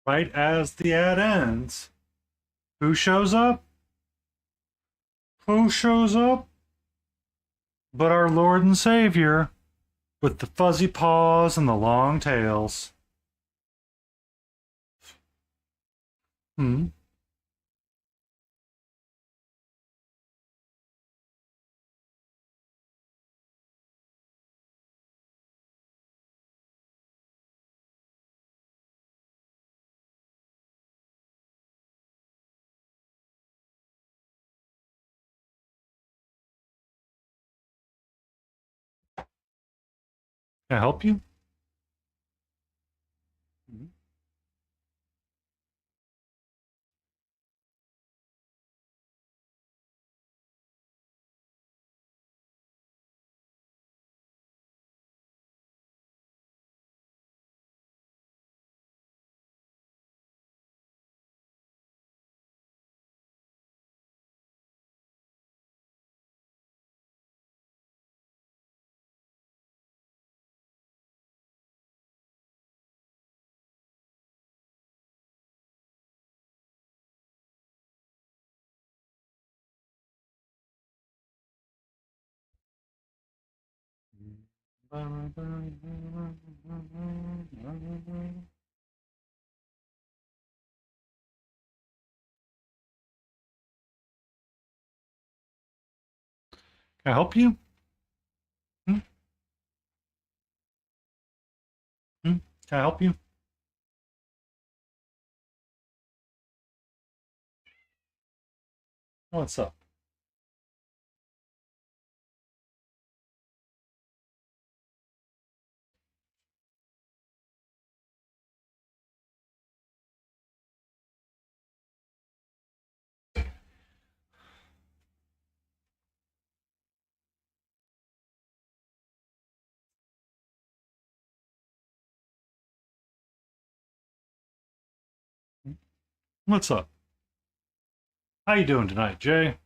Right as the ad ends, who shows up? Who shows up? But our Lord and Savior, with the fuzzy paws and the long tails. Hmm. Can I help you? Mhm. Can I help you? Hmm? Hmm? Can I help you? What's up? What's up? How you doing tonight, Jay?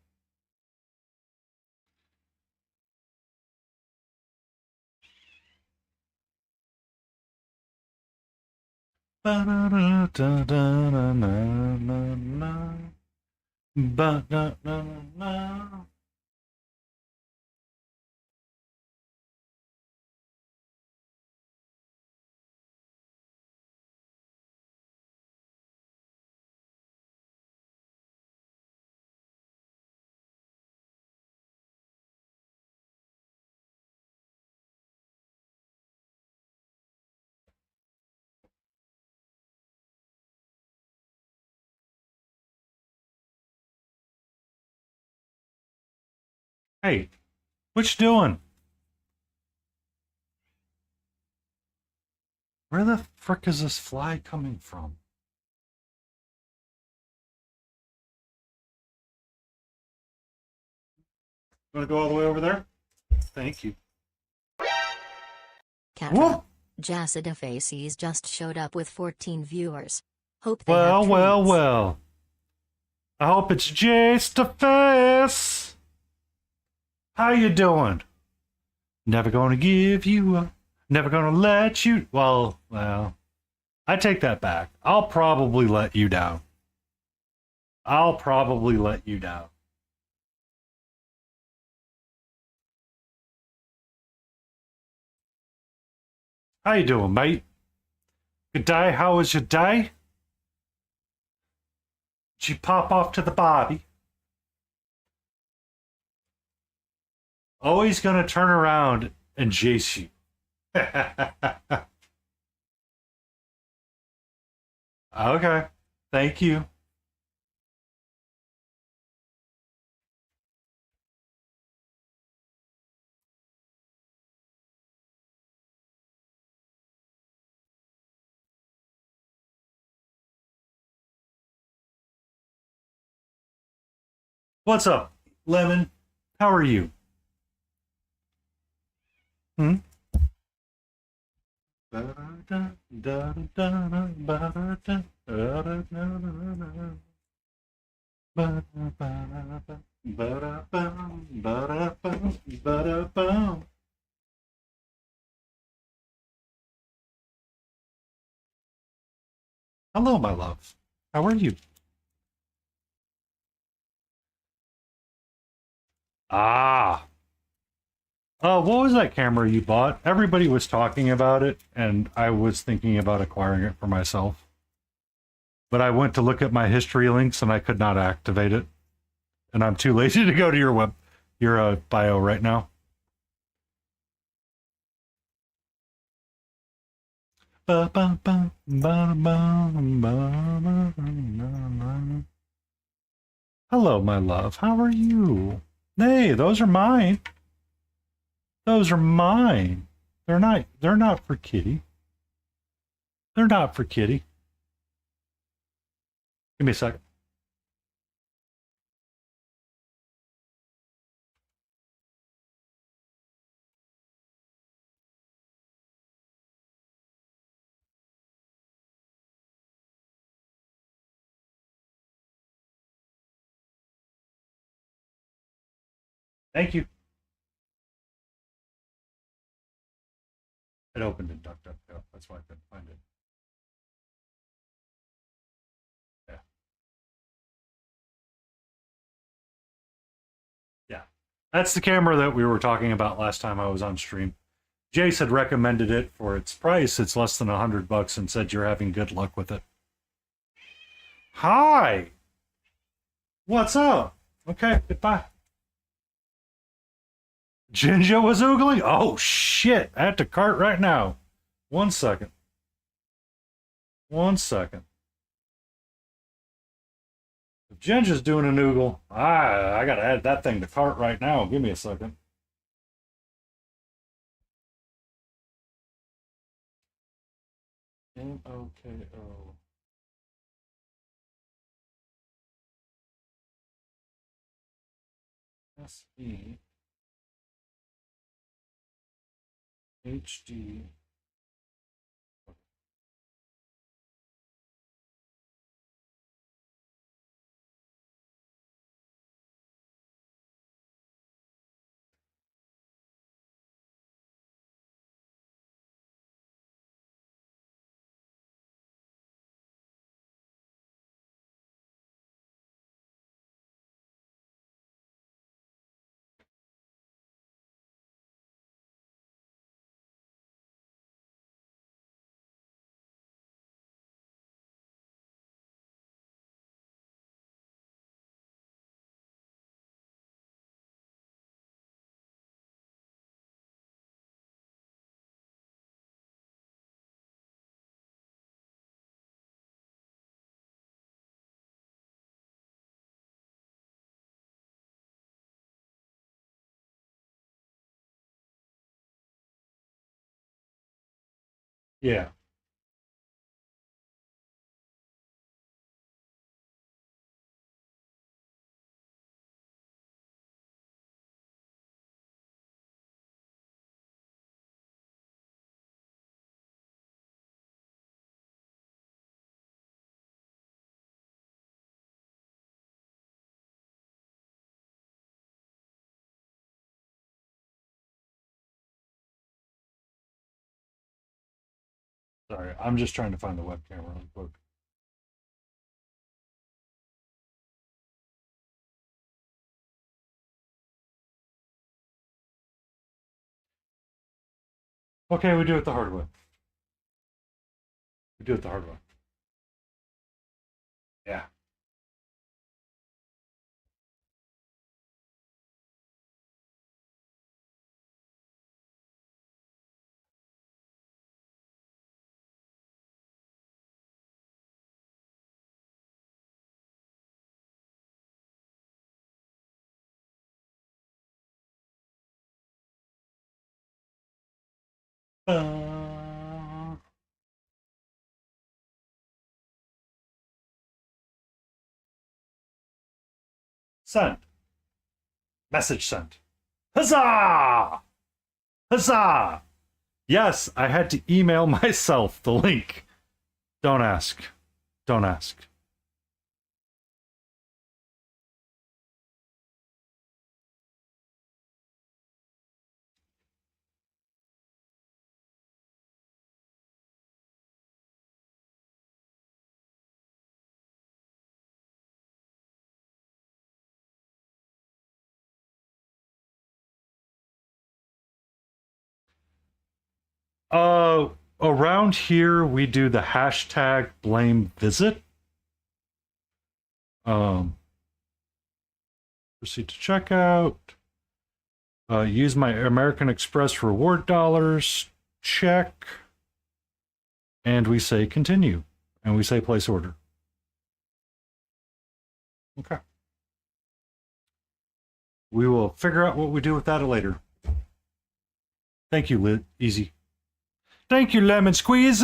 Hey, what you doing? Where the frick is this fly coming from? Gonna go all the way over there? Thank you. Catra. Whoop! Jassida Faces just showed up with 14 viewers. Hope they have Well, well, treats. well. I hope it's just a face. How you doing? Never gonna give you up. Never gonna let you. Well, I take that back. I'll probably let you down. I'll probably let you down. How you doing, mate? Good day. How was your day? Did you pop off to the body? Always gonna turn around and chase you. Okay. Thank you. What's up, Lemon? How are you? Hmm? Hello, my love. How are you? Ah. What was that camera you bought? Everybody was talking about it, and I was thinking about acquiring it for myself. But I went to look at my history links and I could not activate it. And I'm too lazy to go to your bio right now. Hello, my love. How are you? Hey, those are mine. Those are mine. They're not for Kitty. They're not for Kitty. Give me a second. Thank you. It opened in DuckDuckGo. That's why I couldn't find it. Yeah. Yeah. That's the camera that we were talking about last time I was on stream. Jace had recommended it for its price. It's less than $100 and said you're having good luck with it. Hi. What's up? Okay, goodbye. Jinja was oogling? Oh shit. I have to cart right now. 1 second. 1 second. If Jinja's doing an oogle, I gotta add that thing to cart right now. Give me a second. MOKO. SE. HD. Yeah. Sorry, I'm just trying to find the web camera real quick. Okay, we do it the hard way. We do it the hard way. Yeah. Uh, Send. Message sent. Huzzah! Huzzah! Yes, I had to email myself the link. Don't ask. Don't ask. Uh, Around here we do the hashtag blame visit. Um, Proceed to checkout. Use my American Express reward dollars. Check. And we say continue. And we say place order. Okay. We will figure out what we do with that later. Thank you, Easy. Thank you, Lemon Squeeze.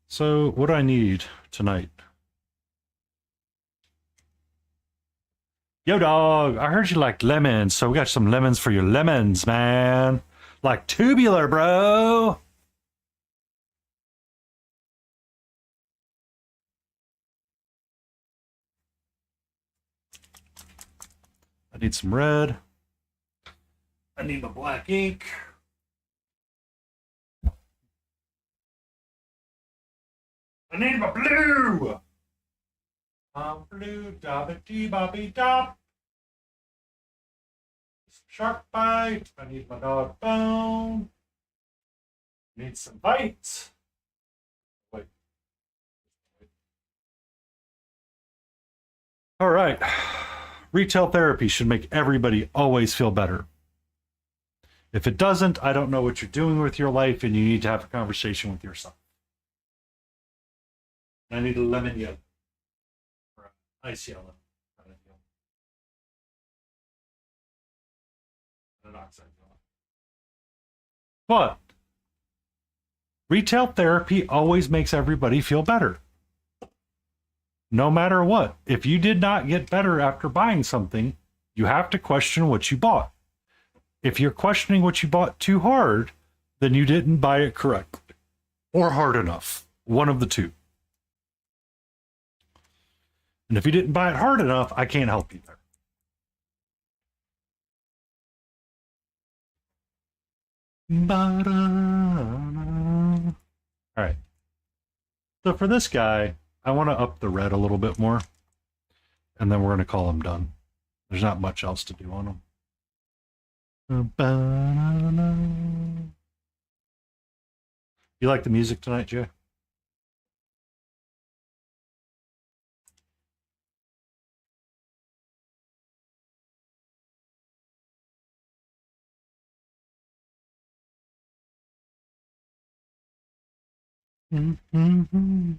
So, what do I need tonight? Yo, dog, I heard you like lemons, so we got some lemons for your lemons, man. Like tubular, bro. I need some red. I need my black ink. I need my blue. I'm blue, dobby bobby dop. Shark bite. I need my dog bone. Need some bites. Wait. All right. Retail therapy should make everybody always feel better. If it doesn't, I don't know what you're doing with your life, and you need to have a conversation with yourself. I need a lemon yellow. Or ice yellow. An oxide yellow. But retail therapy always makes everybody feel better. No matter what. If you did not get better after buying something, you have to question what you bought. If you're questioning what you bought too hard, then you didn't buy it correctly or hard enough. One of the two. And if you didn't buy it hard enough, I can't help you there. All right. So for this guy, I want to up the red a little bit more. And then we're going to call him done. There's not much else to do on him. You like the music tonight, Jay? Mm-hmm.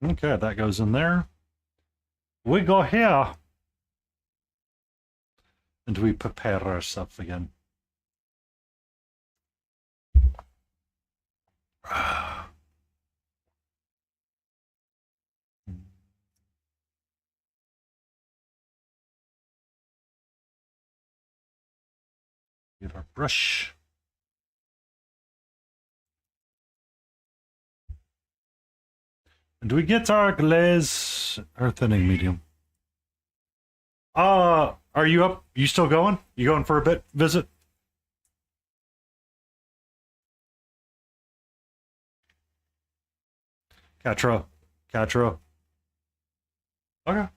Okay, that goes in there. We go here. And we prepare ourselves again. Get our brush. And do we get our glaze or thinning medium? Are you up? You still going? You going for a bit visit? Catra. Catra. Okay.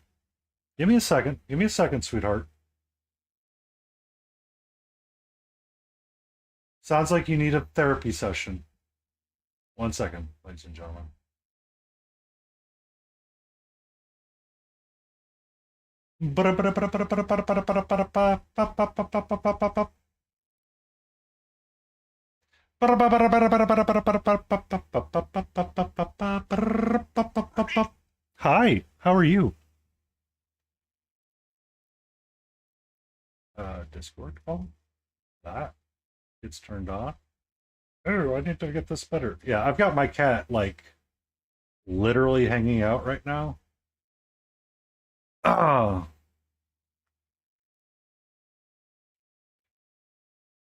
Give me a second. Give me a second, sweetheart. Sounds like you need a therapy session. 1 second, ladies and gentlemen. Hi, how are you? Discord call? That gets turned on. Oh, I need to get this better. Yeah, I've got my cat like literally hanging out right now. Oh,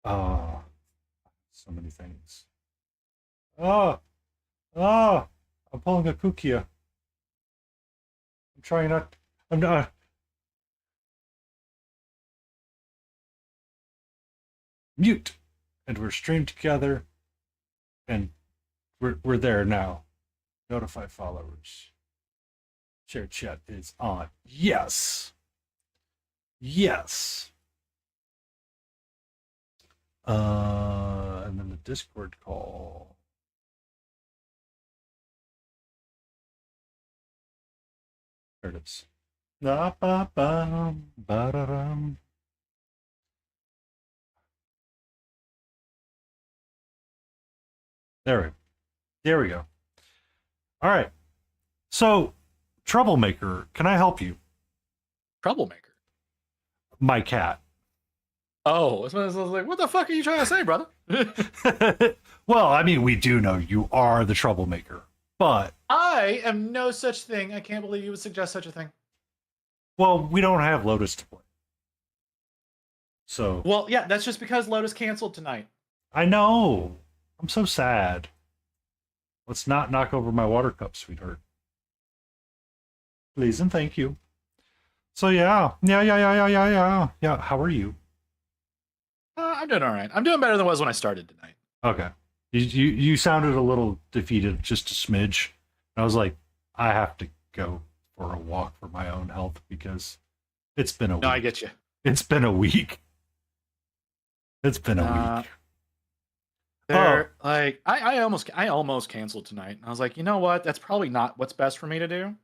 oh, so many things. Oh, oh, I'm pulling a Kukia. I'm trying not. I'm not. Mute. And we're streamed together, and we're there now. Notify followers. Share chat is on. Yes. Yes. And then the Discord call. There it is. Ba-ba-bum, ba-da-dum. There we go. All right. So, troublemaker, can I help you? Troublemaker. My cat. Oh, I was like, what the fuck are you trying to say, brother? Well, I mean, we do know you are the troublemaker, but I am no such thing. I can't believe you would suggest such a thing. well, we don't have Lotus to play. So, Well, yeah, that's just because Lotus canceled tonight. I know. I'm so sad. Let's not knock over my water cup, sweetheart. Please and thank you. So yeah. Yeah, how are you? I'm doing all right. I'm doing better than I was when I started tonight. Okay. You sounded a little defeated, just a smidge. I was like, I have to go for a walk for my own health because it's been a week. No, I get you. It's been a week. It's been a week. Like I almost canceled tonight. And I was like, you know what? That's probably not what's best for me to do.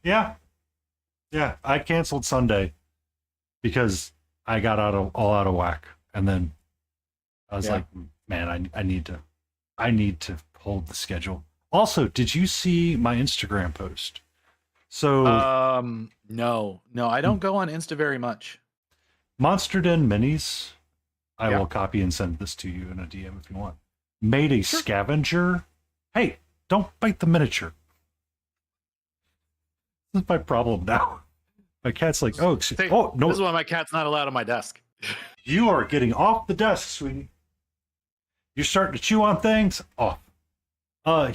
Yeah. Yeah, I canceled Sunday because I got all out of whack. And then I was like, man, I need to hold the schedule. Also, did you see my Instagram post? So no, I don't go on Insta very much. Monster Den Minis, I Yeah. will copy and send this to you in a DM if you want. Made a Sure. scavenger. Hey, don't bite the miniature. This is my problem now. My cat's like, oh, no, This is why my cat's not allowed on my desk. you are getting off the desk, sweetie. You're starting to chew on things. Off.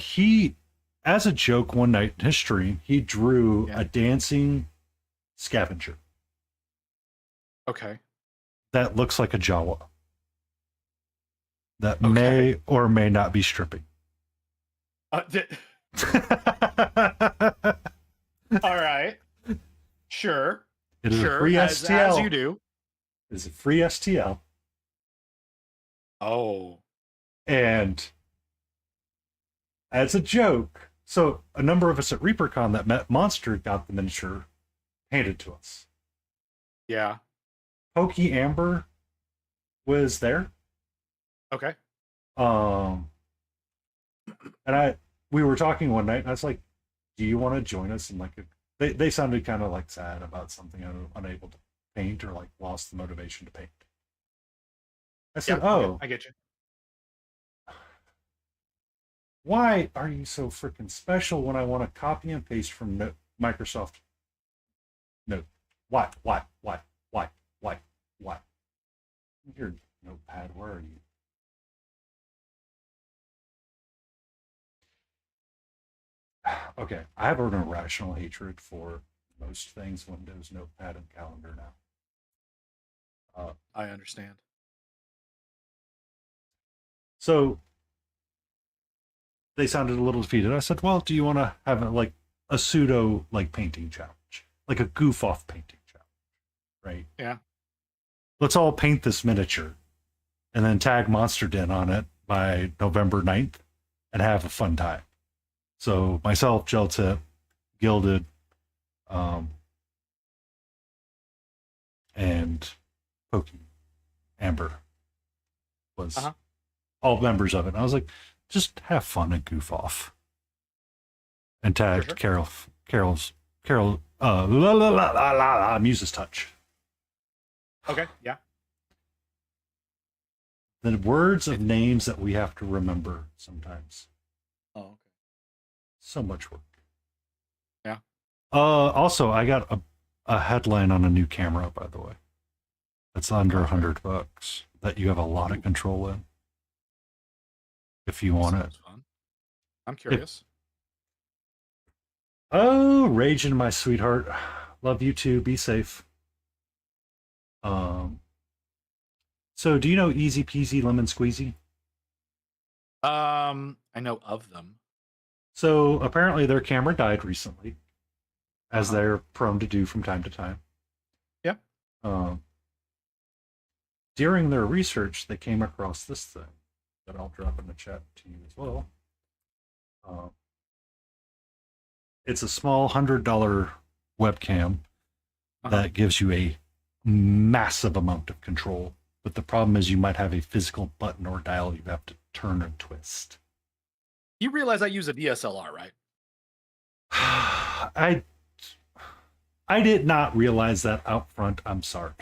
He, as a joke one night in his stream, he drew a dancing scavenger Okay. that looks like a Jawa. That may or may not be stripping. All right. Sure. It is Sure. a free as STL. you do. It is a free STL. Oh. And as a joke, so a number of us at ReaperCon that met Monster got the miniature handed to us. Yeah. Pokey Amber was there. Okay. And we were talking one night and I was like, do you want to join us in like they sounded kind of like sad about something unable to paint or like lost the motivation to paint. I said, I get you. Why are you so freaking special when I want to copy and paste from Microsoft Note? Why? Your notepad, where are you? Okay, I have an irrational hatred for most things Windows, Notepad, and Calendar now. I understand. So they sounded a little defeated. I said, well, do you want to have a pseudo painting challenge, like a goof off painting challenge, right? Yeah. Let's all paint this miniature and then tag Monster Den on it by November 9th and have a fun time. So myself, Geltip, Gilded, and Pokey Amber was all members of it. And I was like, just have fun and goof off. And tagged Carol, Muse's Touch. Okay, yeah. The words of names that we have to remember sometimes. Oh, okay. So much work. Yeah. Also, I got a headline on a new camera, by the way. It's under $100 that you have a lot of control in. If you want it. Sounds fun. I'm curious. Oh, raging, my sweetheart. Love you too. Be safe. So do you know Easy Peasy Lemon Squeezy? I know of them. So apparently their camera died recently, as Uh-huh. they're prone to do from time to time. Yep. During their research, they came across this thing that I'll drop in the chat to you as well. It's a small $100 webcam that gives you a massive amount of control. But the problem is you might have a physical button or dial you have to turn and twist. You realize I use a DSLR, right? I did not realize that out front. I'm sorry.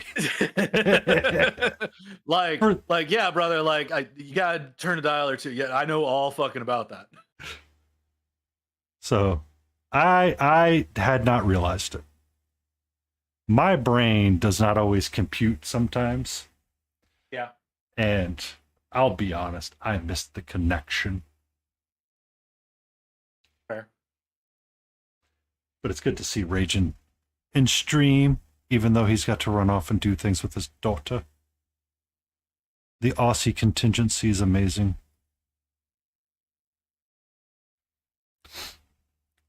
Yeah, brother, you gotta turn a dial or two. Yeah, I know all fucking about that. So I had not realized it. My brain does not always compute sometimes. Yeah. And I'll be honest, I missed the connection. Fair. But it's good to see Ragin in stream, even though he's got to run off and do things with his daughter. The Aussie contingency is amazing.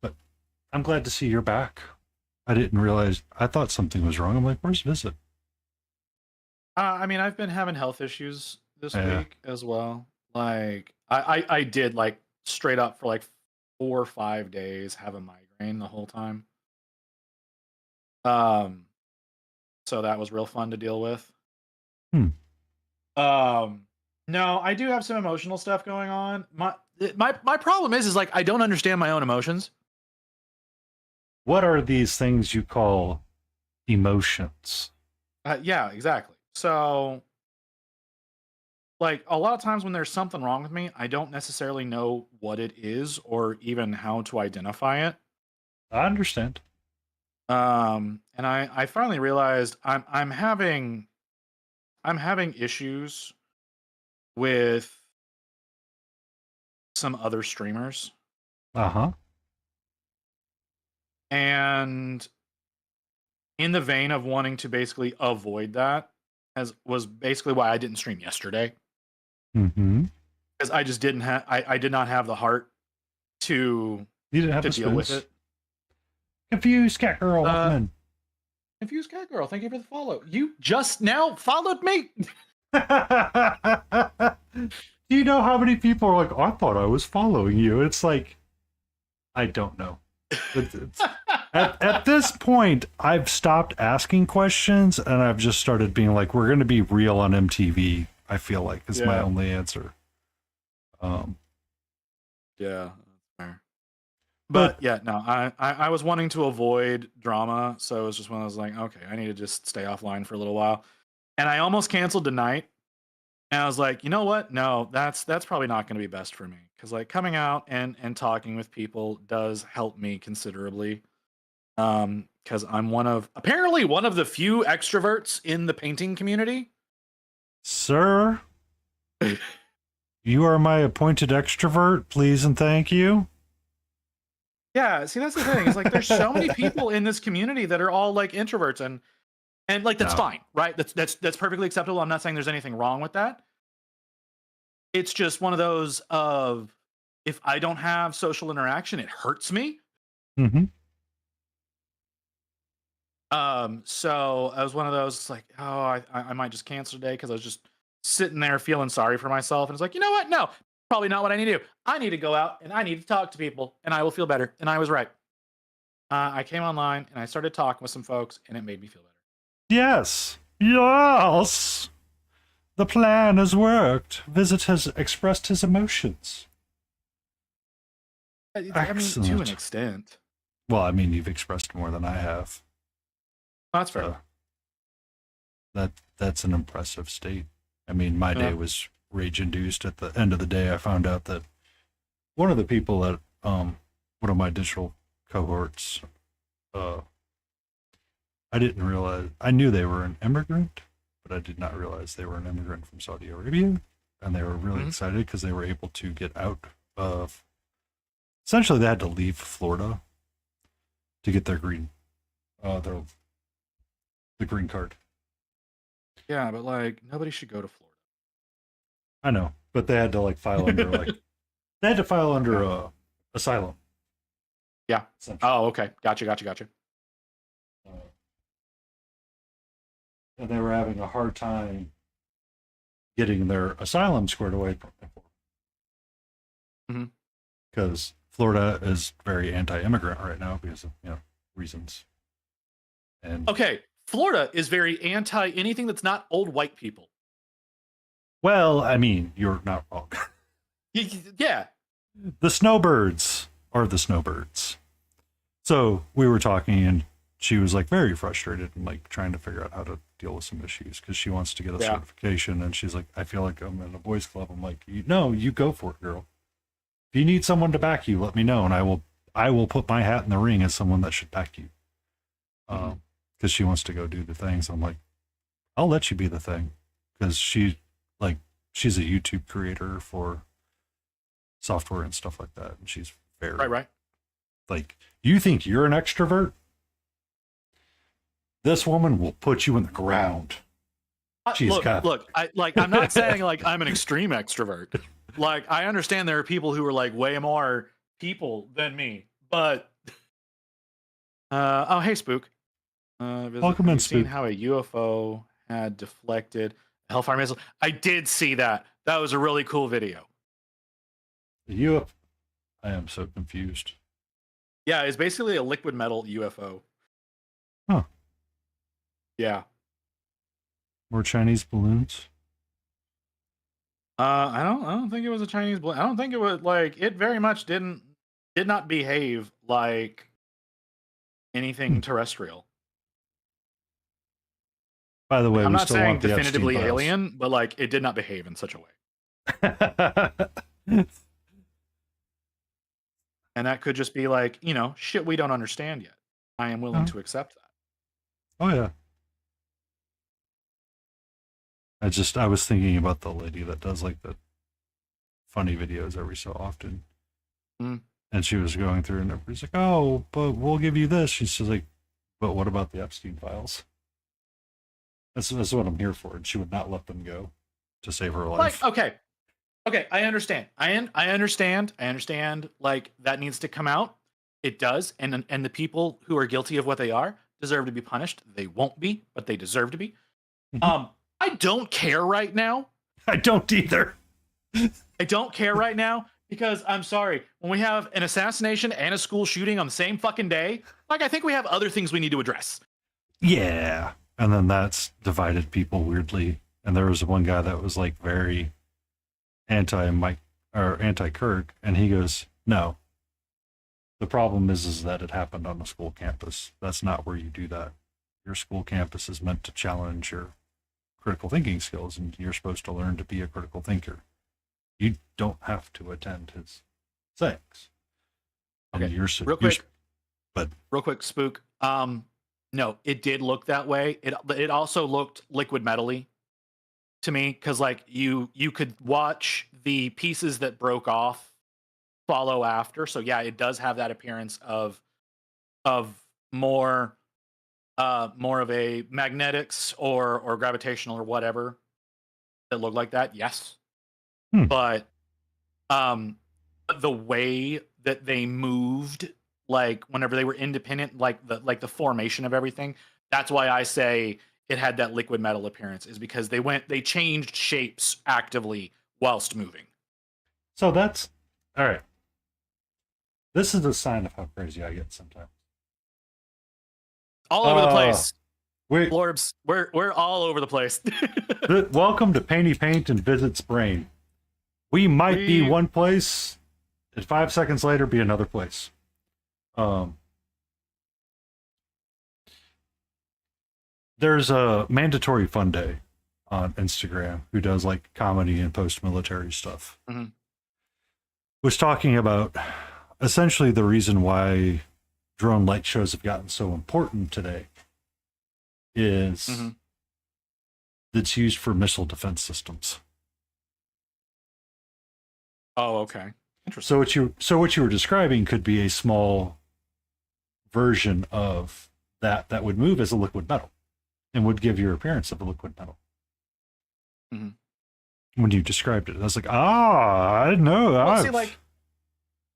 But I'm glad to see you're back. I didn't realize, I thought something was wrong. I'm like, where's Visit? I mean, I've been having health issues this week as well. Like, I did, like, straight up for like 4 or 5 days have a migraine the whole time. So that was real fun to deal with. No, I do have some emotional stuff going on. My problem is like I don't understand my own emotions. What are these things you call emotions? Yeah, exactly. So, like a lot of times when there's something wrong with me, I don't necessarily know what it is or even how to identify it. I understand. And I finally realized I'm having issues with some other streamers. Uh-huh. And in the vein of wanting to basically avoid that, was basically why I didn't stream yesterday. Mm-hmm. Because I just didn't have I did not have the heart to deal with it. Confused cat girl, welcome in. Confused cat girl, thank you for the follow. You just now followed me. Do you know how many people are like, I thought I was following you? It's like, I don't know. At this point, I've stopped asking questions and I've just started being like, we're going to be real on MTV, I feel like, is my only answer. Yeah, that's fair. But yeah, no, I was wanting to avoid drama, so it was just when I was like, okay, I need to just stay offline for a little while. And I almost canceled tonight. And I was like, you know what? No, that's probably not going to be best for me. Because like coming out and talking with people does help me considerably. Because I'm apparently one of the few extroverts in the painting community. Sir, you are my appointed extrovert, please and thank you. Yeah, see, that's the thing. It's like there's so many people in this community that are all like introverts, and like that's fine, right? That's perfectly acceptable. I'm not saying there's anything wrong with that. It's just one of those of if I don't have social interaction, it hurts me. Mm-hmm. So I was one of those like, oh, I might just cancel today because I was just sitting there feeling sorry for myself, and it's like, you know what? No, probably not what I need to do. I need to go out and I need to talk to people, and I will feel better. And I was right. I came online and I started talking with some folks, and it made me feel better. Yes. Yes. The plan has worked. Visit has expressed his emotions. I mean, to an extent. Well, I mean, you've expressed more than I have. That's fair. That's an impressive state. I mean, my day was rage induced. At the end of the day, I found out that one of the people that one of my digital cohorts, I didn't realize, I knew they were an immigrant, but I did not realize they were an immigrant from Saudi Arabia. And they were really excited because they were able to get out of, essentially they had to leave Florida to get their the green card. Yeah, but like nobody should go to Florida. I know, but they had to like file under they had to file under asylum. Yeah. Oh, okay. Gotcha. And they were having a hard time getting their asylum squared away. Because Florida is very anti-immigrant right now because of reasons. And okay, Florida is very anti anything that's not old white people. Well, I mean, you're not wrong. Yeah. The snowbirds are the snowbirds. So we were talking, and she was like very frustrated and like trying to figure out how to deal with some issues because she wants to get a certification. And she's like, I feel like I'm in a boys club. I'm like, no, you go for it, girl. If you need someone to back you, let me know, and I will put my hat in the ring as someone that should back you. Because she wants to go do the things. I'm like, I'll let you be the thing, because she's a YouTube creator for software and stuff like that, and she's very right. Like, you think you're an extrovert? This woman will put you in the ground. Look, I'm not saying like I'm an extreme extrovert. Like, I understand there are people who are like way more people than me, but oh, hey, Spook. Welcome in, Spook. Seen how a UFO had deflected a Hellfire missile? I did see that. That was a really cool video. The UFO. I am so confused. Yeah, it's basically a liquid metal UFO. Huh. Yeah. More Chinese balloons? I don't think it was a Chinese balloon. I don't think it was like, it very much did not behave like anything terrestrial. By the way, I'm we not still saying want the definitively Epstein files. alien, but like it did not behave in such a way. And that could just be like, shit we don't understand yet. I am willing to accept that. Oh, yeah. I was thinking about the lady that does like the funny videos every so often. And she was going through and everybody's like, oh, but we'll give you this. She's just like, but what about the Epstein files? That's what I'm here for. And she would not let them go to save her life. Like, okay, I understand. I understand. Like, that needs to come out. It does, and the people who are guilty of what they are deserve to be punished. They won't be, but they deserve to be. I don't care right now. I don't either. I don't care right now because I'm sorry. When we have an assassination and a school shooting on the same fucking day, like, I think we have other things we need to address. Yeah, and then that's divided people weirdly. And there was one guy that was like very anti-Mike or anti-Kirk, and he goes, no. The problem is that it happened on a school campus. That's not where you do that. Your school campus is meant to challenge your critical thinking skills, and you're supposed to learn to be a critical thinker. You don't have to attend his things. Okay, real quick, Spook. No, it did look that way. It also looked liquid metally to me, because like you could watch the pieces that broke off follow after. So yeah, it does have that appearance of more of a magnetics or gravitational or whatever that look like that. Yes. But the way that they moved, like whenever they were independent, like the formation of everything, that's why I say it had that liquid metal appearance, is because they changed shapes actively whilst moving. So that's all right. This is a sign of how crazy I get sometimes. All over the place. Blorbs, we're all over the place. Welcome to Painty Paint and Visits Brain. We might be one place, and 5 seconds later be another place. There's a Mandatory Fun Day on Instagram who does like comedy and post-military stuff. Was talking about essentially the reason why drone light shows have gotten so important today is it's used for missile defense systems. Oh, okay. Interesting. So what you were describing could be a small version of that would move as a liquid metal and would give your appearance of a liquid metal. When you described it, I was like, I didn't know. Well, see, like,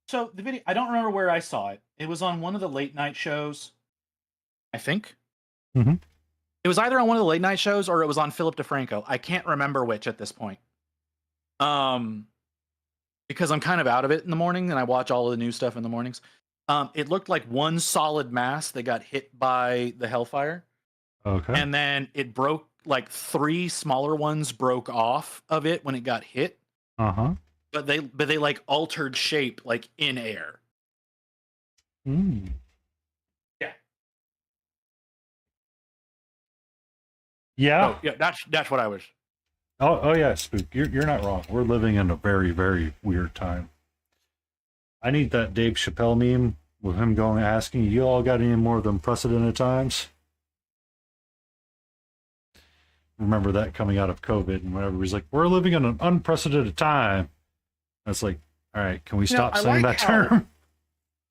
so the video, I don't remember where I saw it. It was on one of the late night shows, I think. It was either on one of the late night shows or it was on Philip DeFranco. I can't remember which at this point. Because I'm kind of out of it in the morning and I watch all of the new stuff in the mornings. It looked like one solid mass that got hit by the Hellfire. Okay. And then it broke, like 3 smaller ones broke off of it when it got hit. But they like altered shape like in air. Yeah. Yeah. Oh, yeah, that's what I was. Oh yeah, Spook. You're not wrong. We're living in a very, very weird time. I need that Dave Chappelle meme with him going asking, "You all got any more of unprecedented times?" Remember that coming out of COVID, and whenever he's like, "We're living in an unprecedented time." That's like, all right, can we stop saying that term?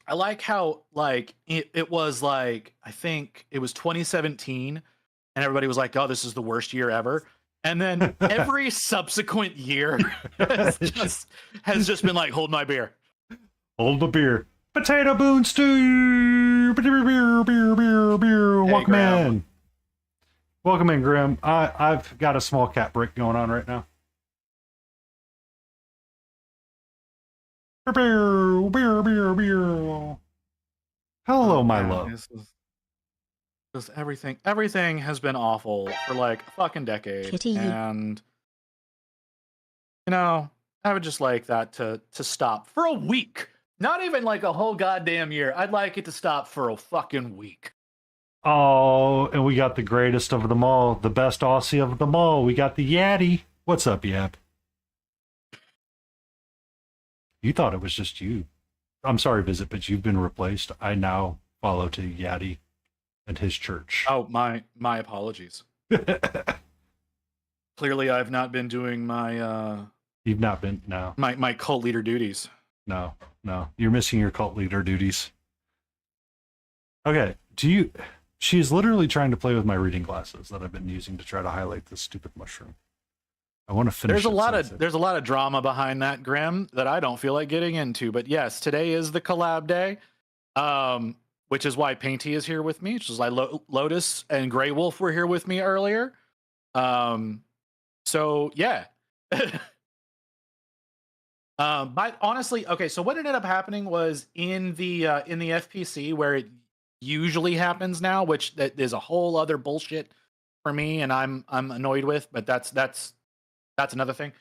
I like how like it was like, I think it was 2017, and everybody was like, "Oh, this is the worst year ever." And then every subsequent year has just been like, hold my beer. Hold the beer. Potato Boone Stew. Beer. Welcome in. Welcome in, Grim. I've got a small cat break going on right now. Beer. Hello, my love. Just everything has been awful for like a fucking decade. Kitty. And you know, I would just like that to stop for a week. Not even like a whole goddamn year. I'd like it to stop for a fucking week. Oh, and we got the greatest of them all, the best Aussie of them all. We got the Yaddy. What's up, Yap? You thought it was just you. I'm sorry, Visit, but you've been replaced. I now follow to Yaddy and his church. Oh, my apologies. Clearly, I've not been doing my You've not been, no. My cult leader duties. No. You're missing your cult leader duties. Okay, she's literally trying to play with my reading glasses that I've been using to try to highlight this stupid mushroom. I want to finish. There's a lot of drama behind that, Grim, that I don't feel like getting into. But yes, today is the collab day, which is why Painty is here with me. Which is why Lotus and Grey Wolf were here with me earlier. So yeah. But honestly, okay. So what ended up happening was in the FPC where it usually happens now, which that is a whole other bullshit for me, and I'm annoyed with. But that's another thing.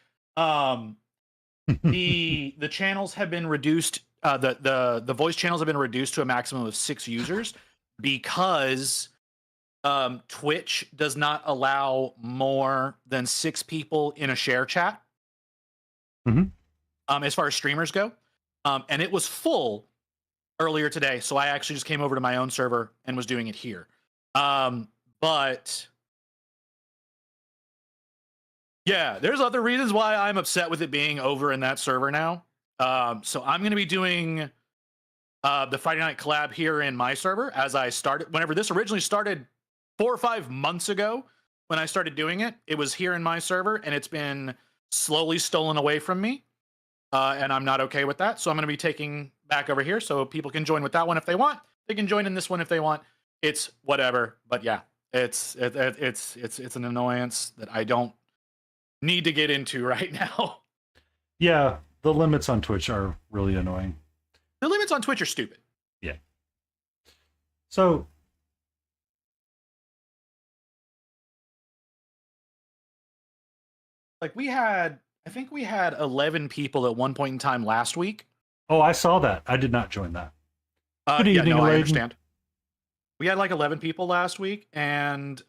The channels have been reduced. The voice channels have been reduced to a maximum of 6 users because Twitch does not allow more than 6 people in a share chat. As far as streamers go, and it was full earlier today, so I actually just came over to my own server and was doing it here. But yeah, there's other reasons why I'm upset with it being over in that server now. So I'm going to be doing the Friday Night Collab here in my server as I started. Whenever this originally started 4 or 5 months ago, when I started doing it, it was here in my server, and it's been slowly stolen away from me. And I'm not okay with that. So I'm going to be taking back over here so people can join with that one if they want. They can join in this one if they want. It's whatever. But yeah, it's an annoyance that I don't need to get into right now. Yeah, the limits on Twitch are really annoying. The limits on Twitch are stupid. Yeah. So like I think we had 11 people at one point in time last week. Oh, I saw that. I did not join that. Good evening, I understand. We had like 11 people last week, and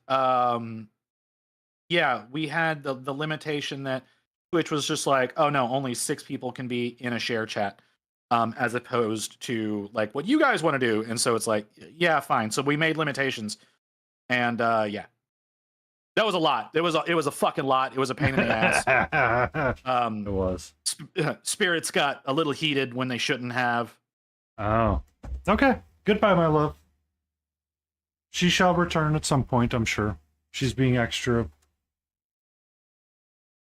yeah, we had the limitation that Twitch was just like, oh no, only 6 people can be in a share chat. as opposed to like what you guys want to do. And so it's like, yeah, fine. So we made limitations, and yeah, that was a lot. It was a fucking lot. It was a pain in the ass. It was. Spirits got a little heated when they shouldn't have. Oh, okay. Goodbye, my love. She shall return at some point, I'm sure. She's being extra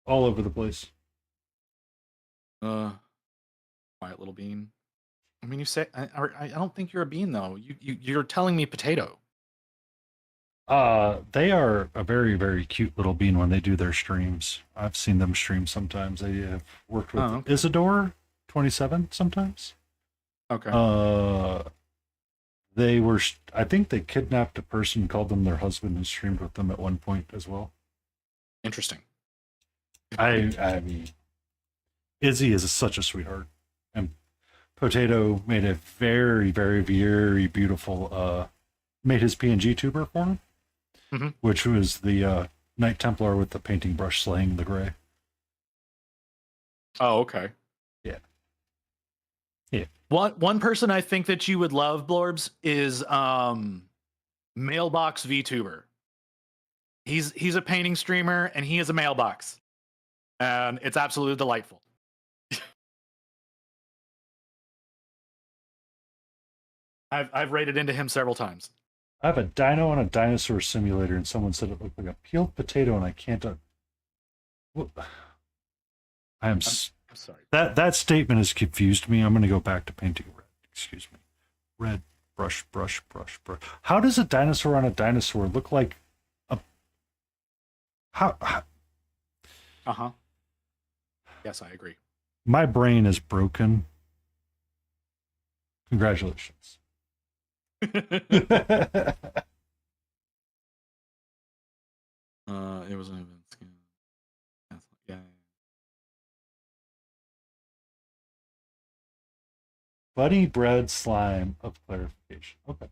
all over the place. Quiet little bean. I mean, you say I don't think you're a bean though. You're telling me potato. They are a very, very cute little bean when they do their streams. I've seen them stream sometimes. They have worked with okay. Isidore 27 sometimes. Okay. They were, I think they kidnapped a person, called them their husband, and streamed with them at one point as well. Interesting. I mean, Izzy is such a sweetheart, and Potato made a very, very, very beautiful, made his PNG tuber for him, which was the Knight Templar with the painting brush slaying the gray. Oh, okay. Yeah. One person I think that you would love, Blorbs, is Mailbox VTuber. He's a painting streamer and he is a mailbox, and it's absolutely delightful. I've rated into him several times. I have a dino and a dinosaur simulator, and someone said it looked like a peeled potato, and I can't. I'm sorry. That statement has confused me. I'm going to go back to painting red. Excuse me. Red brush. How does a dinosaur on a dinosaur look like a? How? Yes, I agree. My brain is broken. Congratulations. It wasn't even skin. Yeah. Bunny bread slime of clarification. Okay.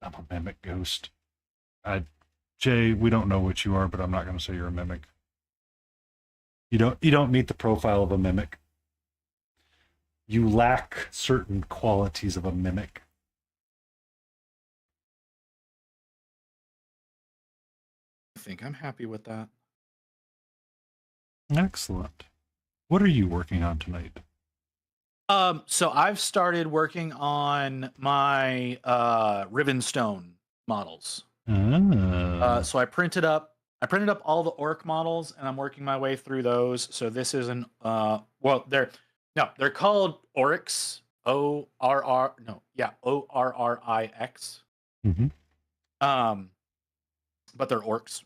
I'm a mimic ghost. Jay, we don't know what you are, but I'm not going to say you're a mimic. You don't meet the profile of a mimic. You lack certain qualities of a mimic. I think I'm happy with that. Excellent. What are you working on tonight? So I've started working on my Rivenstone models. So I printed up all the orc models, and I'm working my way through those. So this is an they're called Oryx. ORRIX. But they're orcs.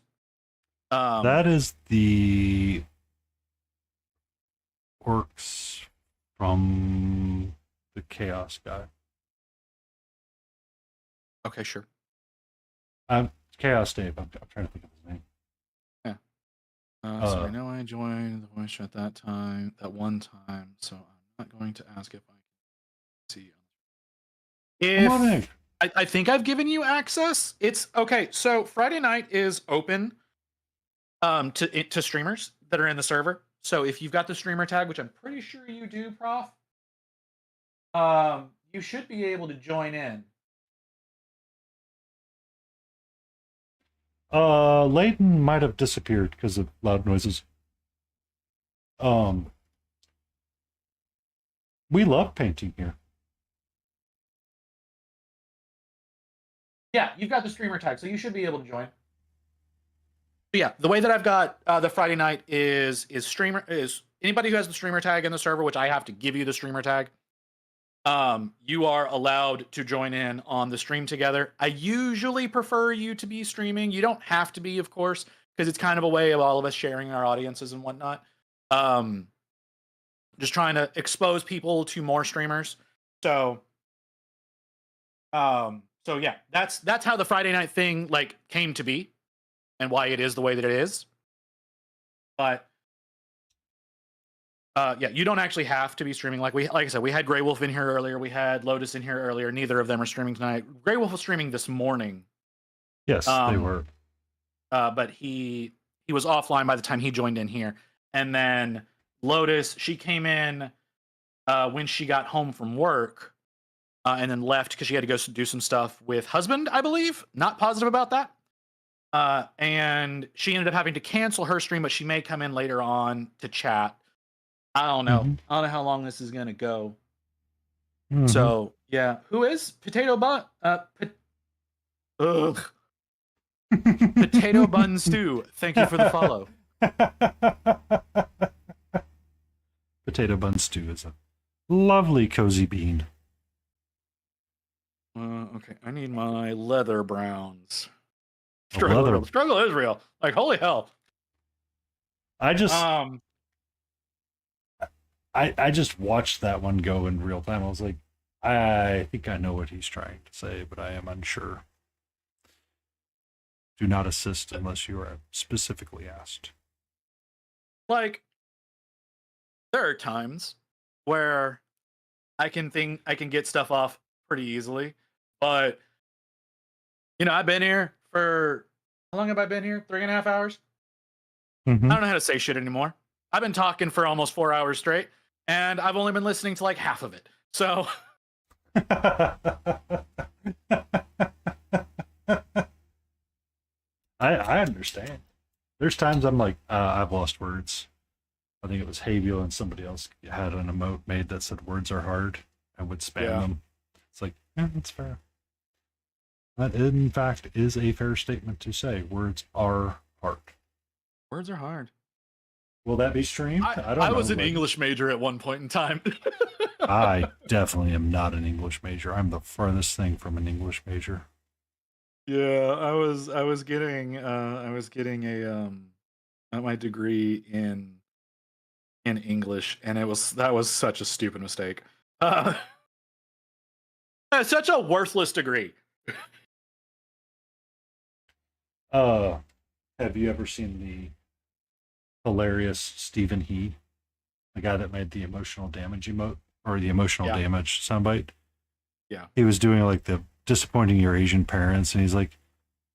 That is the orcs from the Chaos guy. Okay, sure. Chaos Dave. I'm trying to think of his name. Yeah. So I know I joined the voice chat that one time. So I'm not going to ask if I can see. I think I've given you access. It's okay. So Friday night is open to streamers that are in the server. So if you've got the streamer tag, which I'm pretty sure you do, Prof, you should be able to join in. Layton might have disappeared because of loud noises. We love painting here. Yeah, you've got the streamer tag, so you should be able to join. But yeah, the way that I've got the Friday night is anybody who has the streamer tag in the server, which I have to give you the streamer tag. You are allowed to join in on the stream together. I usually prefer you to be streaming. You don't have to be, of course, because it's kind of a way of all of us sharing our audiences and whatnot. Just trying to expose people to more streamers. So yeah, that's how the Friday night thing like came to be, and why it is the way that it is. But yeah, you don't actually have to be streaming. Like I said, we had Grey Wolf in here earlier. We had Lotus in here earlier. Neither of them are streaming tonight. Grey Wolf was streaming this morning. Yes, they were. But he was offline by the time he joined in here. And then Lotus, she came in when she got home from work and then left because she had to go do some stuff with husband, I believe. Not positive about that. And she ended up having to cancel her stream, but she may come in later on to chat. I don't know. Mhm. I don't know how long this is gonna go. Mhm. So yeah, who is Potato Bun? Potato Bun Stew. Thank you for the follow. Potato Bun Stew is a lovely cozy bean. Okay, I need my leather browns. Leather. Struggle is real. Like holy hell. I just watched that one go in real time. I was like, I think I know what he's trying to say, but I am unsure. Do not assist unless you are specifically asked. Like, there are times where I can get stuff off pretty easily, but I've been here for how long have I been here? 3.5 hours. Mm-hmm. I don't know how to say shit anymore. I've been talking for almost 4 hours straight, and I've only been listening to like half of it. So I understand. There's times I'm like, I've lost words. I think it was Haviel and somebody else had an emote made that said words are hard and would spam them. It's like, yeah, that's fair. That, in fact, is a fair statement to say. Words are hard. Words are hard. Will that be streamed? I don't know. I was an English major at one point in time. I definitely am not an English major. I'm the farthest thing from an English major. Yeah, I was getting a my degree in English, and that was such a stupid mistake. Such a worthless degree. Have you ever seen the hilarious Stephen He, the guy that made the emotional damage emote or the emotional damage soundbite? Yeah. He was doing like the disappointing your Asian parents, and he's like,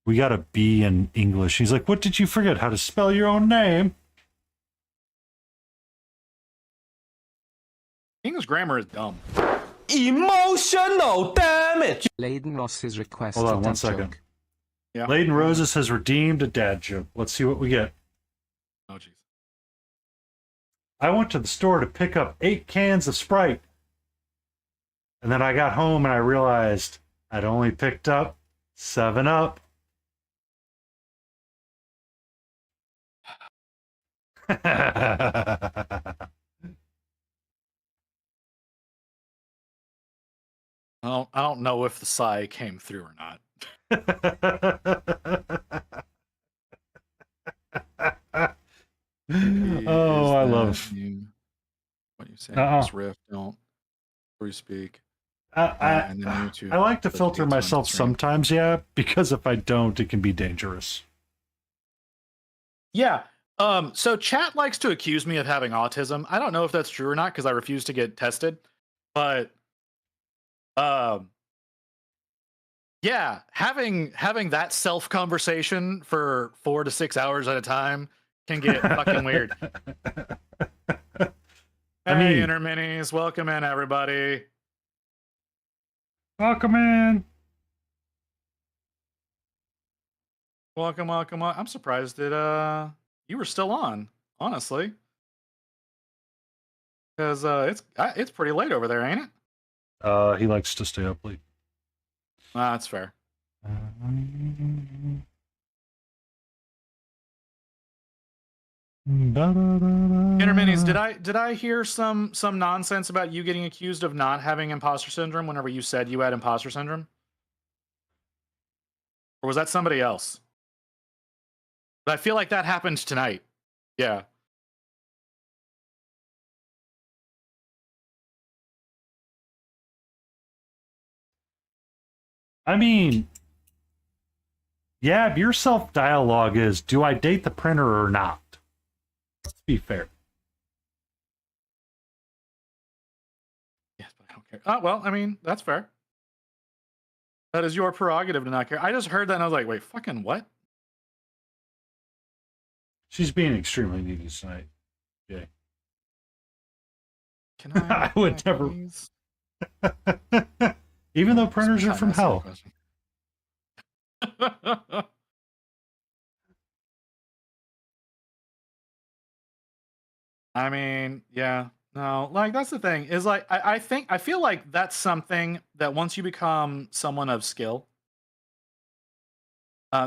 we got a B in English. He's like, what did you forget? How to spell your own name? English grammar is dumb. Emotional damage. Layden lost his request. Hold on 1 second. Joke. Yeah. Layden Roses has redeemed a dad joke. Let's see what we get. Oh jeez. I went to the store to pick up 8 cans of Sprite. And then I got home and I realized I'd only picked up 7 Up. I don't know if the sigh came through or not. Oh, I love what you say. This riff, don't before you speak. I like to filter myself sometimes, yeah, because if I don't, it can be dangerous. Yeah. So chat likes to accuse me of having autism. I don't know if that's true or not because I refuse to get tested. But yeah, having that self conversation for 4 to 6 hours at a time can get fucking weird. Hey, Interminis, welcome in, everybody. Welcome in. Welcome. I'm surprised that you were still on, honestly, because it's pretty late over there, ain't it? He likes to stay up late. That's fair. Interminis, did I hear some nonsense about you getting accused of not having imposter syndrome whenever you said you had imposter syndrome? Or was that somebody else? But I feel like that happened tonight. Yeah. I mean, yeah, your self-dialogue is, do I date the printer or not? Let's be fair. Yes, but I don't care. Oh, well, I mean, that's fair. That is your prerogative to not care. I just heard that and I was like, wait, fucking what? She's being extremely needy tonight, Jay. Can I? I would never. Please? Even though Just printers are trying to from ask you a hell. question. I mean, yeah. No, like that's the thing is like I feel like that's something that once you become someone of skill,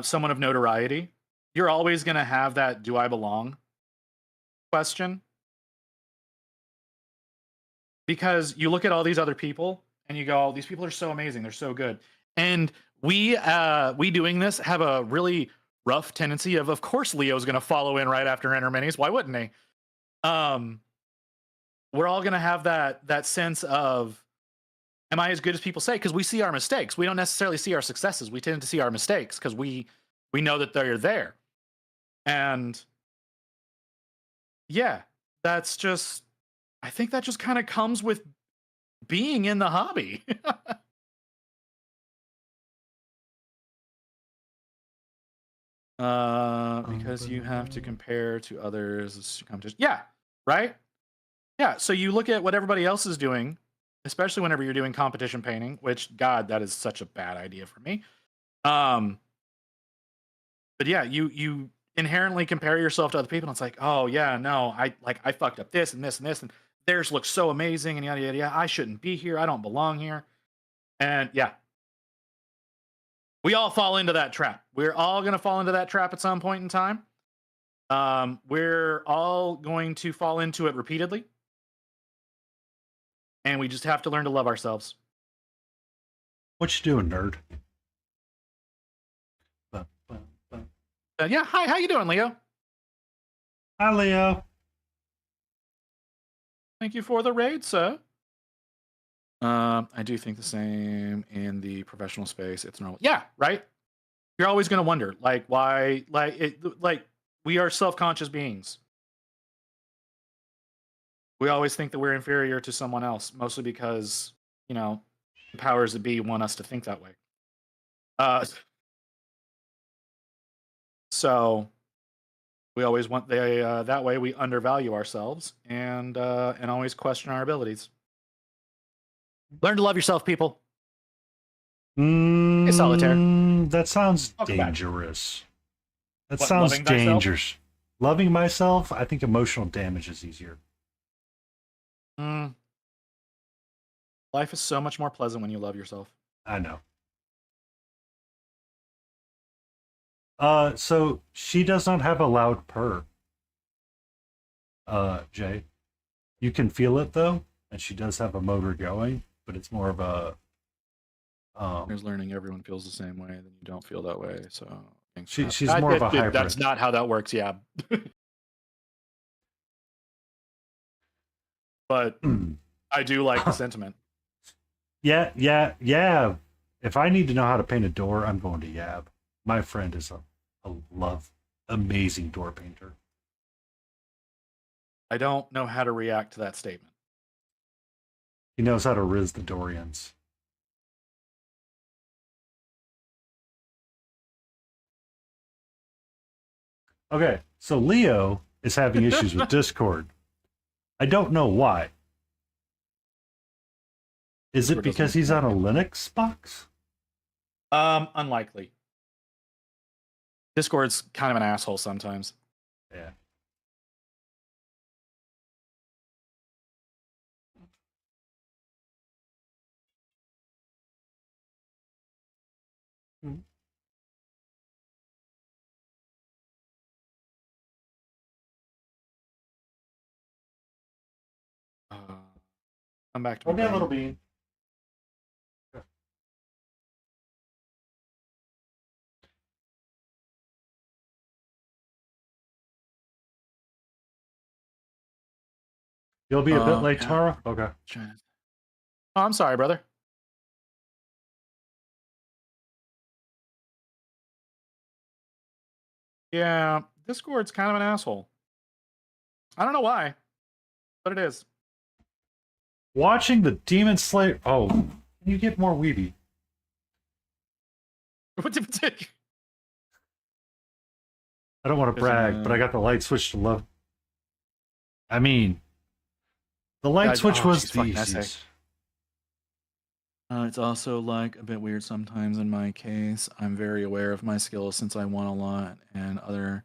someone of notoriety, you're always gonna have that "Do I belong?" question because you look at all these other people and you go, "These people are so amazing, they're so good," and we doing this have a really rough tendency of course Leo's gonna follow in right after Enter Minis. Why wouldn't he? Um, we're all gonna have that sense of am I as good as people say? Because we see our mistakes. We don't necessarily see our successes. We tend to see our mistakes because we know that they're there. And yeah, that's just I think that just kind of comes with being in the hobby. Because you have to compare to others competition. Yeah, right? Yeah. So you look at what everybody else is doing, especially whenever you're doing competition painting, which God, that is such a bad idea for me. Um, but yeah, you inherently compare yourself to other people, and it's like, oh yeah, no, I fucked up this and this and this, and theirs looks so amazing, and yada yada yada. I shouldn't be here. I don't belong here. And yeah, we all fall into that trap. We're all gonna fall into that trap at some point in time. We're all going to fall into it repeatedly, and we just have to learn to love ourselves. What you doing, nerd? Yeah, hi, how you doing, Leo? Hi, Leo. Thank you for the raid, sir. I do think the same in the professional space. It's normal. Yeah, right. You're always going to wonder, like, why, like we are self-conscious beings. We always think that we're inferior to someone else, mostly because the powers that be want us to think that way. So we always want that way we undervalue ourselves and always question our abilities. Learn to love yourself, people. Hey, Solitaire. That sounds Welcome back. dangerous. That What, sounds loving thyself? dangerous. Loving myself, I think emotional damage is easier. Life is so much more pleasant when you love yourself. I know. So she does not have a loud purr. Jay. You can feel it though, and she does have a motor going, but it's more of a There's learning everyone feels the same way, then you don't feel that way. So she's more of a hybrid. That's not how that works, yeah. But I do like the sentiment. Yeah. If I need to know how to paint a door, I'm going to Yab. My friend is a amazing door painter. I don't know how to react to that statement. He knows how to riz the Dorians. Okay, so Leo is having issues with Discord. I don't know why. Is it because he's on a Linux box? Unlikely. Discord's kind of an asshole sometimes. Yeah. Come back to Okay, little bean. You'll be a bit late tomorrow? Okay. Oh, I'm sorry, brother. Yeah, Discord's kind of an asshole. I don't know why, but it is. Watching the Demon Slayer. Oh, can you get more weedy? What did it take? I don't want to brag, but I got the light switch to love. I mean, The light switch was she's the fucking essay. easiest. It's also like a bit weird sometimes in my case. I'm very aware of my skills since I won a lot and other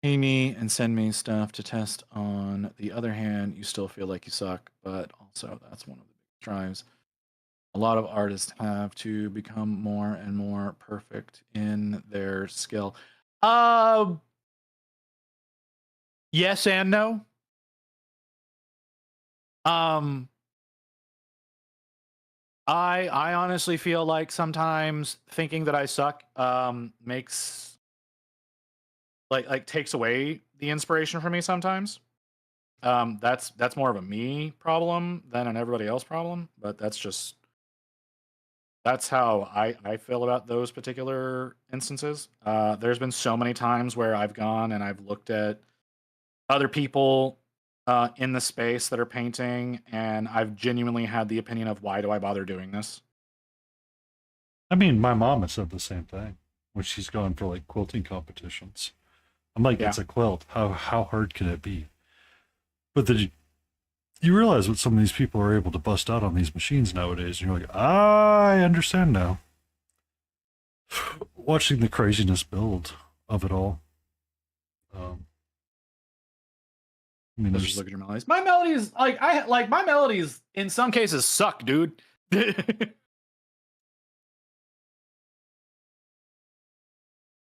pay me and send me stuff to test. On the other hand, you still feel like you suck, but also that's one of the big drives. A lot of artists have to become more and more perfect in their skill. Yes and no. Um, I honestly feel like sometimes thinking that I suck makes like takes away the inspiration from me sometimes. That's more of a me problem than an everybody else problem, but that's how I feel about those particular instances. There's been so many times where I've gone and I've looked at other people in the space that are painting, and I've genuinely had the opinion of why do I bother doing this? I mean, my mom has said the same thing when she's gone for like quilting competitions. I'm like, Yeah. it's a quilt. How hard can it be? But then you realize what some of these people are able to bust out on these machines nowadays, and you're like, I understand now. Watching the craziness build of it all. I mean, Let's just there's look at your melodies. My melodies, my melodies in some cases suck, dude.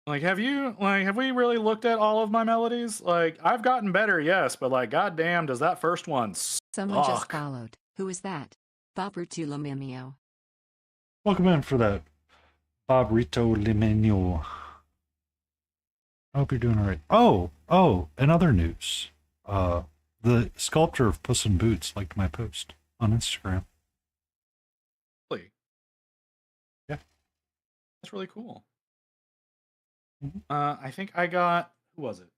have we really looked at all of my melodies? Like, I've gotten better, yes, but like, goddamn, does that first one Someone just suck? followed. Who is that? Bobrito Limimio. welcome in for that, Bob Rito Limenio. I hope you're doing all right. Oh, and other news. The sculptor of Puss in Boots liked my post on Instagram. Really? Yeah. That's really cool. Mhm. I think I got, who was it?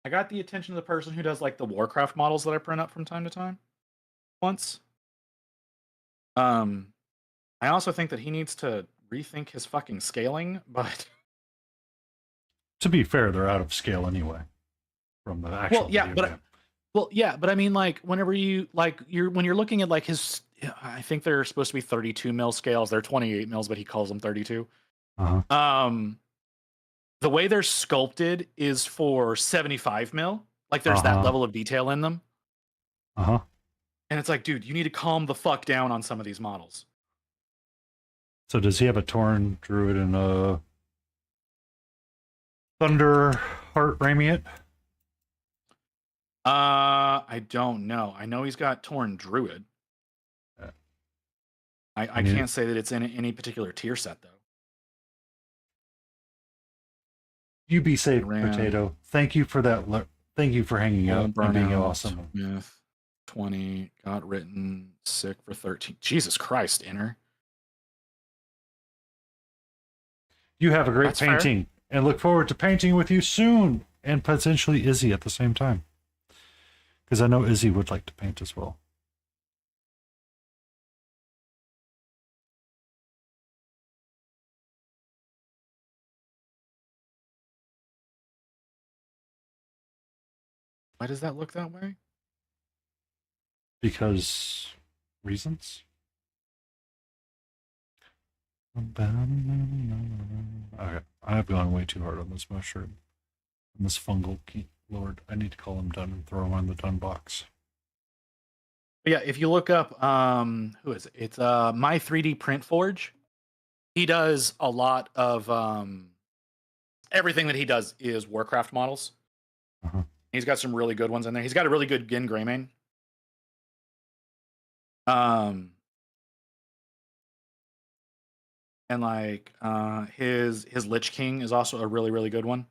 I got the attention of the person who does like the Warcraft models that I print up from time to time once. I also think that he needs to rethink his fucking scaling, but To be fair, they're out of scale anyway from the actual video game. but I mean, like, whenever when you're looking at like his, I think they're supposed to be 32 mil scales. They're 28 mils, but he calls them 32. Uh-huh. The way they're sculpted is for 75 mil. Like, there's that Uh-huh. level of detail in them, Uh-huh. and it's like, dude, you need to calm the fuck down on some of these models. So does he have a Torn Druid and a Thunder Heart Ramiot? I don't know. I know he's got Torn Druid. Yeah. I can't say that it's in any particular tier set though. You be safe, Potato. Thank you for that. Thank you for hanging out and being awesome. Myth 20 got written sick for 13. Jesus Christ, Inner. You have a great That's painting and look forward to painting with you soon and potentially Izzy at the same time. Because I know Izzy would like to paint as well. Why does that look that way? Because reasons? Okay, I've gone way too hard on this mushroom. And this fungal lord. I need to call him done and throw him on the done box. But yeah, if you look up who is it? It's My 3D Print Forge. He does a lot of everything that he does is Warcraft models. Uh-huh. He's got some really good ones in there. He's got a really good Gin Greymane. And like his Lich King is also a really, really good one.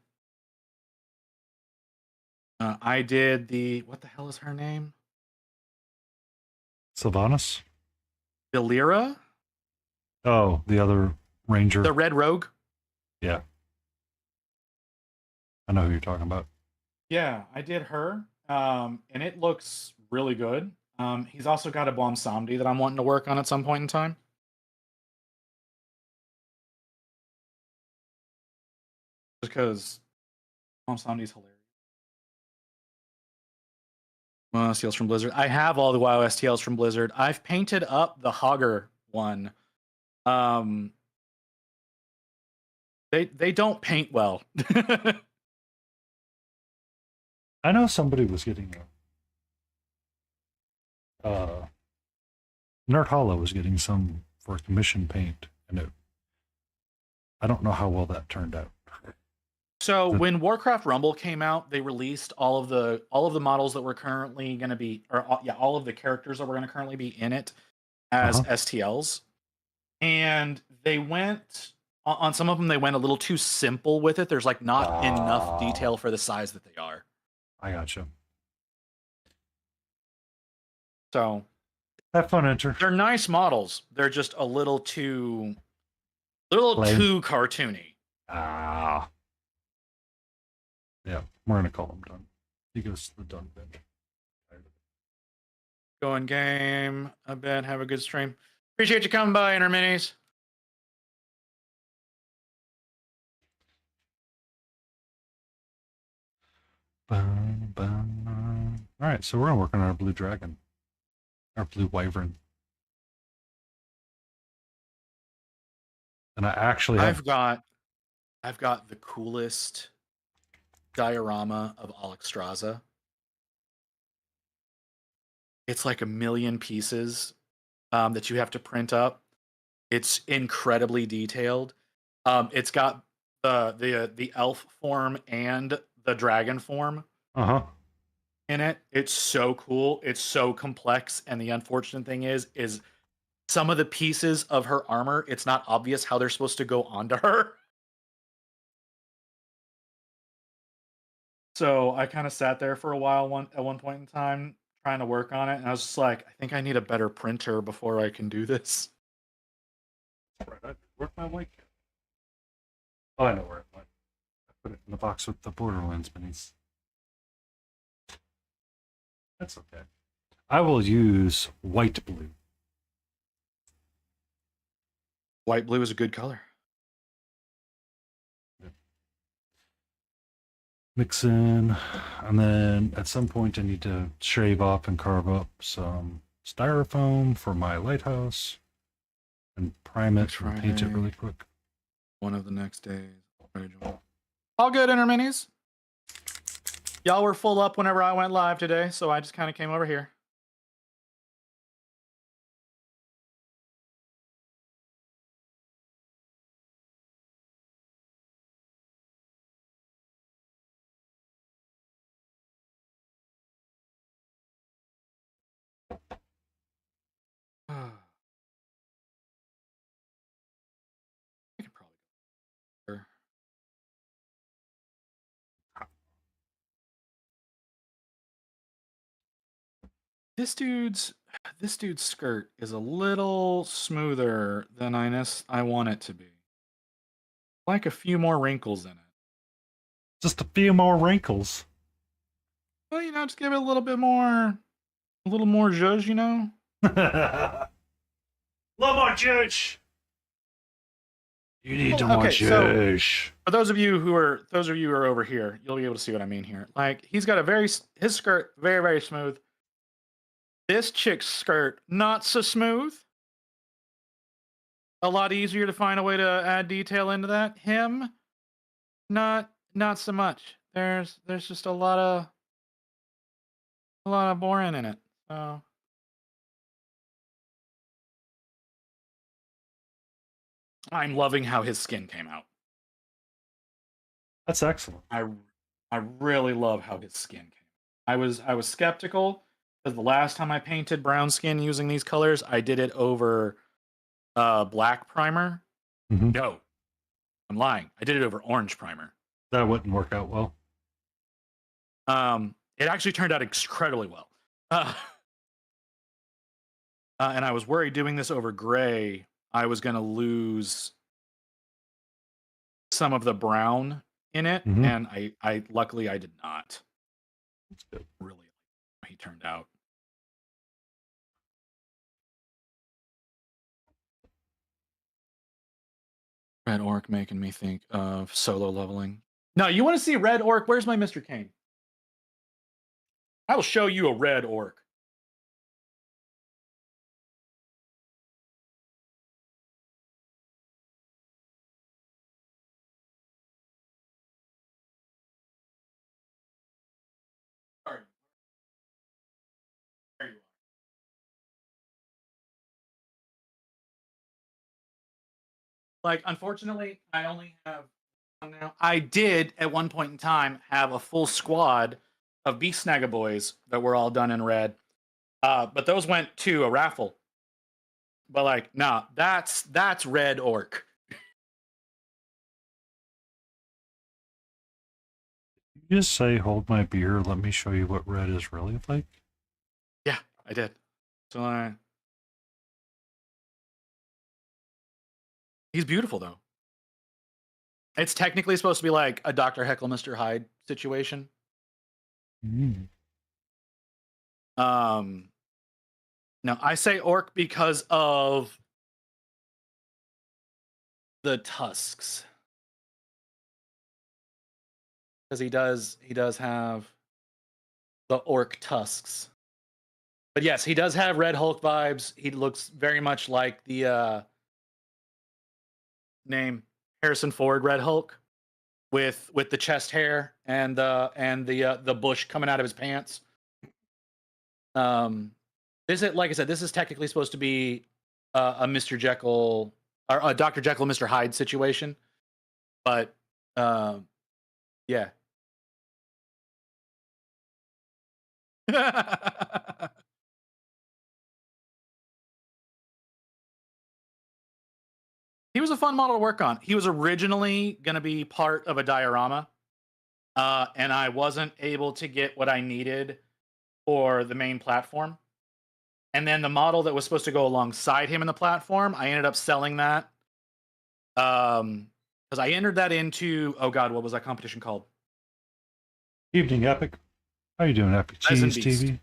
I did the, what the hell is her name? Sylvanas? Belira? Oh, the other ranger. The Red Rogue? Yeah. I know who you're talking about. Yeah, I did her. And it looks really good. He's also got a Bomb Samdi that I'm wanting to work on at some point in time. Just because Bomb Samdi's hilarious. WoW STLs from Blizzard. I have all the WoW STLs from Blizzard. I've painted up the Hogger one. They don't paint well. I know somebody was getting Nerd Hollow was getting some for commission paint, and I don't know how well that turned out. So when Warcraft Rumble came out, they released all of the models that were currently going to be, all of the characters that were going to currently be in it as STLs, and they went on some of them. They went a little too simple with it. There's like not enough detail for the size that they are. I gotcha. So have fun, Enter. They're nice models. They're just a little too cartoony. Yeah, we're gonna call him done. He goes to the done bench. Go in game a bit. Have a good stream. Appreciate you coming by, Interminis. All right, so we're gonna work on our blue dragon, our blue wyvern, and I actually I've got the coolest diorama of Alexstrasza. It's like 1 million pieces that you have to print up. It's incredibly detailed. It's got the elf form and the dragon form in it. It's so cool. It's so complex. And the unfortunate thing is some of the pieces of her armor, it's not obvious how they're supposed to go onto her. So I kind of sat there for a while at one point in time trying to work on it. And I was just like, I think I need a better printer before I can do this. Where's my white cat? Oh, I know where it went. I put it in the box with the Borderlands minis. That's okay. I will use white blue. White blue is a good color. Mix in, and then at some point I need to shave off and carve up some styrofoam for my lighthouse and prime it and paint it really quick. One of the next days. All good, Interminis. Y'all were full up whenever I went live today, so I just kind of came over here. I could probably. This dude's skirt is a little smoother than I want it to be. Like a few more wrinkles in it. Just a few more wrinkles. Well, just give it a little more zhuzh, A little more zhuzh. You need to more zhuzh. So for those of you who are over here, you'll be able to see what I mean here. Like he's got his skirt very, very smooth. This chick's skirt not so smooth. A lot easier to find a way to add detail into that. Him, not so much. There's just a lot of boring in it. So I'm loving how his skin came out. That's excellent. I really love how his skin came out. I was skeptical because the last time I painted brown skin using these colors, I did it over black primer. Mm-hmm. No, I'm lying. I did it over orange primer. That wouldn't work out well. It actually turned out incredibly well. And I was worried doing this over gray, I was going to lose some of the brown in it, and I luckily I did not. That's good. Really, he turned out. Red Orc making me think of solo leveling. No, you want to see Red Orc? Where's my Mr. Kane? I will show you a red orc. Sorry. There you are. Like, unfortunately, I only have one now. I did at one point in time have a full squad of Beast Snagga boys that were all done in red. But those went to a raffle. But like, nah, that's red orc. You just say, hold my beer, let me show you what red is really like? Yeah, I did. So he's beautiful though. It's technically supposed to be like a Dr. Heckle, Mr. Hyde situation. Mm. No, I say orc because of the tusks. Because he does have the orc tusks. But yes, he does have Red Hulk vibes. He looks very much like the name Harrison Ford Red Hulk with the chest hair and the bush coming out of his pants. This is, like I said, this is technically supposed to be a Mr. Jekyll or a Dr. Jekyll, Mr. Hyde situation, but yeah. He was a fun model to work on. He was originally going to be part of a diorama, and I wasn't able to get what I needed for the main platform. And then the model that was supposed to go alongside him in the platform, I ended up selling that. Because I entered that into, oh god, what was that competition called? Evening Epic. How you doing, Epic Resin Cheese Beast. TV?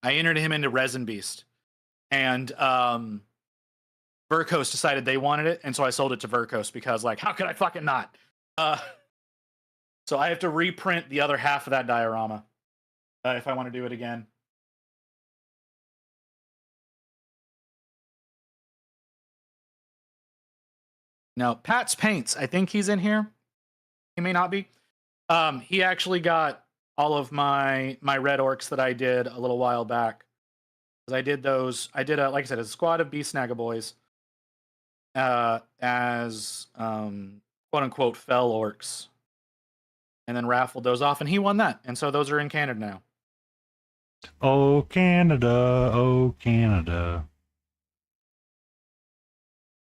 I entered him into Resin Beast. And Verkos decided they wanted it, and so I sold it to Verkos because, like, how could I fucking not? So I have to reprint the other half of that diorama if I want to do it again. No, Pat's Paints. I think he's in here. He may not be. He actually got all of my red orcs that I did a little while back. Because I did those. I did like I said, a squad of Beast Snagga boys. As quote unquote fell orcs. And then raffled those off, and he won that. And so those are in Canada now. Oh, Canada. Oh, Canada.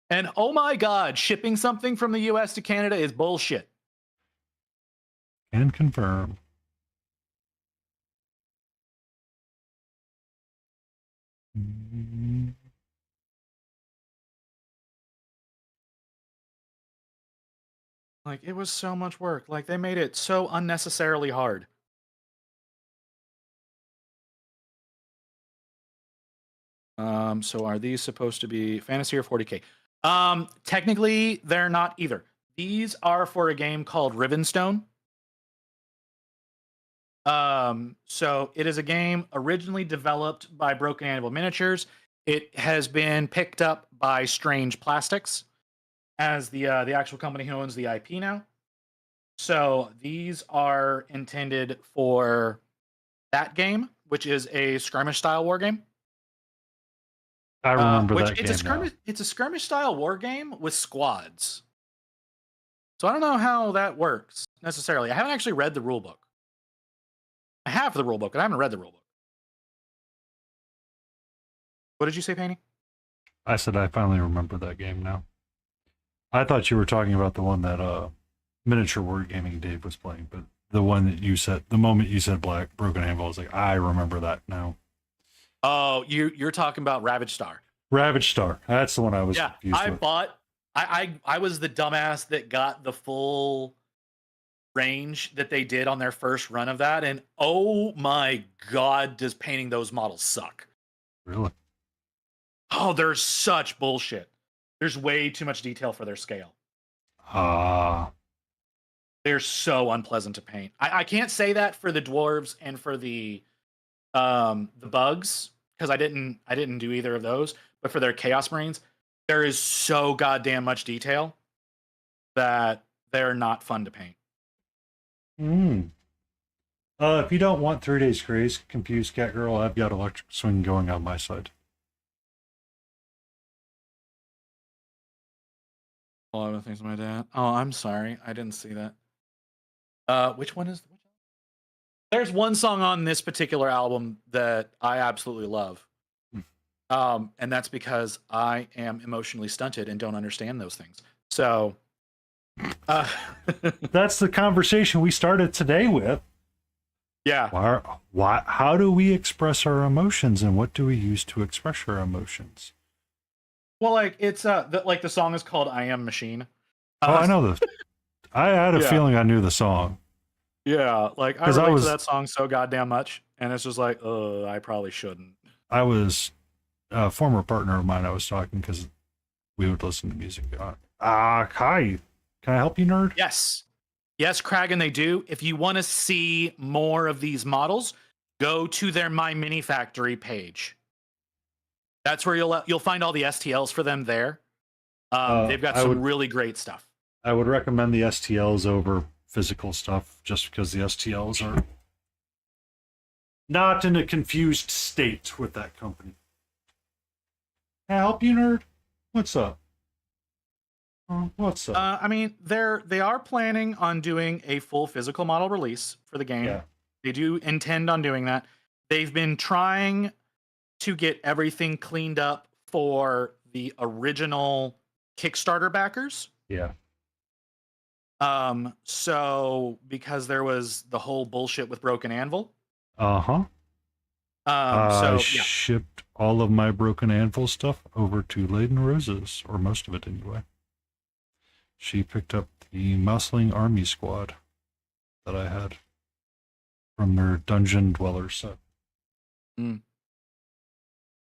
And oh my god, shipping something from the US to Canada is bullshit. Can confirm. Like, it was so much work. Like, they made it so unnecessarily hard. So are these supposed to be fantasy or 40K? Technically, they're not either. These are for a game called Rivenstone. So it is a game originally developed by Broken Anvil Miniatures. It has been picked up by Strange Plastics as the actual company who owns the IP now. So these are intended for that game, which is a skirmish style war game. I remember that it's game. It's a skirmish style war game with squads. So I don't know how that works necessarily. I haven't actually read the rule book. I have the rule book, but I haven't read the rule book. What did you say, Painty? I said I finally remember that game now. I thought you were talking about the one that Miniature Wargaming Dave was playing, but the one that you said, the moment you said Broken Anvil, I was like, I remember that now. Oh, you're talking about Ravage Star. Ravage Star. That's the one I was confused with. I was the dumbass that got the full range that they did on their first run of that, and oh my god, does painting those models suck. Really? Oh, there's such bullshit. There's way too much detail for their scale. They're so unpleasant to paint. I can't say that for the dwarves and for the bugs, because I didn't do either of those, but for their chaos marines, there is so goddamn much detail that they're not fun to paint. Hmm. If you don't want 3 Days Grace, Confused Cat Girl, I've got Electric Swing going on my side. A lot of things my dad. Oh, I'm sorry, I didn't see that. Which one is? There's one song on this particular album that I absolutely love. And that's because I am emotionally stunted and don't understand those things. So, uh, That's the conversation we started today with. yeah. How do we express our emotions, and what do we use to express our emotions? Well, like it's like the song is called "I Am Machine." Oh, I know this. I had a Yeah. feeling I knew the song. Yeah, like I 'Cause relate to that song so goddamn much, and it's just like, I probably shouldn't. I was a former partner of mine. I was talking because we would listen to music. Hi, can I help you, nerd? Yes, yes, Kragan, they do. If you want to see more of these models, go to their My Mini Factory page. That's where you'll find all the STLs for them there. They've got some really great stuff. I would recommend the STLs over physical stuff, just because the STLs are not in a confused state with that company. Can I help you, nerd? What's up? What's up? I mean, they are planning on doing a full physical model release for the game. Yeah. They do intend on doing that. They've been trying to get everything cleaned up for the original Kickstarter backers. Yeah. So because there was the whole bullshit with Broken Anvil. Uh-huh. So yeah. Shipped all of my Broken Anvil stuff over to Laden Roses, or most of it anyway. She picked up the Muscling Army Squad that I had from their Dungeon Dweller set.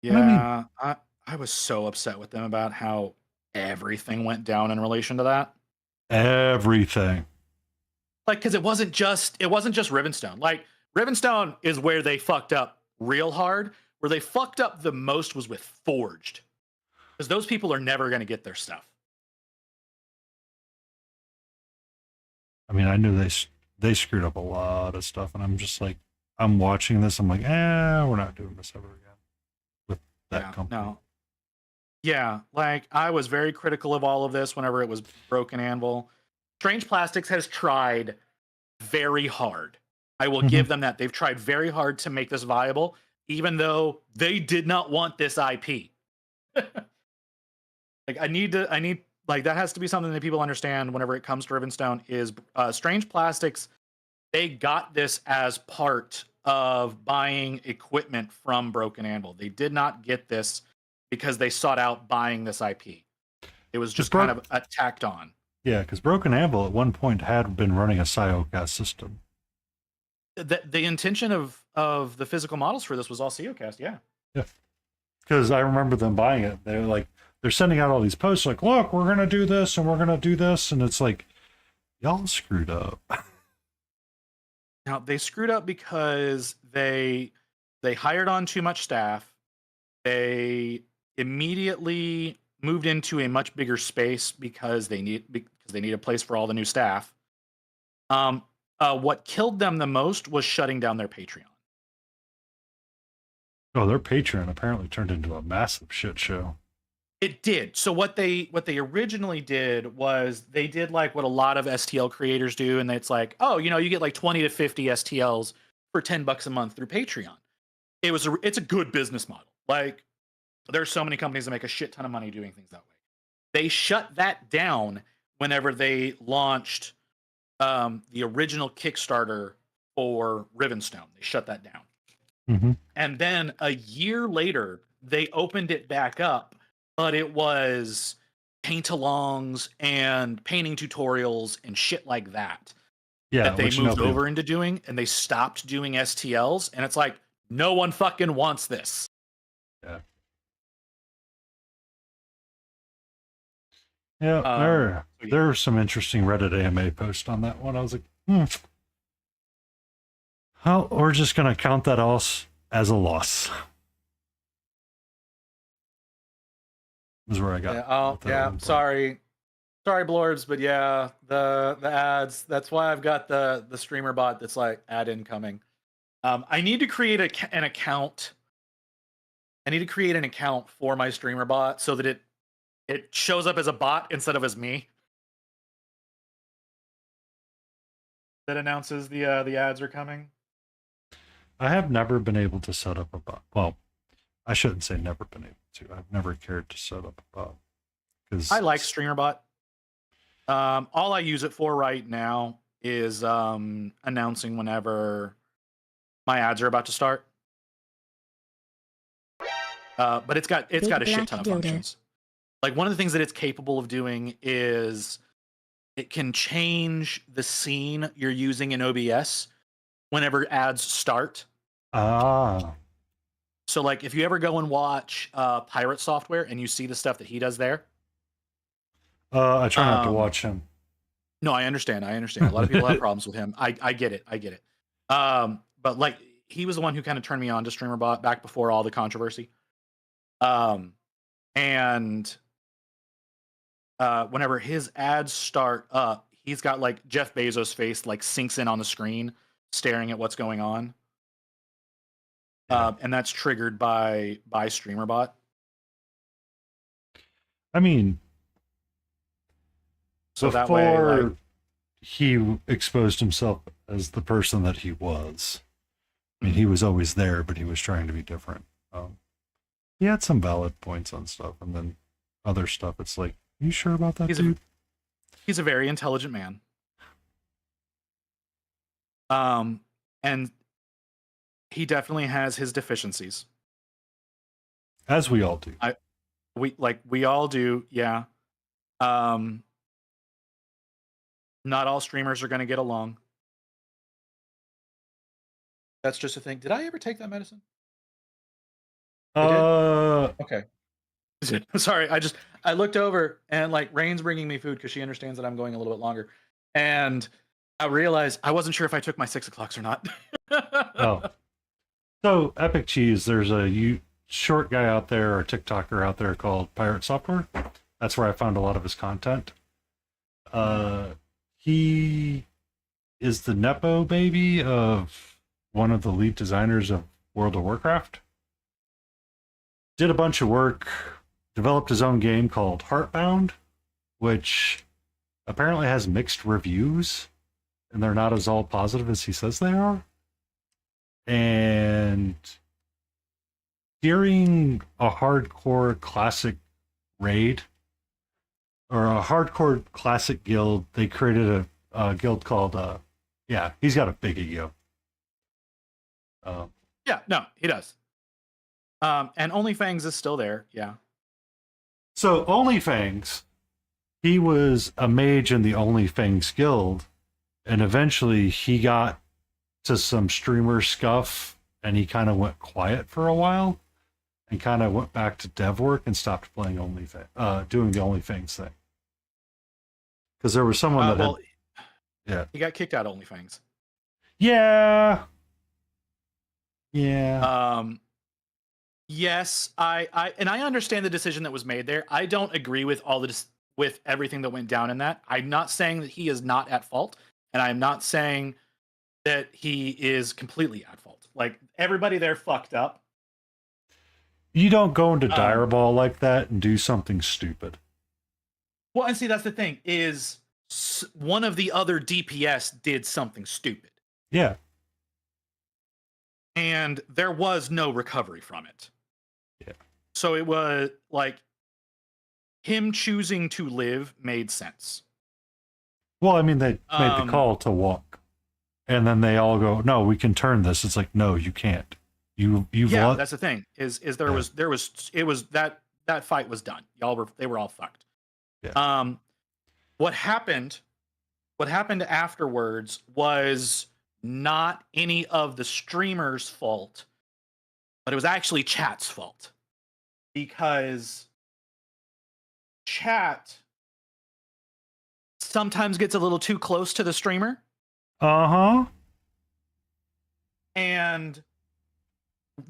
Yeah, I was so upset with them about how everything went down in relation to that. Everything. Like, because it wasn't just Rivenstone. Like, Rivenstone is where they fucked up real hard. Where they fucked up the most was with Forged, because those people are never going to get their stuff. I mean, I knew they screwed up a lot of stuff, and I'm just like, I'm watching this, I'm like, we're not doing this ever again with that company. No. Yeah, like I was very critical of all of this whenever it was Broken Anvil. Strange Plastics has tried very hard. I will give them that. They've tried very hard to make this viable, even though they did not want this IP. Like I need like that has to be something that people understand whenever it comes to Rivenstone is Strange Plastics. They got this as part of buying equipment from Broken Anvil. They did not get this because they sought out buying this IP. It was just kind of tacked on. Yeah, because Broken Anvil at one point had been running a Psyocast system. The intention of the physical models for this was all Psyocast, yeah. Yeah. Because I remember them buying it. They're sending out all these posts like, look, we're gonna do this and we're gonna do this, and it's like, y'all screwed up. Now they screwed up because they hired on too much staff. They immediately moved into a much bigger space because they need a place for all the new staff. What killed them the most was shutting down their Patreon. Oh, their Patreon apparently turned into a massive shit show. It did. So what they originally did was they did like what a lot of STL creators do, and it's like, oh, you get like 20 to 50 STLs for $10 a month through Patreon. It's a good business model. Like there's so many companies that make a shit ton of money doing things that way. They shut that down whenever they launched the original Kickstarter for Rivenstone. They shut that down. Mm-hmm. And then a year later, they opened it back up, but it was paint-alongs and painting tutorials and shit like that. Yeah, that they moved over into doing, and they stopped doing STLs, and it's like, no one fucking wants this. Yeah. Yeah, So, yeah. there were some interesting Reddit AMA posts on that one. I was like, well, we're just gonna count that as a loss. Is where I got. Yeah. Oh, with that yeah. one point. Sorry, Blorbs, but yeah, the ads. That's why I've got the streamer bot that's like ad incoming. I need to create an account. I need to create an account for my streamer bot so that it shows up as a bot instead of as me. That announces the ads are coming. I have never been able to set up a bot. Well, I shouldn't say never been able to. I've never cared to set up a bot because I like StreamerBot. All I use it for right now is announcing whenever my ads are about to start. But it's got a shit ton of functions. Like one of the things that it's capable of doing is it can change the scene you're using in OBS whenever ads start. Ah. So like if you ever go and watch Pirate Software and you see the stuff that he does there. I try not to watch him. No, I understand. A lot of people have problems with him. I get it. But like he was the one who kind of turned me on to StreamerBot back before all the controversy. And whenever his ads start up, he's got like Jeff Bezos' face like sinks in on the screen, staring at what's going on. Yeah. And that's triggered by StreamerBot. I mean, so before that way, like, he exposed himself as the person that he was. I mean, he was always there, but he was trying to be different. He had some valid points on stuff, and then other stuff. It's like, you sure about that, dude? He's a very intelligent man. And he definitely has his deficiencies. As we all do. We all do, yeah. Not all streamers are going to get along. That's just a thing. Did I ever take that medicine? Okay. Sorry, I looked over and like Rain's bringing me food because she understands that I'm going a little bit longer, and I realized I wasn't sure if I took my 6 o'clocks or not. Oh, so Epic Cheese. There's a short guy out there or TikToker out there called Pirate Software. That's where I found a lot of his content. He is the Nepo baby of one of the lead designers of World of Warcraft. Did a bunch of work, developed his own game called Heartbound, which apparently has mixed reviews, and they're not as all positive as he says they are. And during a hardcore classic raid, or a hardcore classic guild, they created a guild called, he's got a big ego. Yeah, no, he does. And OnlyFangs is still there, yeah. So OnlyFangs, he was a mage in the OnlyFangs guild, and eventually he got to some streamer scuff, and he kind of went quiet for a while, and kind of went back to dev work and stopped playing doing the OnlyFangs thing. Because there was someone that he got kicked out of OnlyFangs. Yeah. Yes, I understand the decision that was made there. I don't agree with with everything that went down in that. I'm not saying that he is not at fault, and I'm not saying that he is completely at fault. Like everybody there fucked up. You don't go into Direball like that and do something stupid. Well, and see, that's the thing, is one of the other DPS did something stupid. Yeah. And there was no recovery from it. Yeah. So it was like him choosing to live made sense. Well, I mean, they made the call to walk. And then they all go, no, we can turn this. It's like, no, you can't. That's the thing. That fight was done. They were all fucked. Yeah. What happened afterwards was not any of the streamers' fault, but it was actually chat's fault. Because chat sometimes gets a little too close to the streamer. Uh-huh. And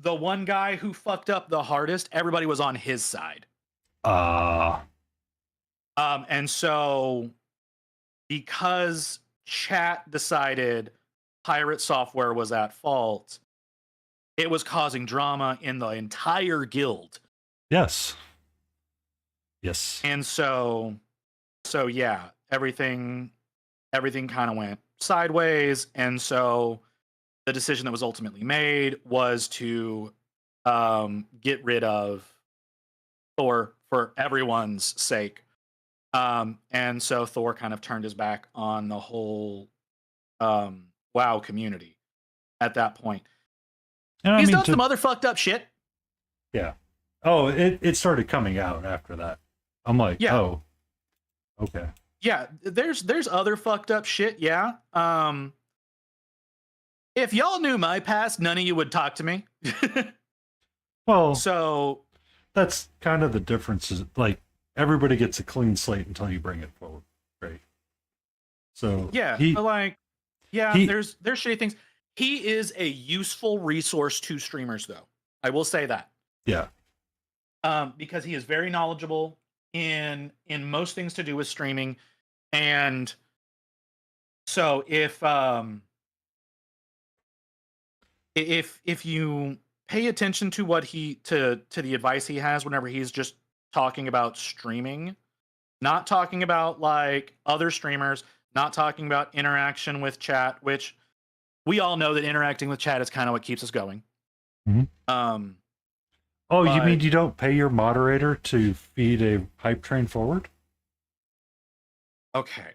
the one guy who fucked up the hardest, everybody was on his side. And so because chat decided pirate software was at fault, it was causing drama in the entire guild. Yes. Yes. And so yeah, everything kind of went sideways. And so the decision that was ultimately made was to get rid of Thor for everyone's sake. And so Thor kind of turned his back on the whole WoW community at that point. And He's done some other fucked up shit. Yeah. Oh, it started coming out after that. I'm like, yeah. Oh, okay. Yeah, there's other fucked up shit, yeah. If y'all knew my past, none of you would talk to me. Well, so that's kind of the difference. Is like everybody gets a clean slate until you bring it forward, right? So yeah, there's shitty things. He is a useful resource to streamers, though. I will say that. Yeah. Because he is very knowledgeable in most things to do with streaming, and so if you pay attention to what to the advice he has whenever he's just talking about streaming, not talking about like other streamers, not talking about interaction with chat, which we all know that interacting with chat is kind of what keeps us going. Mm-hmm. Oh, you mean you don't pay your moderator to feed a hype train forward? Okay.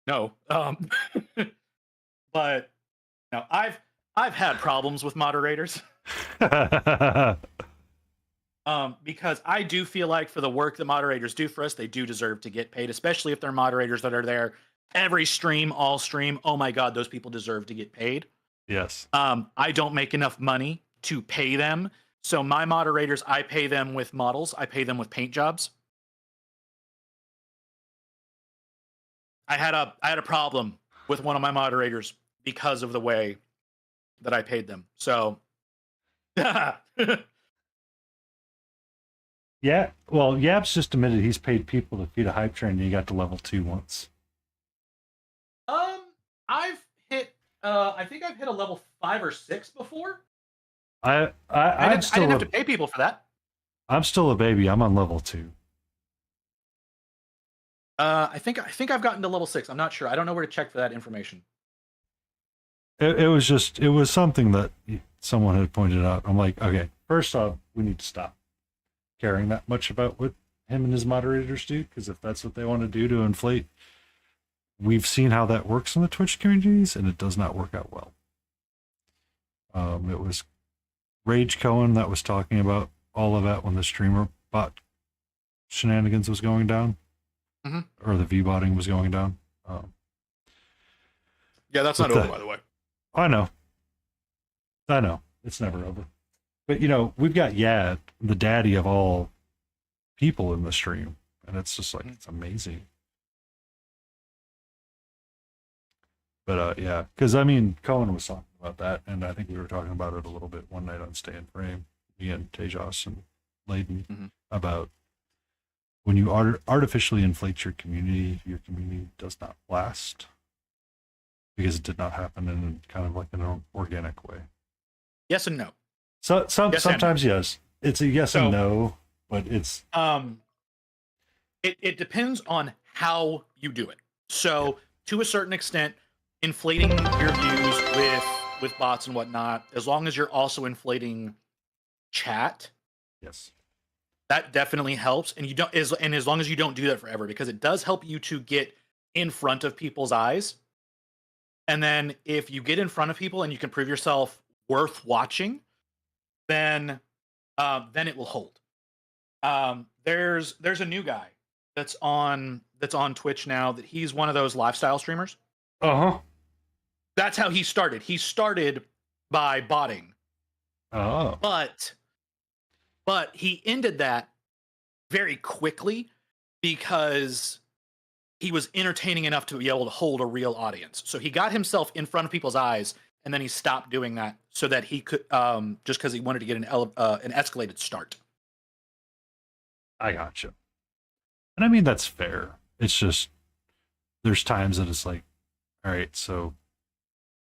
No. But no, I've had problems with moderators. Because I do feel like for the work that moderators do for us, they do deserve to get paid, especially if they're moderators that are there every stream, all stream. Oh my God, those people deserve to get paid. Yes. I don't make enough money to pay them. So my moderators, I pay them with models. I pay them with paint jobs. I had a problem with one of my moderators because of the way that I paid them. So yeah. Well, Yab's just admitted he's paid people to feed a hype train and he got to level 2 once. I've hit I think I've hit a level 5 or 6 before. I didn't have to pay people for that. I'm still a baby. I'm on level 2. I think I've gotten to level 6. I'm not sure. I don't know where to check for that information. It was something that someone had pointed out. I'm like, okay, first off, we need to stop caring that much about what him and his moderators do, because if that's what they want to do to inflate, we've seen how that works in the Twitch communities, and it does not work out well. It was Rage Cohen that was talking about all of that when the streamer bot shenanigans was going down, or the V-botting was going down. Yeah, that's not over, by the way. I know. It's never over. But, we've got Yad, the daddy of all people in the stream, and it's just like, it's amazing. But, yeah, because, Cohen was talking about that, and I think we were talking about it a little bit one night on Stay in Frame, me and Tejas and Layden, about when you artificially inflate your community does not last, because it did not happen in kind of like an organic way. Yes and no. So sometimes yes, it's a yes and no, but it's it depends on how you do it. So to a certain extent, inflating your views with bots and whatnot, as long as you're also inflating chat, yes, that definitely helps. And as long as you don't do that forever, because it does help you to get in front of people's eyes. And then if you get in front of people and you can prove yourself worth watching, then it will hold. There's a new guy that's on Twitch now that he's one of those lifestyle streamers. That's how he started. He started by botting. Oh. But But he ended that very quickly because he was entertaining enough to be able to hold a real audience. So he got himself in front of people's eyes, and then he stopped doing that so that he could, just because he wanted to get an escalated start. I gotcha. And I mean, that's fair. It's just, there's times that it's like, all right, so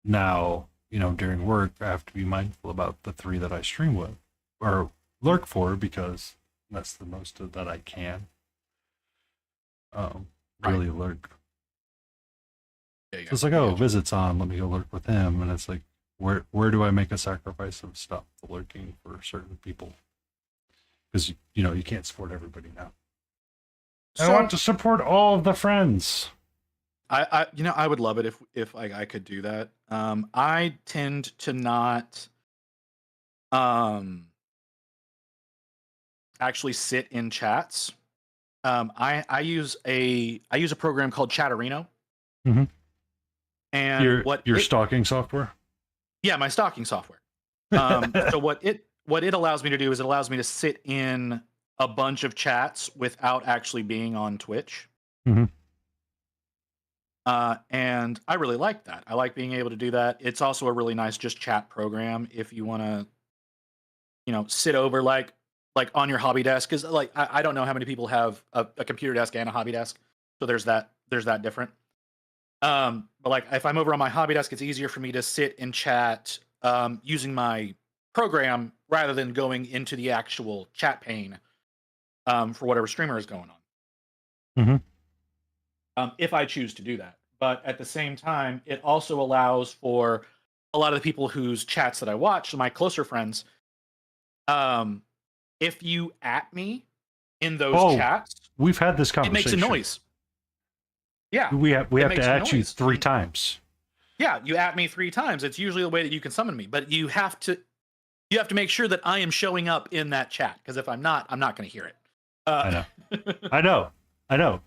now, during work, I have to be mindful about the 3 that I stream with or lurk for, because that's the most of that I can. Really lurk. Yeah, So it's like, oh, Visit's on, let me go lurk with him. And it's like, where do I make a sacrifice of stop the lurking for certain people? Because, you can't support everybody now. I want to support all of the friends. I would love it if I could do that. I tend to not actually sit in chats. I use a program called Chatterino. Mm-hmm. And your stalking software? Yeah, my stalking software. So what it allows me to do is it allows me to sit in a bunch of chats without actually being on Twitch. Mm-hmm. And I really like that. I like being able to do that. It's also a really nice just chat program if you want to, sit over like on your hobby desk. Because like I don't know how many people have a computer desk and a hobby desk, so there's that different. But like if I'm over on my hobby desk, it's easier for me to sit and chat using my program rather than going into the actual chat pane for whatever streamer is going on. Mm-hmm. If I choose to do that. But at the same time, it also allows for a lot of the people whose chats that I watch, my closer friends, if you at me in those chats, we've had this it conversation. makes a noise. Yeah. We have to at you 3 times. Yeah, you at me 3 times. It's usually the way that you can summon me, but you have to make sure that I am showing up in that chat, because if I'm not going to hear it. I know.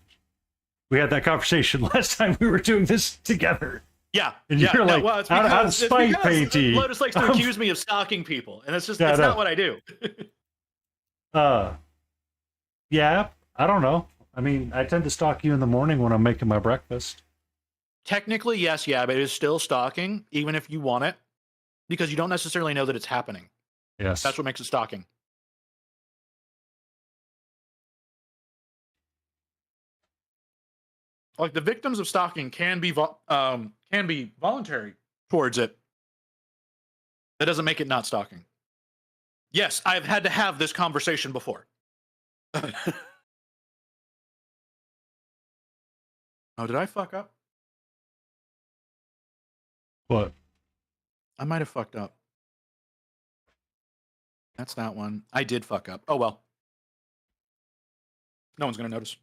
We had that conversation last time we were doing this together. Yeah. And you're like, well, it's out of spite, Painty. Lotus likes to accuse me of stalking people, and it's not what I do. Yeah, I don't know. I mean, I tend to stalk you in the morning when I'm making my breakfast. Technically, yes, but it is still stalking, even if you want it, because you don't necessarily know that it's happening. Yes. That's what makes it stalking. Like, the victims of stalking can be voluntary towards it. That doesn't make it not stalking. Yes, I've had to have this conversation before. Oh, did I fuck up? What? I might have fucked up. That's that one. I did fuck up. Oh, well. No one's going to notice.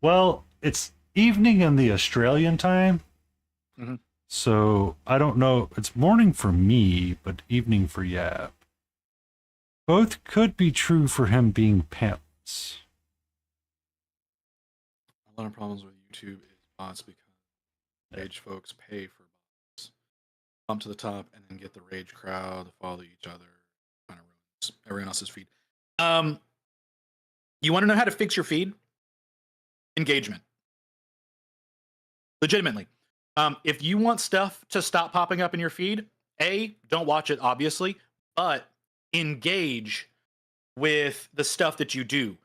Well, it's evening in the Australian time. Mm-hmm. So I don't know. It's morning for me, but evening for Yab. Both could be true for him being pantless. A lot of problems with YouTube is bots, because rage folks pay for bots. Bump to the top and then get the rage crowd to follow each other. Kind of ruins everyone else's feed. You want to know how to fix your feed? Engagement. Legitimately. If you want stuff to stop popping up in your feed, don't watch it, obviously, but engage with the stuff that you do.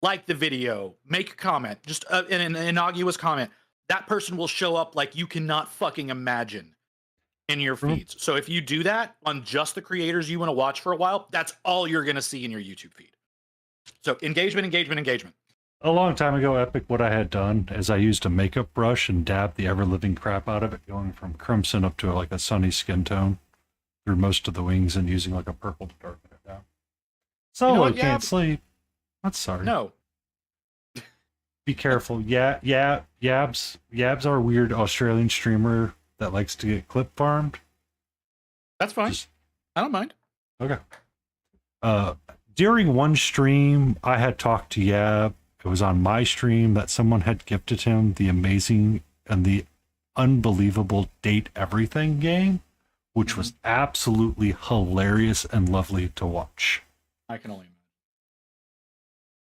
Like the video, make a comment, just an innocuous comment. That person will show up like you cannot fucking imagine in your feeds. So if you do that on just the creators you want to watch for a while, that's all you're going to see in your YouTube feed. So engagement. A long time ago, Epic, what I had done is I used a makeup brush and dabbed the ever-living crap out of it, going from crimson up to like a sunny skin tone through most of the wings, and using like a purple to darken it down. Solo can't sleep. That's sorry. No. Be careful. Yabs are a weird Australian streamer that likes to get clip farmed. That's fine. I don't mind. Okay. During one stream, I had talked to Yab. It was on my stream that someone had gifted him the amazing and the unbelievable Date Everything game, which was absolutely hilarious and lovely to watch. I can only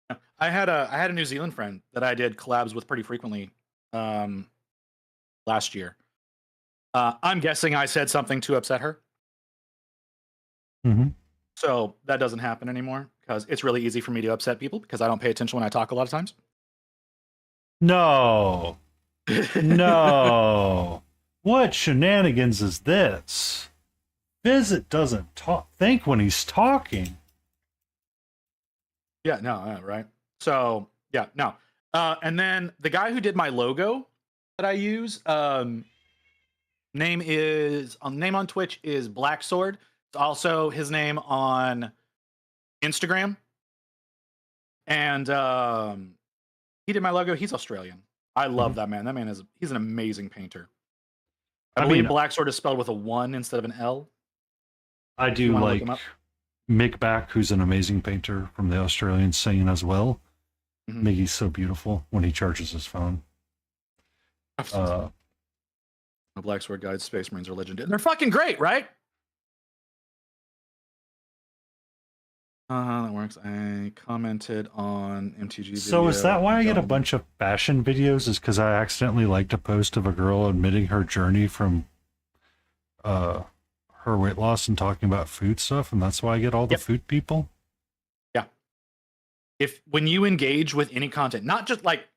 imagine. I had a New Zealand friend that I did collabs with pretty frequently last year. I'm guessing I said something to upset her. Mm-hmm. So that doesn't happen anymore because it's really easy for me to upset people because I don't pay attention when I talk a lot of times. No. No. What shenanigans is this? Visit doesn't think when he's talking. Yeah, no, right. So yeah, no. And then the guy who did my logo that I use, name on Twitch is Black Sword. It's also his name on Instagram. And he did my logo. He's Australian. I love that man. That man he's an amazing painter. I believe Black Sword is spelled with a 1 instead of an L. I do like Mick Back, who's an amazing painter from the Australian scene as well. Miggy's so beautiful when he charges his phone. The Black Sword guides Space Marines are legendary. They're fucking great, right? That works. I commented on MTG. So is that why I get a bunch of fashion videos? Is because I accidentally liked a post of a girl admitting her journey from her weight loss and talking about food stuff, and that's why I get all the food people? Yeah. When you engage with any content, not just like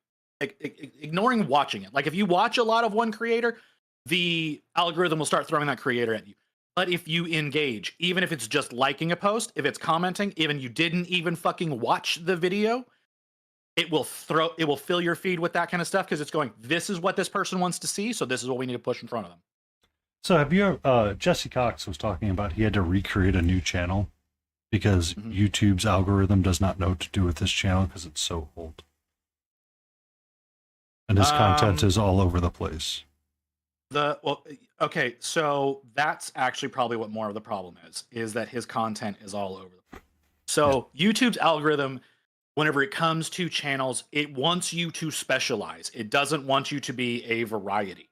ignoring watching it. Like if you watch a lot of one creator, the algorithm will start throwing that creator at you. But if you engage, even if it's just liking a post, if it's commenting, even you didn't even fucking watch the video, it will fill your feed with that kind of stuff because it's going, this is what this person wants to see, so this is what we need to push in front of them. So have you Jesse Cox was talking about he had to recreate a new channel because YouTube's algorithm does not know what to do with this channel because it's so old. And his content is all over the place. Okay, so that's actually probably what more of the problem is that his content is all over the place. So YouTube's algorithm, whenever it comes to channels, it wants you to specialize. It doesn't want you to be a variety.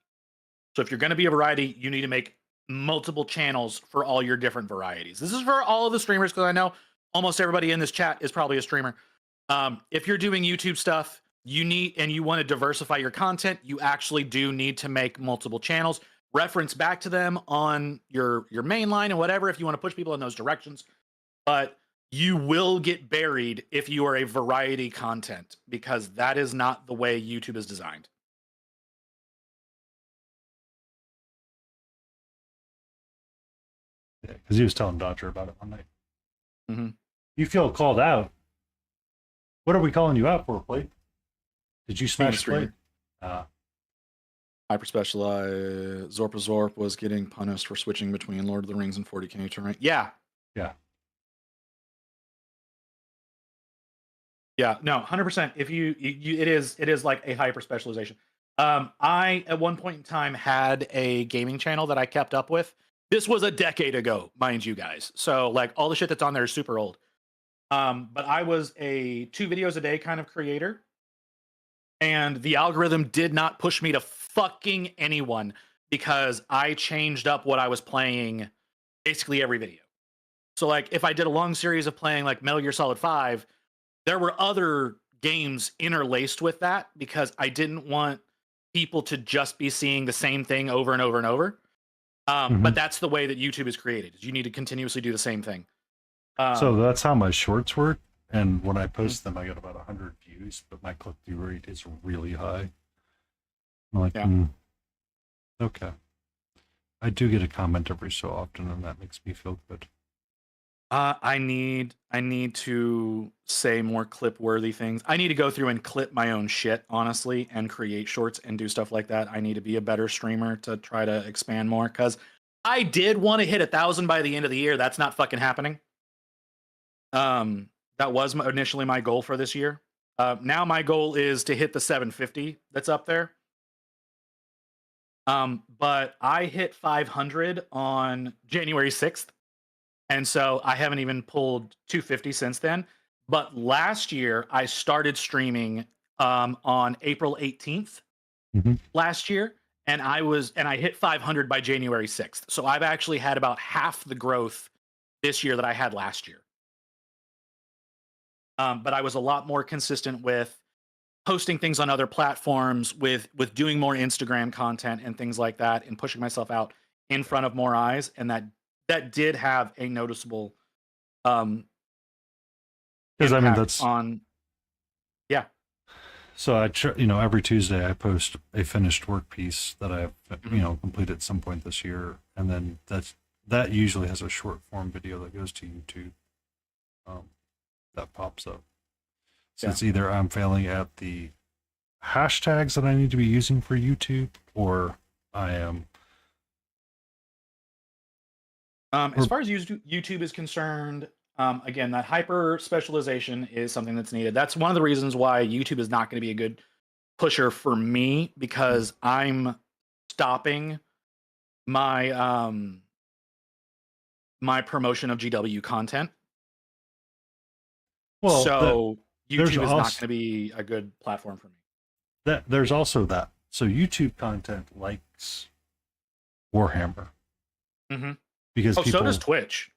So if you're going to be a variety, you need to make multiple channels for all your different varieties. This is for all of the streamers because I know almost everybody in this chat is probably a streamer. If you're doing YouTube stuff, you want to diversify your content, you actually do need to make multiple channels. Reference back to them on your main line and whatever if you want to push people in those directions. But you will get buried if you are a variety content because that is not the way YouTube is designed. Yeah, because he was telling Dodger about it one night. You feel called out. What are we calling you out for, Plate? Did you smash Plate? Hyper specialized. Zorp was getting punished for switching between Lord of the Rings and 40k terrain. Yeah. No, 100%. If it is like a hyper specialization. I at one point in time had a gaming channel that I kept up with. This was a decade ago, mind you guys. So like all the shit that's on there is super old. But I was a 2 videos a day kind of creator. And the algorithm did not push me to fucking anyone because I changed up what I was playing basically every video. So like if I did a long series of playing like Metal Gear Solid 5, there were other games interlaced with that because I didn't want people to just be seeing the same thing over and over and over. But that's the way that YouTube is created. You need to continuously do the same thing. So that's how my shorts work. And when I post them, I get about 100 views, but my click-through rate is really high. I'm like, okay. I do get a comment every so often, and that makes me feel good. I need to say more clip-worthy things. I need to go through and clip my own shit, honestly, and create shorts and do stuff like that. I need to be a better streamer to try to expand more, because I did want to hit 1,000 by the end of the year. That's not fucking happening. That was initially my goal for this year. Now my goal is to hit the 750 that's up there. But I hit 500 on January 6th. And so I haven't even pulled 250 since then. But last year I started streaming on April 18th last year. and I hit 500 by January 6th. So I've actually had about half the growth this year that I had last year. But I was a lot more consistent with posting things on other platforms, with doing more Instagram content and things like that, and pushing myself out in front of more eyes, and that did have a noticeable Because impact that's on. Yeah. so every Tuesday I post a finished work piece that I've completed at some point this year, and then that usually has a short form video that goes to YouTube. That pops up. So it's either I'm failing at the hashtags that I need to be using for YouTube, or I am. As far as YouTube is concerned, again, that hyper specialization is something that's needed. That's one of the reasons why YouTube is not going to be a good pusher for me, because I'm stopping my my promotion of GW content. Well, so YouTube is also, not going to be a good platform for me. There's also that. So YouTube content likes Warhammer. Mm-hmm. Because people, so does Twitch.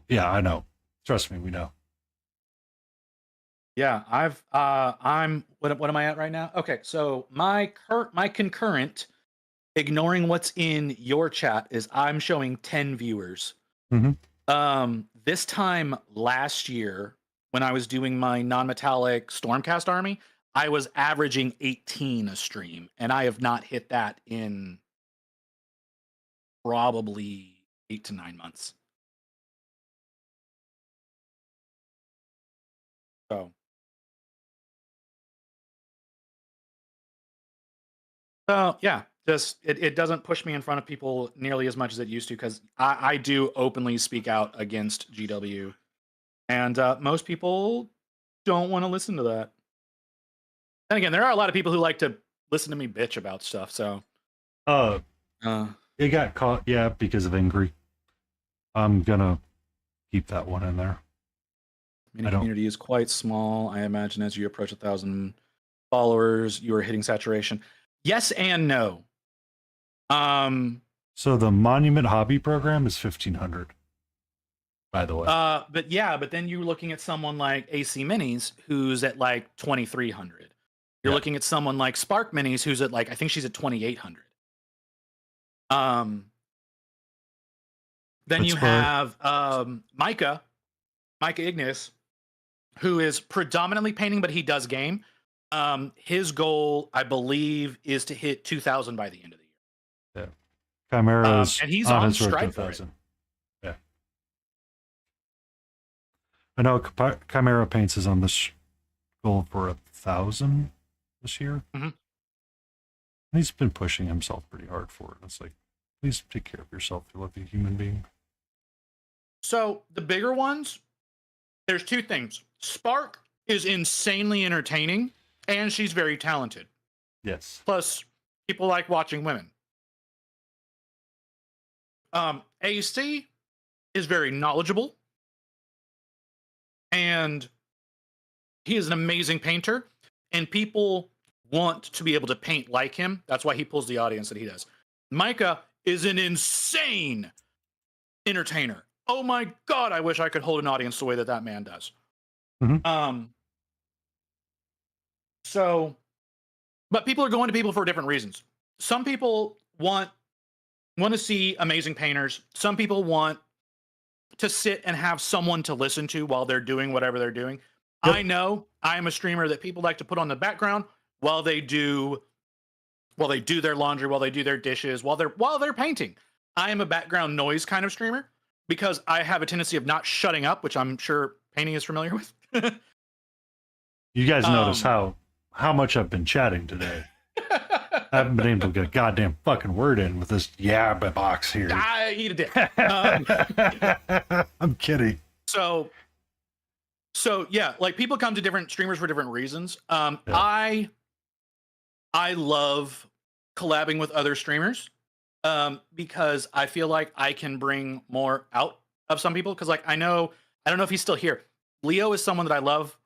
Yeah, I know. Trust me, we know. Yeah, I'm what am I at right now? Okay, so my concurrent, ignoring what's in your chat, is I'm showing 10 viewers. Mm-hmm. This time last year, when I was doing my non-metallic Stormcast army, I was averaging 18 a stream, and I have not hit that in probably 8 to 9 months. So yeah, just it doesn't push me in front of people nearly as much as it used to, because I do openly speak out against GW, and most people don't want to listen to that. And again, there are a lot of people who like to listen to me bitch about stuff. So, it got caught, because of angry. I'm gonna keep that one in there. Mini community is quite small. I imagine as you approach 1,000 followers, you are hitting saturation. Yes and no. So the Monument Hobby program is 1,500. By the way. But then you're looking at someone like AC Minis, who's at like 2,300. You're looking at someone like Spark Minis, who's at like, I think she's at 2,800. Then you have Micah Ignis, who is predominantly painting, but he does game. His goal, I believe, is to hit 2,000 by the end of the year. Yeah, Chimera's and he's on stride for it. Yeah, I know Chimera Paints is on this goal for 1,000 this year. Mm-hmm. He's been pushing himself pretty hard for it. It's like, please take care of yourself, you lovely human being. So the bigger ones, there's two things. Spark is insanely entertaining, and she's very talented. Yes. Plus, people like watching women. AC is very knowledgeable, and he is an amazing painter, and people want to be able to paint like him. That's why he pulls the audience that he does. Micah is an insane entertainer. Oh my God, I wish I could hold an audience the way that man does. Mm-hmm. But people are going to people for different reasons. Some people want to see amazing painters. Some people want to sit and have someone to listen to while they're doing whatever they're doing. Yep. I know I am a streamer that people like to put on the background while they do their laundry, while they do their dishes, while they're painting. I am a background noise kind of streamer, because I have a tendency of not shutting up, which I'm sure Painting is familiar with. You guys notice how much I've been chatting today. I haven't been able to get a goddamn fucking word in with this box here. I eat a dick. I'm kidding. So yeah, like, people come to different streamers for different reasons. I love collabing with other streamers, because I feel like I can bring more out of some people. Because, like, I don't know if he's still here. Leo is someone that I love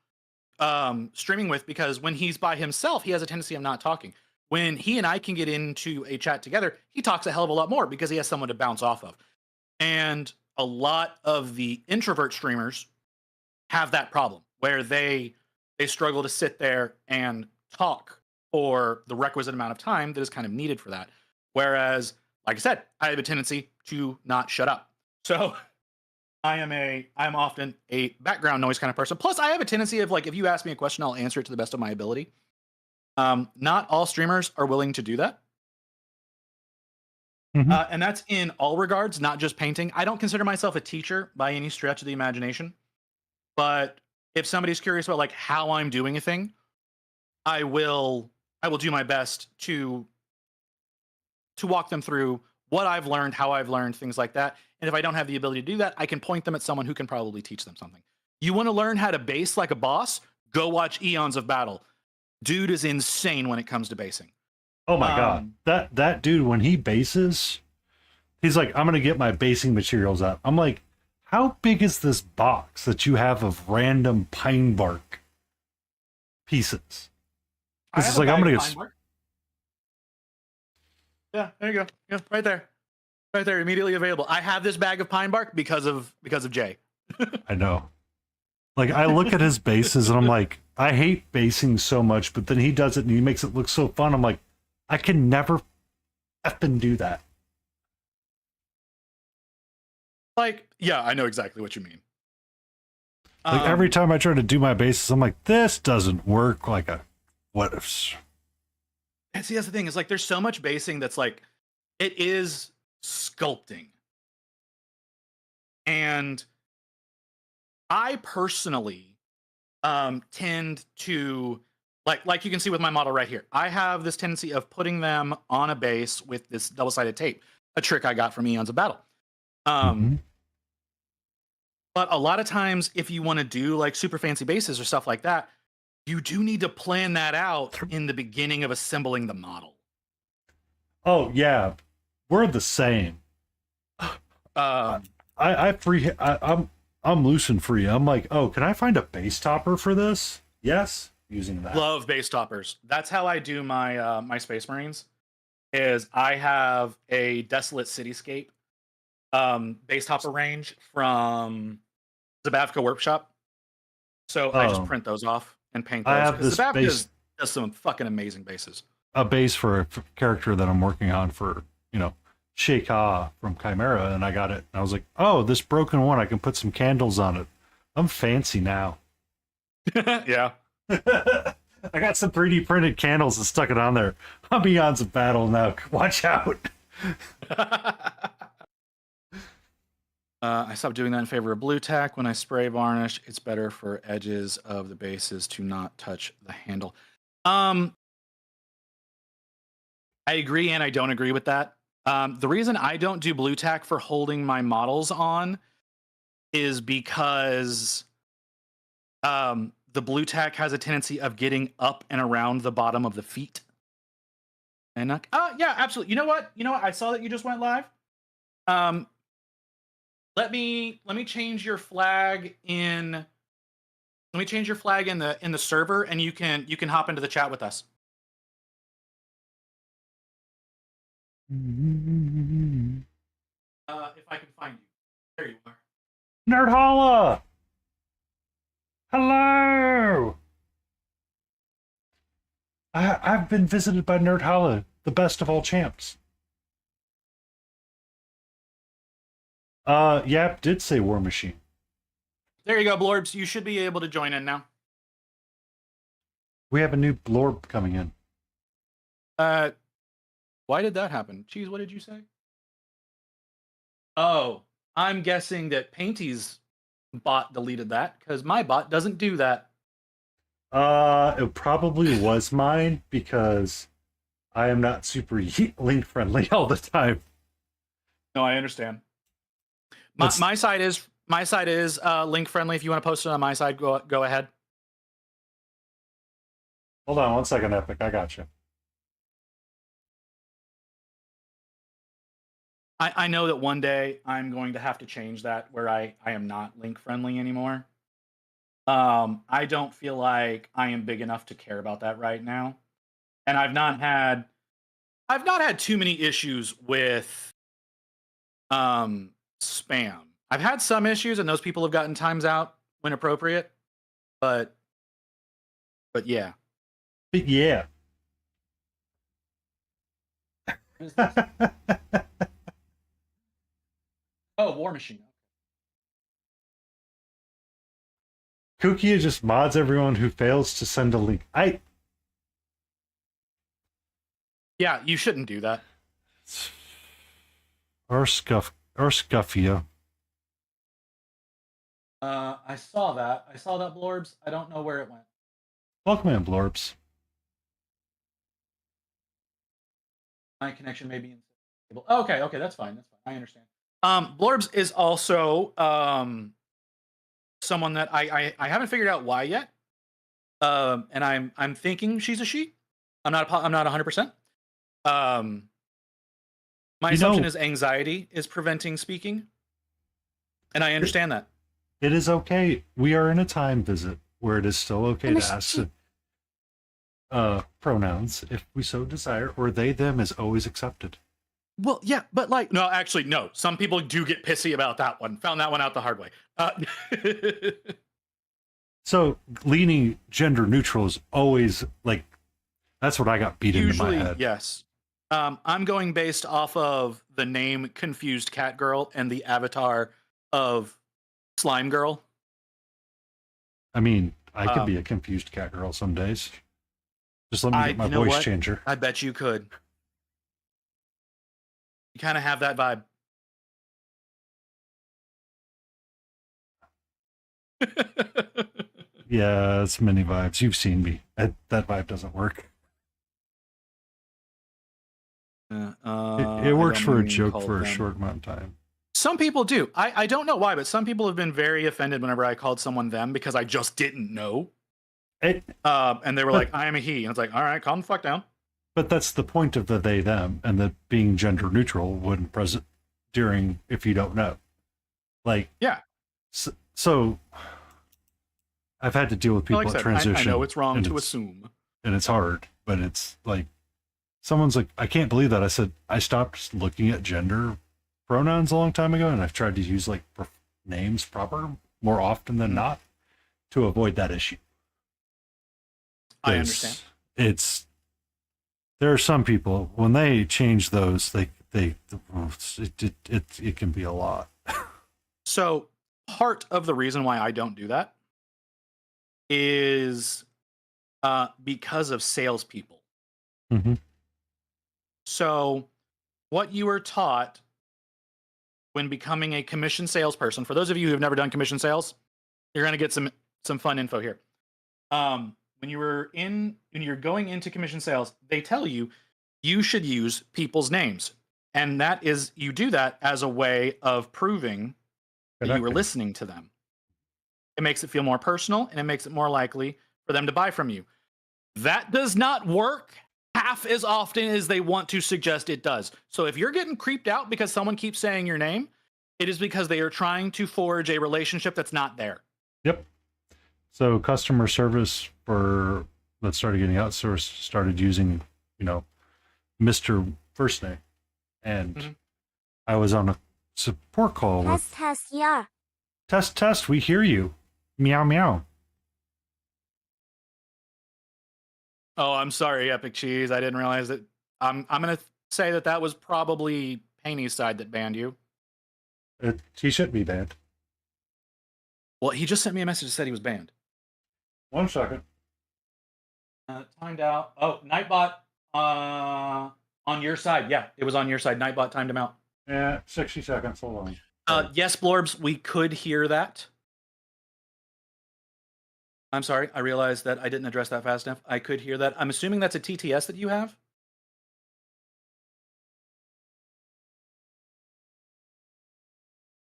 streaming with, because when he's by himself, he has a tendency of not talking. when he and I can get into a chat together, he talks a hell of a lot more because he has someone to bounce off of. And a lot of the introvert streamers have that problem where they struggle to sit there and talk for the requisite amount of time that is kind of needed for that. Whereas, like I said, I have a tendency to not shut up. So I'm often a background noise kind of person. Plus, I have a tendency of like, if you ask me a question, I'll answer it to the best of my ability. Not all streamers are willing to do that. And that's in all regards, not just painting. I don't consider myself a teacher by any stretch of the imagination. But if somebody's curious about like how I'm doing a thing, I will do my best to walk them through what I've learned, how I've learned, things like that. And if I don't have the ability to do that, I can point them at someone who can probably teach them something. You want to learn how to base like a boss? Go watch Eons of Battle. Dude is insane when it comes to basing. Oh my god. That dude, when he bases, he's like, I'm gonna get my basing materials out. I'm like, how big is this box that you have of random pine bark pieces? This is like, I'm gonna get. Yeah, there you go. Yeah, right there. Right there, immediately available. I have this bag of pine bark because of Jay. I know. Like, I look at his bases and I'm like, I hate basing so much, but then he does it and he makes it look so fun. I'm like, I can never effing do that. Like, yeah, I know exactly what you mean. Like, every time I try to do my bases, I'm like, this doesn't work like a what ifs. And see, that's the thing, is like there's so much basing that's like, it is sculpting. And I personally tend to like you can see with my model right here. I have this tendency of putting them on a base with this double-sided tape, a trick I got from Eons of Battle. But a lot of times, if you want to do like super fancy bases or stuff like that, you do need to plan that out in the beginning of assembling the model. Oh yeah, we're the same. I'm loose and free. I'm like, oh, can I find a base topper for this? Yes, using that. Love base toppers. That's how I do my my Space Marines. Is I have a Desolate Cityscape base topper range from Zabavka Workshop. So I just print those off and paint those. I have this Zabavka does some fucking amazing bases. A base for a character that I'm working on for, Sheikah from Chimera, and I got it. And I was like, oh, this broken one, I can put some candles on it. I'm fancy now. Yeah. I got some 3D printed candles and stuck it on there. I'm Eons of Battle now. Watch out. I stopped doing that in favor of blue tack. When I spray varnish, it's better for edges of the bases to not touch the handle. I agree and I don't agree with that. The reason I don't do blue tack for holding my models on is because the blue tack has a tendency of getting up and around the bottom of the feet. And yeah, absolutely. You know what? I saw that you just went live. Let me change your flag in. Let me change your flag in the server, and you can hop into the chat with us. If I can find you, there you are. Nerd Holla! Hello! I've been visited by Nerd Holla, the best of all champs. Yap did say War Machine. There you go, Blorbs. You should be able to join in now. We have a new Blorb coming in. Why did that happen? Cheese, what did you say? Oh, I'm guessing that Painty's bot deleted that, because my bot doesn't do that. It probably was mine, because I am not super link friendly all the time. No, I understand. My side is link friendly. If you want to post it on my side, go ahead. Hold on 1 second, Epic. I got you. I know that one day I'm going to have to change that where I am not link friendly anymore. I don't feel like I am big enough to care about that right now. and I've not had too many issues with spam. I've had some issues, and those people have gotten times out when appropriate, but yeah. But yeah. Oh, War Machine. Kukia just mods everyone who fails to send a link. Yeah, you shouldn't do that. Or Scuffia. I saw that. Blorbs. I don't know where it went. Welcome in, Blorbs. My connection may be unstable. Okay, that's fine. I understand. Blorbs is also someone that I haven't figured out why yet. And I'm thinking she's a she. I'm not 100%. My assumption is anxiety is preventing speaking, and I understand that. It is okay. We are in a time visit where it is still okay to ask pronouns if we so desire, or they, them is always accepted. Well, yeah, but like, no, actually, no. Some people do get pissy about that one. Found that one out the hard way. So leaning gender neutral is always like, that's what I got beat into my head. Yes. I'm going based off of the name Confused Cat Girl and the avatar of Slime Girl. I mean, I could be a confused cat girl some days. Just let me get my voice changer. I bet you could. You kind of have that vibe. Yeah, it's many vibes. You've seen me. That vibe doesn't work. It works for a joke for a short amount of time. Some people do. I don't know why, but some people have been very offended whenever I called someone them because I just didn't know. And they were like, I am a he. And it's like, all right, calm the fuck down. But that's the point of the they, them, and the being gender neutral when present during if you don't know. Like, yeah. So I've had to deal with people like at transition. I know it's wrong to assume. And it's hard, but it's like, someone's like, I can't believe that. I said, I stopped looking at gender pronouns a long time ago, and I've tried to use like names proper more often than not to avoid that issue. I understand. There are some people when they change those, it can be a lot. So part of the reason why I don't do that is because of salespeople. Mm-hmm. So what you were taught when becoming a commission salesperson, for those of you who have never done commission sales, you're going to get some fun info here. When you're going into commission sales, they tell you should use people's names. And that is, you do that as a way of proving that you were listening to them. It makes it feel more personal, and it makes it more likely for them to buy from you. That does not work half as often as they want to suggest it does. So if you're getting creeped out because someone keeps saying your name, it is because they are trying to forge a relationship that's not there. Yep. So customer service that started getting outsourced started using, Mr. First Name. And I was on a support call with Test, yeah. Test, we hear you. Meow, meow. Oh, I'm sorry, Epic Cheese. I didn't realize that. I'm going to say that was probably Haney's side that banned you. He should be banned. Well, he just sent me a message that said he was banned. 1 second. Timed out. Oh, Nightbot on your side. Yeah, it was on your side. Nightbot timed him out. Yeah, 60 seconds. Hold on. Yes, Blorbs, we could hear that. I'm sorry. I realized that I didn't address that fast enough. I could hear that. I'm assuming that's a TTS that you have?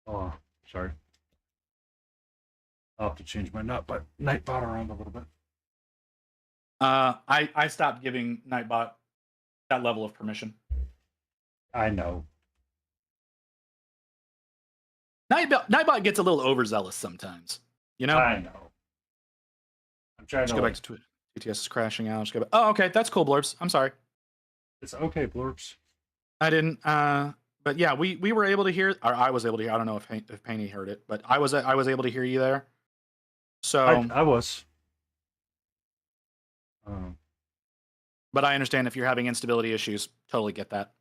Oh, sorry. I'll have to change my Nightbot around a little bit. I stopped giving Nightbot that level of permission. I know. Nightbot gets a little overzealous sometimes. You know? I know. I'm trying to go back to Twitch. BTS is crashing out. Oh, okay, that's cool, Blurbs. I'm sorry. It's okay, Blurbs. I didn't. But yeah, we were able to hear, or I was able to hear. I don't know if Paney heard it, but I was able to hear you there. So I was. But I understand if you're having instability issues. Totally get that.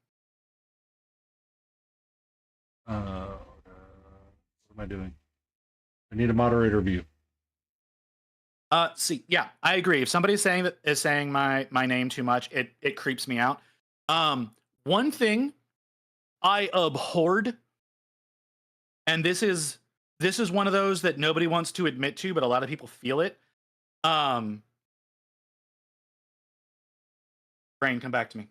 What am I doing? I need a moderator view. See, yeah, I agree. If somebody's saying my name too much, it creeps me out. One thing I abhorred, and this is one of those that nobody wants to admit to, but a lot of people feel it. Brain, come back to me.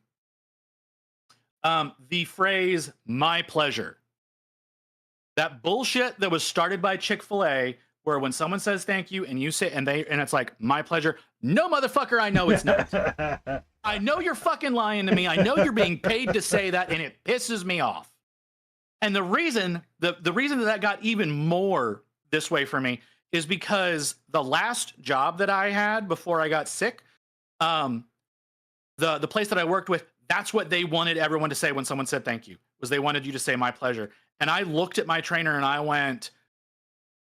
The phrase "my pleasure." That bullshit that was started by Chick-fil-A, where when someone says thank you and you say and it's like my pleasure. No, motherfucker, I know it's not. I know you're fucking lying to me. I know you're being paid to say that, and it pisses me off. And the reason that got even more this way for me is because the last job that I had before I got sick, the place that I worked with, that's what they wanted everyone to say when someone said thank you, was they wanted you to say my pleasure. And I looked at my trainer and I went,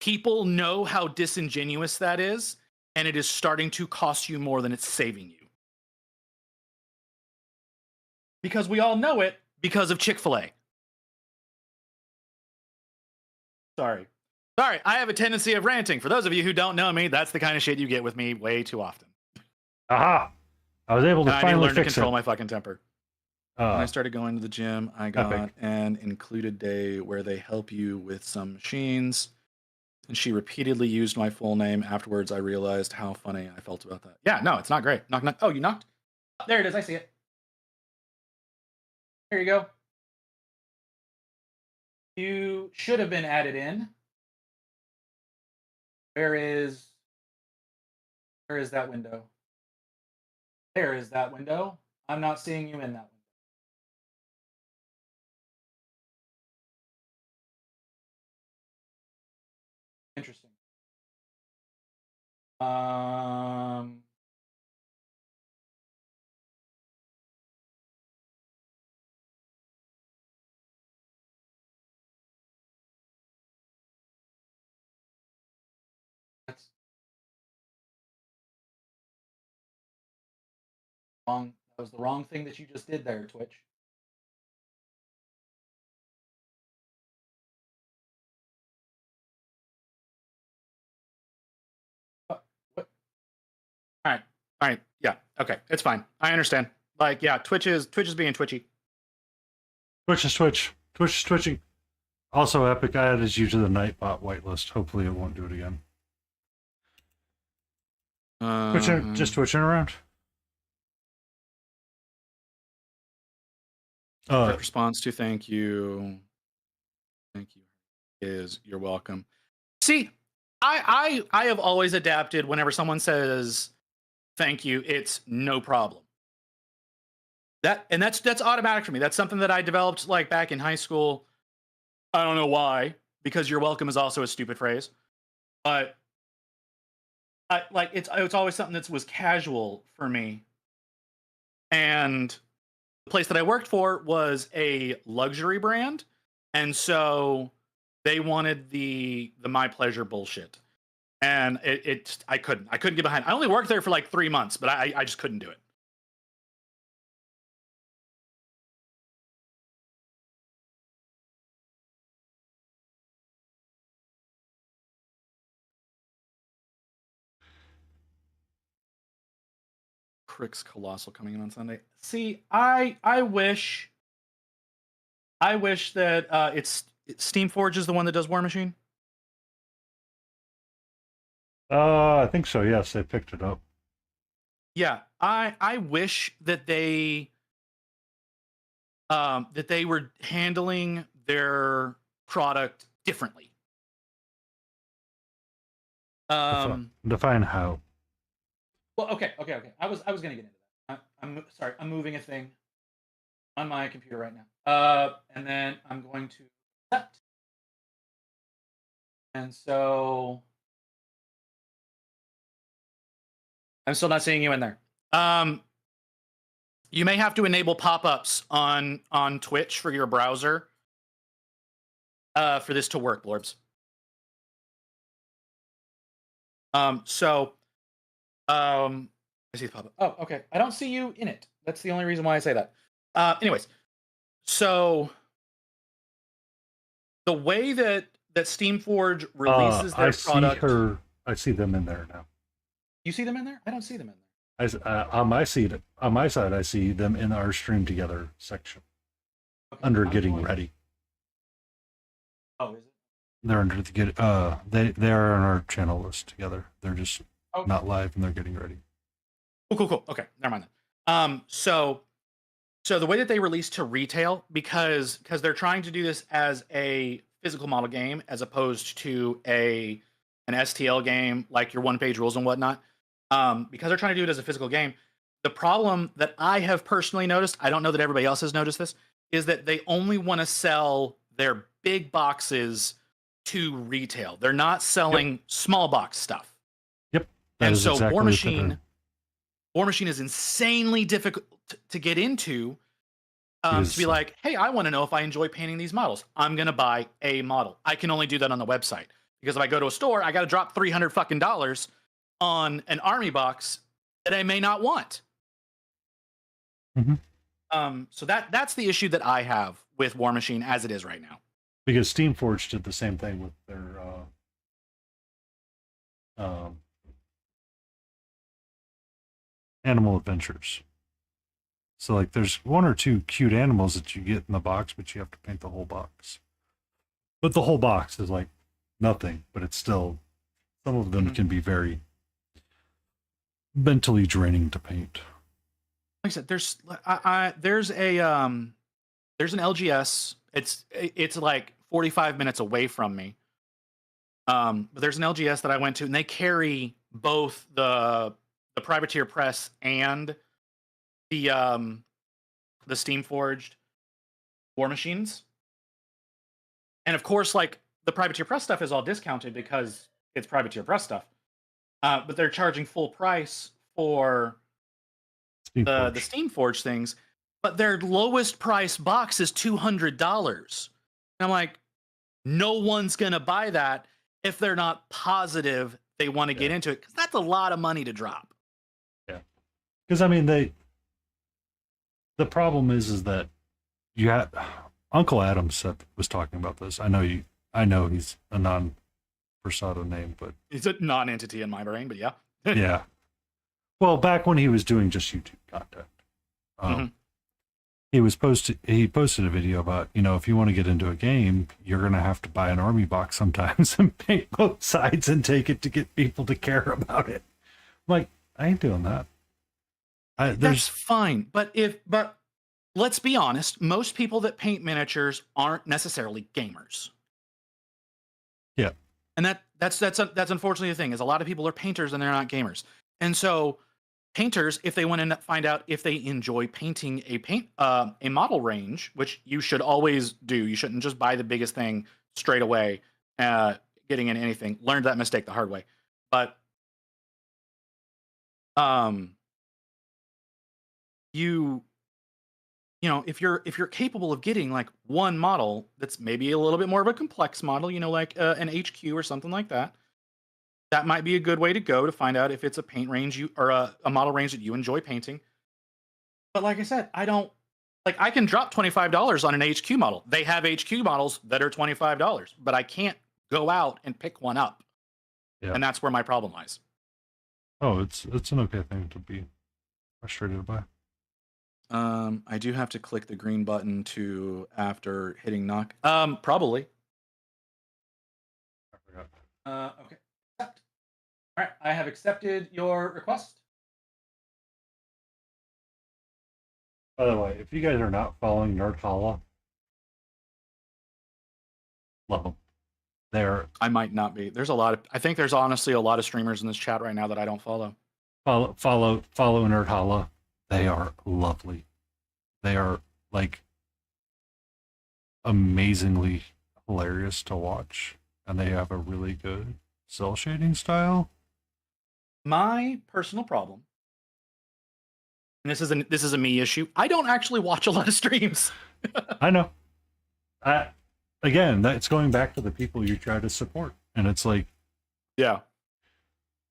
people know how disingenuous that is, and it is starting to cost you more than it's saving you. Because we all know it because of Chick-fil-A. Sorry, I have a tendency of ranting. For those of you who don't know me, that's the kind of shit you get with me way too often. Aha! I was able to and finally I need to learn fix to control it. my fucking temper. When I started going to the gym, I got an included day where they help you with some machines. And she repeatedly used my full name. Afterwards, I realized how funny I felt about that. Yeah, no, it's not great. Knock, knock. Oh, you knocked? Oh, there it is. I see it. Here you go. You should have been added in. Where is that window? There is that window. I'm not seeing you in that window. Interesting. That's wrong. That was the wrong thing that you just did there, Twitch. What? All right. Yeah. Okay. It's fine. I understand. Like, yeah, Twitch is being twitchy. Twitch is Twitch. Twitch is twitching. Also, Epic, I added you to the Nightbot whitelist. Hopefully, it won't do it again. Just twitching around. Direct response to thank you. Thank you is you're welcome. See, I have always adapted whenever someone says thank you, it's no problem. That's automatic for me. That's something that I developed like back in high school. I don't know why, because you're welcome is also a stupid phrase. But it's always something that was casual for me. And the place that I worked for was a luxury brand, and so they wanted the my pleasure bullshit, and I couldn't get behind. I only worked there for like 3 months, but I just couldn't do it. Crick's Colossal coming in on Sunday. See, I wish that it's Steamforge is the one that does War Machine. I think so. Yes, they picked it up. Yeah, I wish that they were handling their product differently. Define how. Well, okay. I was gonna get into that. I'm sorry. I'm moving a thing on my computer right now. And then I'm going to accept. And so I'm still not seeing you in there. You may have to enable pop-ups on Twitch for your browser for this to work, Blorbs. I see the pop-up. Oh, okay. I don't see you in it. That's the only reason why I say that. Anyways, so the way that Steamforge releases their product, I see them in there now. you see them in there? I don't see them in there. On my side, I see them in our stream together section under getting ready. Oh, is it? They're under the get. They are on our channel list together. They're just not live and they're getting ready. Cool. Okay, never mind then. So the way that they release to retail, because they're trying to do this as a physical model game as opposed to an STL game like your one-page rules and whatnot. Because they're trying to do it as a physical game, the problem that I have personally noticed, I don't know that everybody else has noticed this, is that they only want to sell their big boxes to retail. They're not selling small box stuff. Yep. And so exactly War Machine is insanely difficult to get into. To be like, hey, I want to know if I enjoy painting these models. I'm going to buy a model. I can only do that on the website. Because if I go to a store, I got to drop $300 fucking on an army box that I may not want. So that's the issue that I have with War Machine as it is right now. Because Steamforge did the same thing with their animal adventures. So like there's one or two cute animals that you get in the box, but you have to paint the whole box. But the whole box is like nothing, but it's still, some of them can be very mentally draining to paint. Like I said, there's an LGS. It's like 45 minutes away from me. But there's an LGS that I went to, and they carry both the Privateer Press and the Steamforged War Machines. And of course, like the Privateer Press stuff is all discounted because it's Privateer Press stuff. But they're charging full price for the Steamforged things, but their lowest price box is $200. And I'm like, no one's gonna buy that if they're not positive they want to get into it, because that's a lot of money to drop. Yeah, because I mean, the problem is that you had Uncle Adam was talking about this. I know he's a non-persona name, but it's a non-entity in my brain. But yeah, yeah. Well, back when he was doing just YouTube content, he posted a video about, if you want to get into a game, you're gonna have to buy an army box sometimes and paint both sides and take it to get people to care about it. I'm like, I ain't doing that. That's fine, but let's be honest, most people that paint miniatures aren't necessarily gamers. Yeah, and that's unfortunately the thing, is a lot of people are painters and they're not gamers. And so painters, if they want to find out if they enjoy painting a model range, which you should always do, you shouldn't just buy the biggest thing straight away, getting in anything. Learned that mistake the hard way. But if you're capable of getting like one model that's maybe a little bit more of a complex model, like an HQ or something like that, that might be a good way to go to find out if it's a paint range or a model range that you enjoy painting. But like I said, I can drop $25 on an HQ model. They have HQ models that are $25, but I can't go out and pick one up. Yeah. And that's where my problem lies. Oh, it's an okay thing to be frustrated by. I do have to click the green button after hitting knock. Probably. I forgot. Okay. Accept. All right, I have accepted your request. By the way, if you guys are not following Nerd Holla, love them. I might not be. I think there's honestly a lot of streamers in this chat right now that I don't follow. Follow Nerd Holla. They are lovely. They are like amazingly hilarious to watch, and they have a really good cell shading style. My personal problem, and this is a me issue. I don't actually watch a lot of streams. I know. Again, that's going back to the people you try to support, and it's like, Yeah.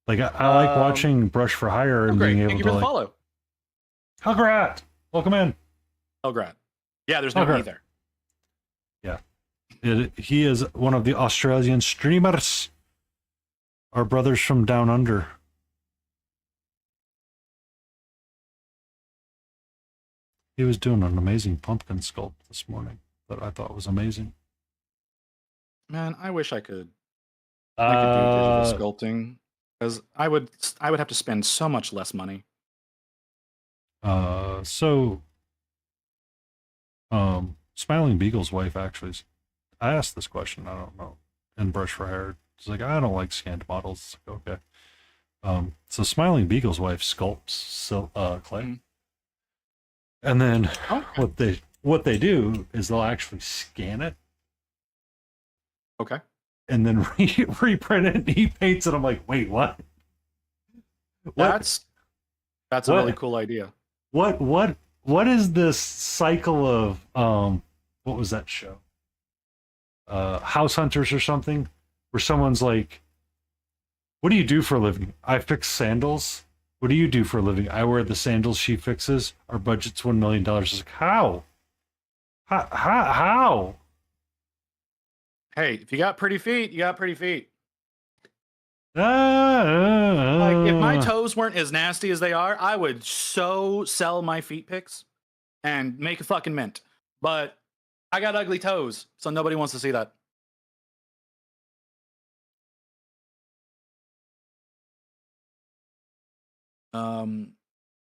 like I like watching Brush for Hire and Great. being Thank able you for to the follow. Hugrat, welcome in. Grad. Yeah, there's no me there. Yeah, he is one of the Australian streamers. Our brothers from down under. He was doing an amazing pumpkin sculpt this morning that I thought was amazing. Man, I wish I could do digital sculpting, because I would have to spend so much less money. Smiling Beagle's wife actually, I asked this question, I don't know, in Brush for Hair. She's like, I don't like scanned models. Like, okay. So Smiling Beagle's wife sculpts clay. Mm-hmm. And then what they do is they'll actually scan it. Okay. And then reprint it and he paints it. I'm like, wait, what? That's a really cool idea. What is this cycle of what was that show? House Hunters or something, where someone's like, what do you do for a living? I fix sandals. What do you do for a living? I wear the sandals she fixes. Our budget's $1 million. It's like, how? How? Hey, if you got pretty feet, you got pretty feet. Like, if my toes weren't as nasty as they are, I would so sell my feet pics and make a fucking mint. But I got ugly toes, so nobody wants to see that.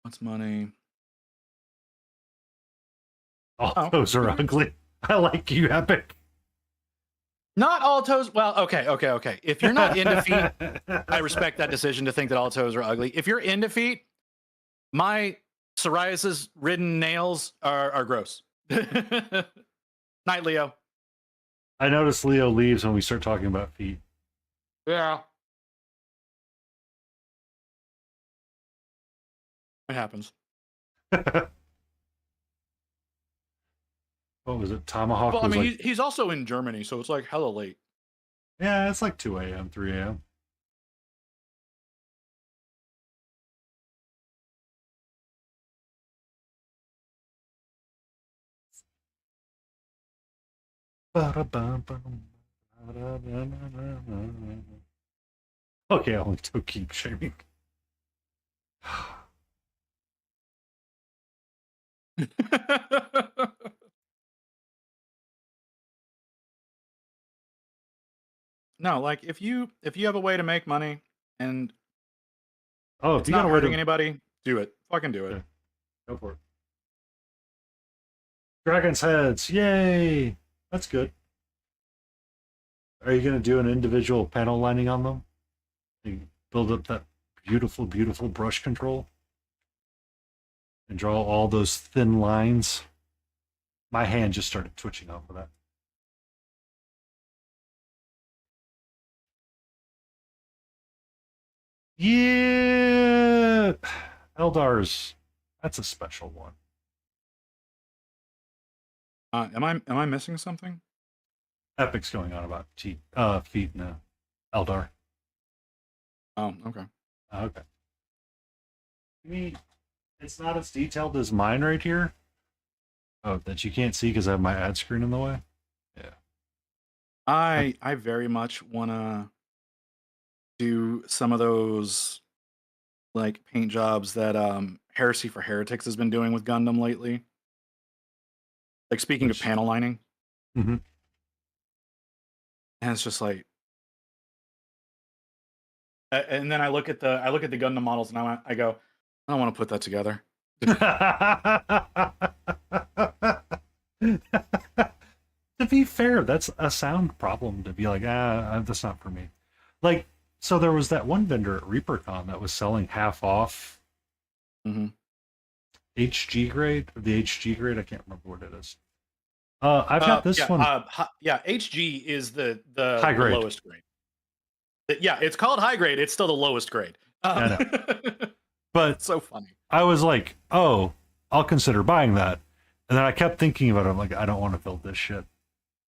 What's money? All toes are ugly. I like you, Epic. Not all toes. Well, okay. If you're not into feet, I respect that decision to think that all toes are ugly. If you're into feet, my psoriasis-ridden nails are gross. Night, Leo. I notice Leo leaves when we start talking about feet. Yeah. It happens. What was it? Tomahawk. Well, I was mean, like, he's also in Germany, so it's like hella late. yeah, it's like 2 a.m., 3 a.m. Okay, I'll only do keep shaming. No, like if you have a way to make money and If it's you not got a way hurting to anybody, do it. Fucking do it. Yeah. Go for it. Dragon's heads, yay! That's good. Are you gonna do an individual panel lining on them? You build up that beautiful, beautiful brush control and draw all those thin lines. My hand just started twitching off of that. Yeah, Eldar's. That's a special one. Am I missing something? Epic's going on about feet in Eldar. Oh, okay. Okay. I mean, it's not as detailed as mine right here. Oh, that you can't see because I have my ad screen in the way. Yeah. I very much wanna do some of those like paint jobs that Heresy for Heretics has been doing with Gundam lately. Like speaking of panel lining. Mm-hmm. And it's just like, and then I look at the Gundam models and I go, I don't want to put that together. To be fair, that's a sound problem to be like, that's not for me. Like, so there was that one vendor at ReaperCon that was selling half off HG grade, or the HG grade. I can't remember what it is. I've got this one. HG is the high grade. lowest grade. Yeah, it's called high grade. It's still the lowest grade. I know. It's But so funny. I was like, oh, I'll consider buying that. And then I kept thinking about it. I'm like, I don't want to build this shit.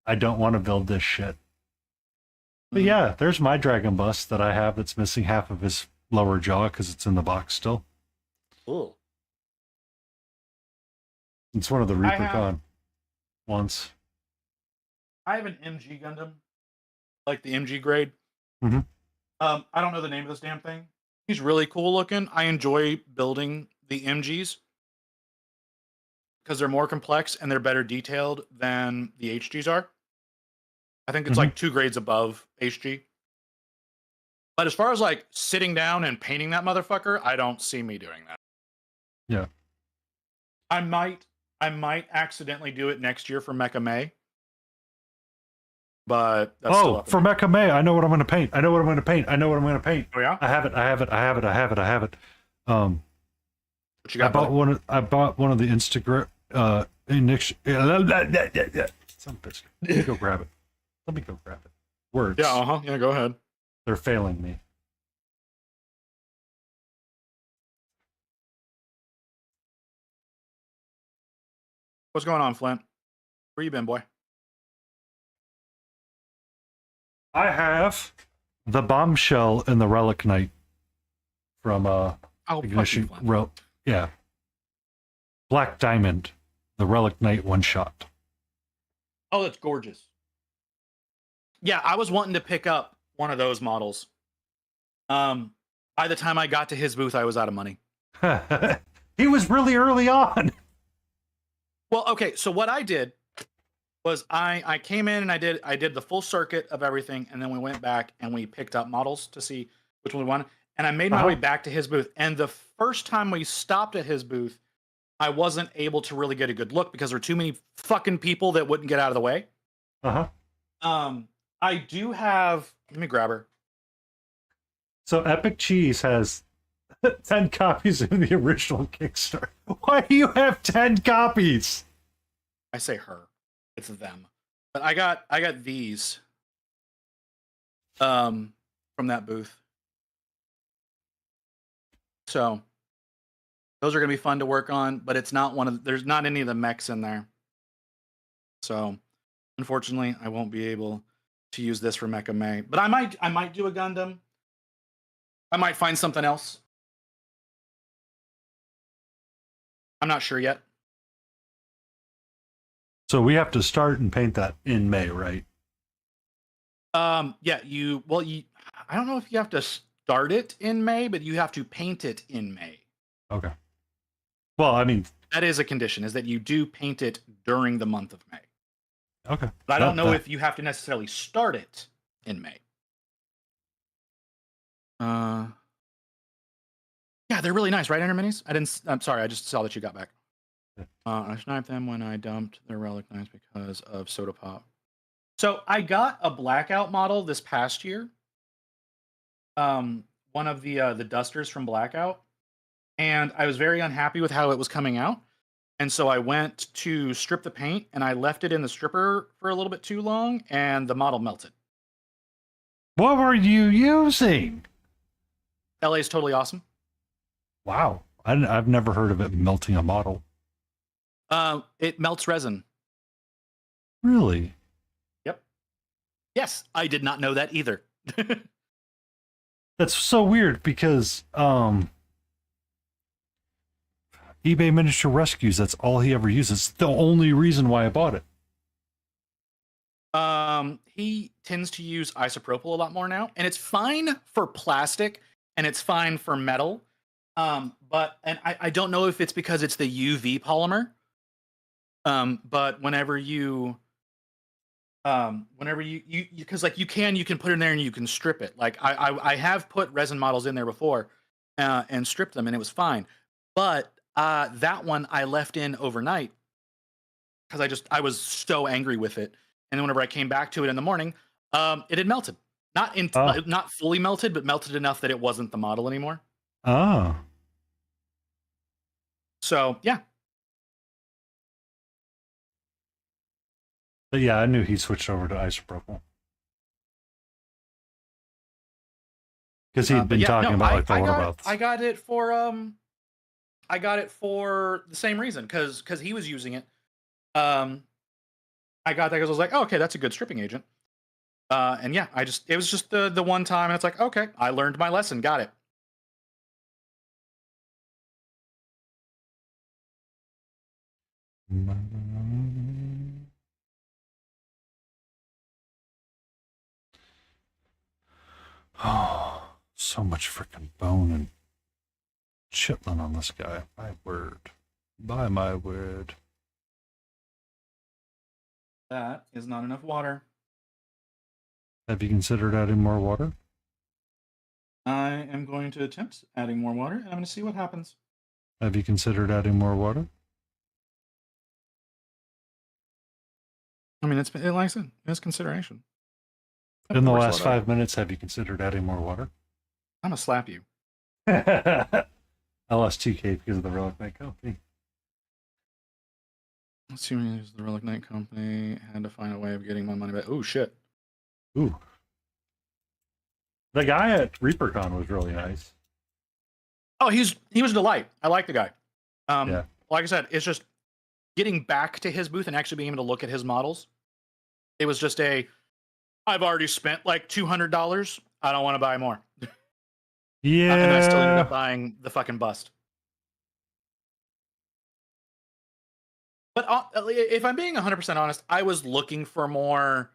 I don't want to build this shit. But yeah, there's my dragon bust that I have that's missing half of his lower jaw because it's in the box still. Cool. It's one of the I have- Reaper ones. I have an MG Gundam, like the MG grade. Mhm. I don't know the name of this damn thing. He's really cool looking. I enjoy building the MGs because they're more complex and they're better detailed than the HGs are. I think it's like 2 grades above HG. But as far as like sitting down and painting that motherfucker, I don't see me doing that. Yeah. I might accidentally do it next year for Mecha May. But that's still up in for the- Mecha May, I know what I'm going to paint. I know what I'm going to paint. Oh yeah? I have it. What you got? I bought one of the Instagram some bitch. Let me go grab it. Words. Yeah, yeah, go ahead. They're failing me. What's going on, Flint? Where you been, boy? I have the bombshell and the relic knight from Oh, fuck you, Ignition. Flint. Yeah. Black Diamond, the relic knight one shot. Oh, that's gorgeous. Yeah, I was wanting to pick up one of those models. By the time I got to his booth, I was out of money. He was really early on. Well, okay, so what I did was I came in and I did the full circuit of everything, and then we went back and we picked up models to see which one we wanted. And I made my way back to his booth. And the first time we stopped at his booth, I wasn't able to really get a good look because there were too many fucking people that wouldn't get out of the way. I do have. Let me grab her. So Epic Cheese has 10 copies of the original Kickstarter. Why do you have 10 copies? I say her. It's them. But I got these from that booth. So those are gonna be fun to work on, but it's not there's not any of the mechs in there. So unfortunately I won't be able to use this for Mecha May. But I might do a Gundam. I might find something else. I'm not sure yet. So we have to start and paint that in May, right? Yeah, I don't know if you have to start it in May, but you have to paint it in May. Okay. Well, I mean, that is a condition, is that you do paint it during the month of May. Okay. But I don't know if you have to necessarily start it in May. Yeah, they're really nice, right, Interminis? I'm sorry, I just saw that you got back. I sniped them when I dumped their relic knives because of soda pop. So I got a Blackout model this past year. One of the dusters from Blackout, and I was very unhappy with how it was coming out. And so I went to strip the paint, and I left it in the stripper for a little bit too long, and the model melted. What were you using? LA is totally awesome. Wow. I've never heard of it melting a model. It melts resin. Really? Yep. Yes, I did not know that either. That's so weird because eBay Miniature Rescues, that's all he ever uses. It's the only reason why I bought it. He tends to use isopropyl a lot more now, and it's fine for plastic and it's fine for metal. But I don't know if it's because it's the UV polymer. But whenever you because like you can put it in there and you can strip it. Like I have put resin models in there before and stripped them and it was fine. But that one I left in overnight because I was so angry with it. And then whenever I came back to it in the morning, it had melted. Not fully melted, but melted enough that it wasn't the model anymore. Oh. So yeah. But yeah, I knew he switched over to isopropyl. Because he'd been talking about like the waterbouts. I got it for the same reason because he was using it. I got that because I was like, oh, okay, that's a good stripping agent. And yeah, it was just the one time, and it's like, okay, I learned my lesson, got it. Oh, so much freaking bone and chitlin on this guy. My word. By my word. That is not enough water. Have you considered adding more water? I am going to attempt adding more water, and I'm going to see what happens. Have you considered adding more water? I mean, like I said, it's consideration. In the last 5 minutes, have you considered adding more water? I'm going to slap you. I lost 2K because of the Relic Night Company. Let's see, the Relic Night Company had to find a way of getting my money back. Oh, shit. Ooh. The guy at ReaperCon was really nice. Oh, he was a delight. I like the guy. Yeah. Like I said, it's just getting back to his booth and actually being able to look at his models. It was just I've already spent like $200. I don't want to buy more. Yeah. And I still ended up buying the fucking bust. But if I'm being 100% honest, I was looking for more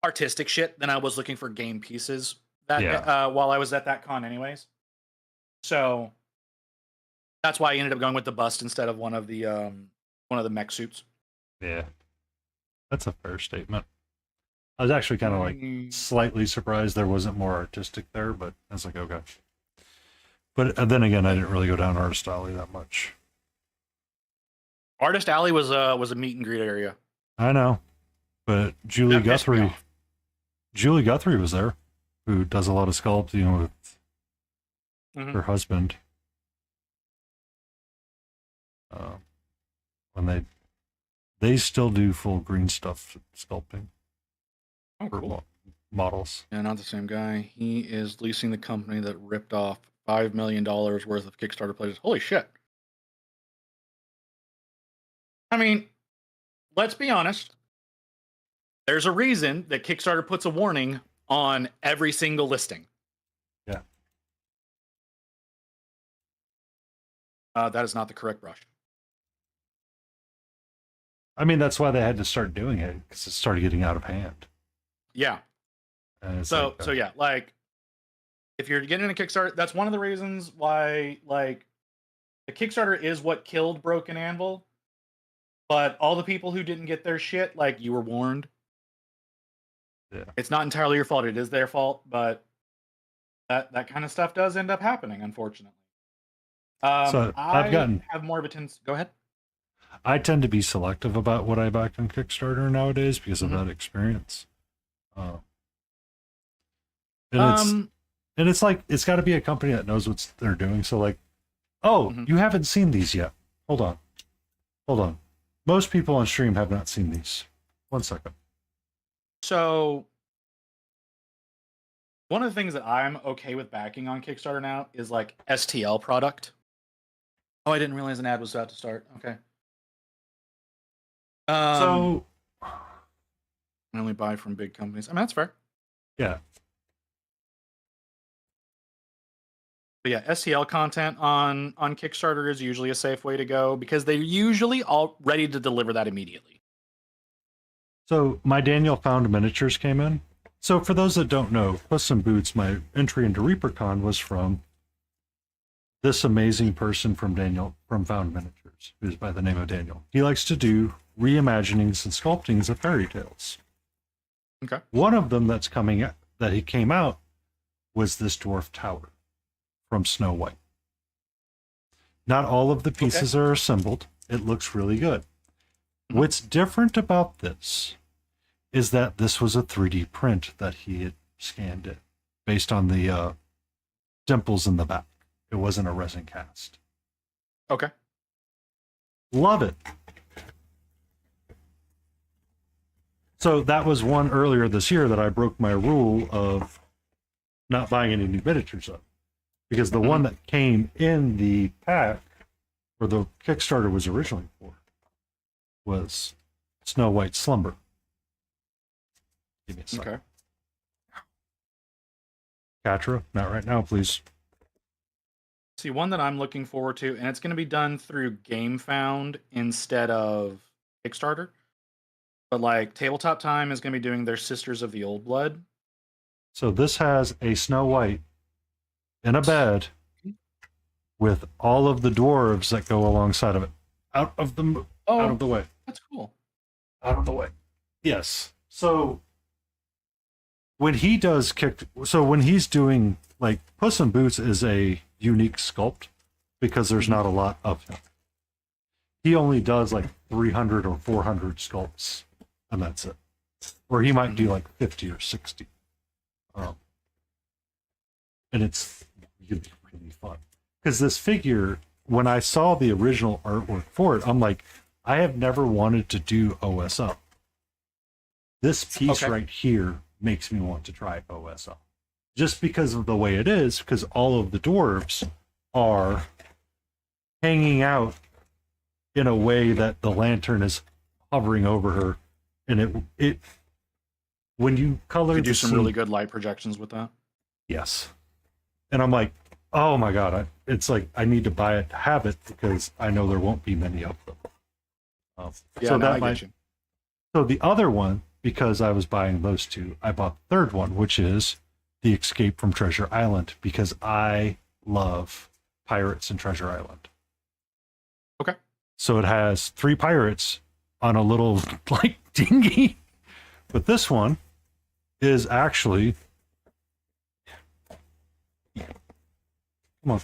artistic shit than I was looking for game pieces while I was at that con anyways. So that's why I ended up going with the bust instead of one of the mech suits. Yeah. That's a fair statement. I was actually kind of like slightly surprised there wasn't more artistic there, but I was like, okay. But then again, I didn't really go down Artist Alley that much. Artist Alley was a meet and greet area. I know, but Julie Guthrie was there, who does a lot of sculpting with her husband. When they still do full green stuff sculpting. Oh, cool. Models. Yeah, not the same guy. He is leasing the company that ripped off $5 million worth of Kickstarter pledges. Holy shit. I mean, let's be honest. There's a reason that Kickstarter puts a warning on every single listing. Yeah. That is not the correct brush. I mean, that's why they had to start doing it, because it started getting out of hand. Yeah. So yeah, like, if you're getting a Kickstarter, that's one of the reasons why, like, the Kickstarter is what killed Broken Anvil. But all the people who didn't get their shit, like, you were warned. Yeah. It's not entirely your fault. It is their fault, but that kind of stuff does end up happening, unfortunately. So I have more of a tendency. Go ahead. I tend to be selective about what I back on Kickstarter nowadays because of that experience. And it's like, it's got to be a company that knows what they're doing. So like, you haven't seen these yet. Hold on. Most people on stream have not seen these. 1 second. So one of the things that I'm okay with backing on Kickstarter now is like STL product. Oh, I didn't realize an ad was about to start. Okay. So I only buy from big companies. I mean, that's fair. Yeah. But yeah, STL content on Kickstarter is usually a safe way to go because they're usually all ready to deliver that immediately. So my Daniel Found miniatures came in. So for those that don't know, Puss in Boots, my entry into ReaperCon was from this amazing person from Found Miniatures, who's by the name of Daniel. He likes to do reimaginings and sculptings of fairy tales. Okay. One of them that he came out was this dwarf tower from Snow White. Not all of the pieces are assembled. It looks really good. What's different about this is that this was a 3D print that he had scanned in based on the dimples in the back. It wasn't a resin cast. Okay. Love it. So that was one earlier this year that I broke my rule of not buying any new miniatures up. Because the one that came in the pack, or the Kickstarter was originally for, was Snow White Slumber. Give me a second. Okay. Catra, not right now, please. See, one that I'm looking forward to, and it's going to be done through GameFound instead of Kickstarter. But like Tabletop Time is going to be doing their Sisters of the Old Blood. So this has a Snow White in a bed with all of the dwarves that go alongside of it. Out of the way. That's cool. Out of the way. Yes. So when he does when he's doing, like, Puss in Boots is a unique sculpt because there's not a lot of him. He only does like 300 or 400 sculpts, and that's it. Or he might do like 50 or 60. And it's really, really fun. Because this figure, when I saw the original artwork for it, I'm like, I have never wanted to do OSL. This piece right here makes me want to try OSL. Just because of the way it is, because all of the dwarves are hanging out in a way that the lantern is hovering over her. And it when you color You do some scene, really good light projections with that. yes. And I'm like, oh my God, it's like I need to buy it to have it because I know there won't be many of them. So the other one, because I was buying those two, I bought the third one, which is the Escape from Treasure Island, because I love pirates in Treasure Island. Okay. So it has 3 pirates on a little, like, dinghy. But this one is actually... Come on.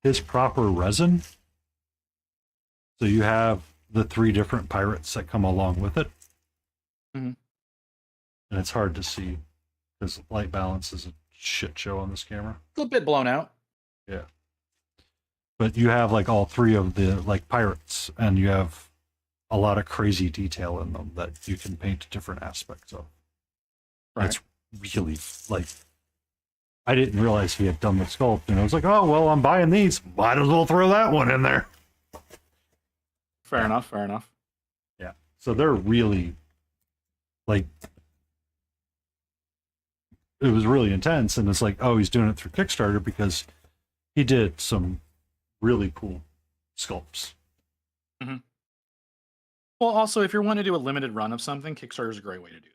His proper resin. So you have the 3 different pirates that come along with it. Mhm. And it's hard to see because light balance is a shit show on this camera. It's a bit blown out. Yeah. But you have like all 3 of the like pirates, and you have a lot of crazy detail in them that you can paint different aspects of. Right. It's really, like, I didn't realize he had done the sculpt, and I was like, oh, well, I'm buying these. Might as well throw that one in there. Fair enough. Yeah. So they're really, like, it was really intense, and it's like, oh, he's doing it through Kickstarter because he did some really cool sculpts. Mm-hmm. Well, also, if you're wanting to do a limited run of something, Kickstarter is a great way to do that.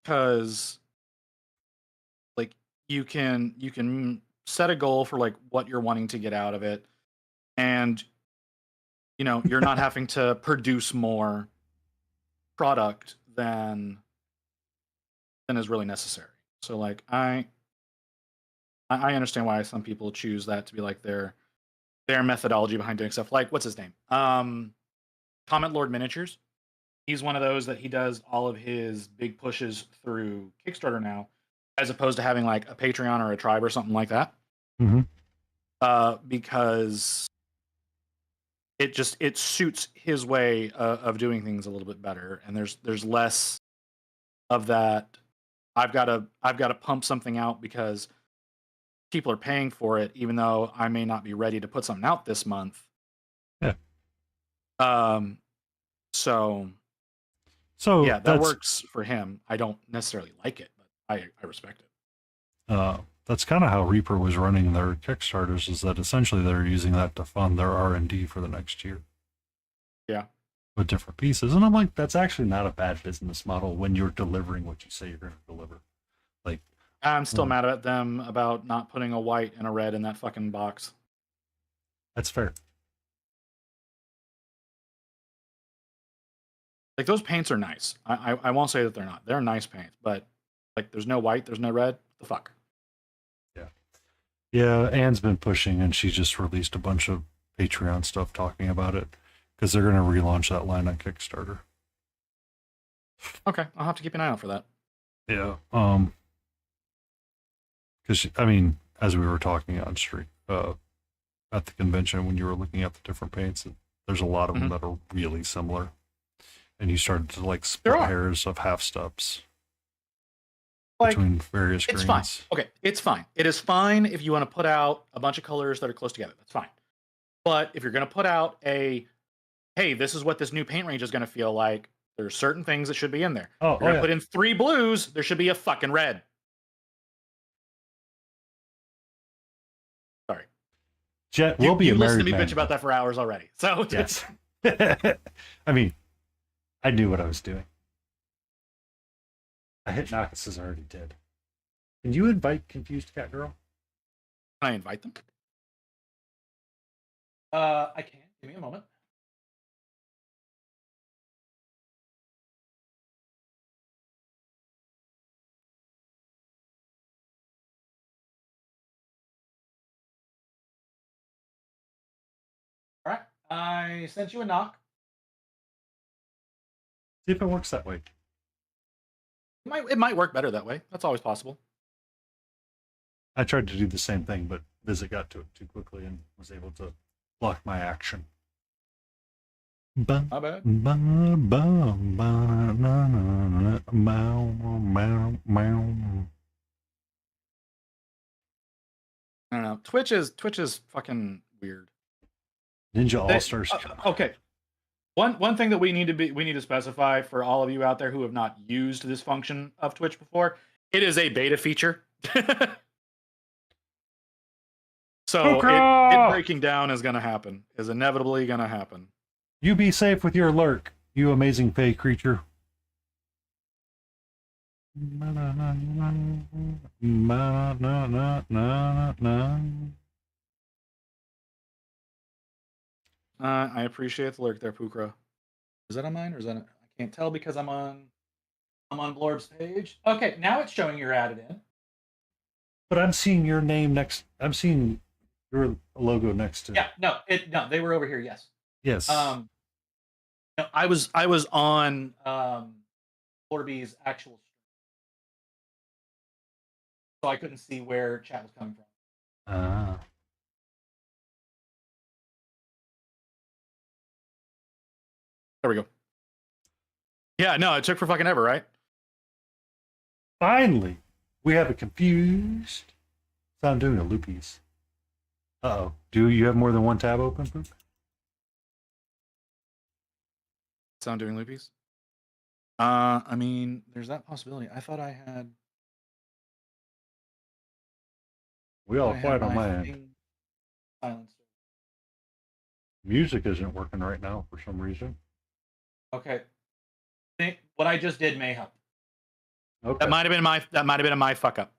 Because, like, you can set a goal for like what you're wanting to get out of it, and you're not having to produce more product than is really necessary. So, like, I understand why some people choose that to be like their methodology behind doing stuff. Like, what's his name? Comet Lord Miniatures. He's one of those that he does all of his big pushes through Kickstarter now, as opposed to having like a Patreon or a tribe or something like that. Mm-hmm. Because it suits his way of doing things a little bit better, and there's less of that. I've got to pump something out because people are paying for it, even though I may not be ready to put something out this month. Yeah. So yeah, that works for him. I don't necessarily like it, but I respect it. That's kind of how Reaper was running their Kickstarters, is that essentially they're using that to fund their R&D for the next year. Yeah. With different pieces. And I'm like, that's actually not a bad business model when you're delivering what you say you're going to deliver. Like, I'm still mad at them about not putting a white and a red in that fucking box. That's fair. Like, those paints are nice. I won't say that they're not. They're nice paints, but like, there's no white, there's no red. The fuck. Yeah. Yeah, Anne's been pushing, and she just released a bunch of Patreon stuff talking about it because they're going to relaunch that line on Kickstarter. Okay, I'll have to keep an eye out for that. Yeah. Because I mean, as we were talking on stream, at the convention when you were looking at the different paints. There's a lot of them Mhm. that are really similar. And you started to like split are. hairs of half steps Like, between various it's greens. fine. Okay, it's fine. It is fine if you want to put out a bunch of colors that are close together. That's fine. But if you're going to put out hey, this is what this new paint range is going to feel like, there's certain things that should be in there. Oh, If you're going to put in 3 blues, there should be a fucking red. Sorry. Jet will be a you married listened to me man. bitch about that for hours already. So Yes. I mean, I knew what I was doing. I hit Knox as I already did. Can you invite Confused Cat Girl? Can I invite them? I can. Give me a moment. All right. I sent you a knock. See if it works that way. It might work better that way. That's always possible. I tried to do the same thing, but Visit got to it too quickly and was able to block my action. My bad. I don't know. Twitch is fucking weird. Ninja All Stars. Okay. One thing that we need to specify for all of you out there who have not used this function of Twitch before, it is a beta feature. So it breaking down is going to happen. Is inevitably going to happen. You be safe with your lurk, you amazing fey creature. I appreciate the lurk there, Pukra. Is that on mine or is that? I can't tell because I'm on Blorb's page. Okay, now it's showing you're added in. But I'm seeing your name next. I'm seeing your logo next to. Yeah, no, they were over here. Yes. Yes. No, I was on Blorby's actual stream, so I couldn't see where chat was coming from. Ah. There we go. Yeah, no, it took for fucking ever, right? Finally, we have it confused. So I'm doing a loopies. Uh-oh. Do you have more than one tab open, Poop? Sound doing loopies? I mean, there's that possibility. I thought I had. We all quiet on my end. Silenced. Music isn't working right now for some reason. Okay. What I just did may help. Okay. That might have been my fuck up.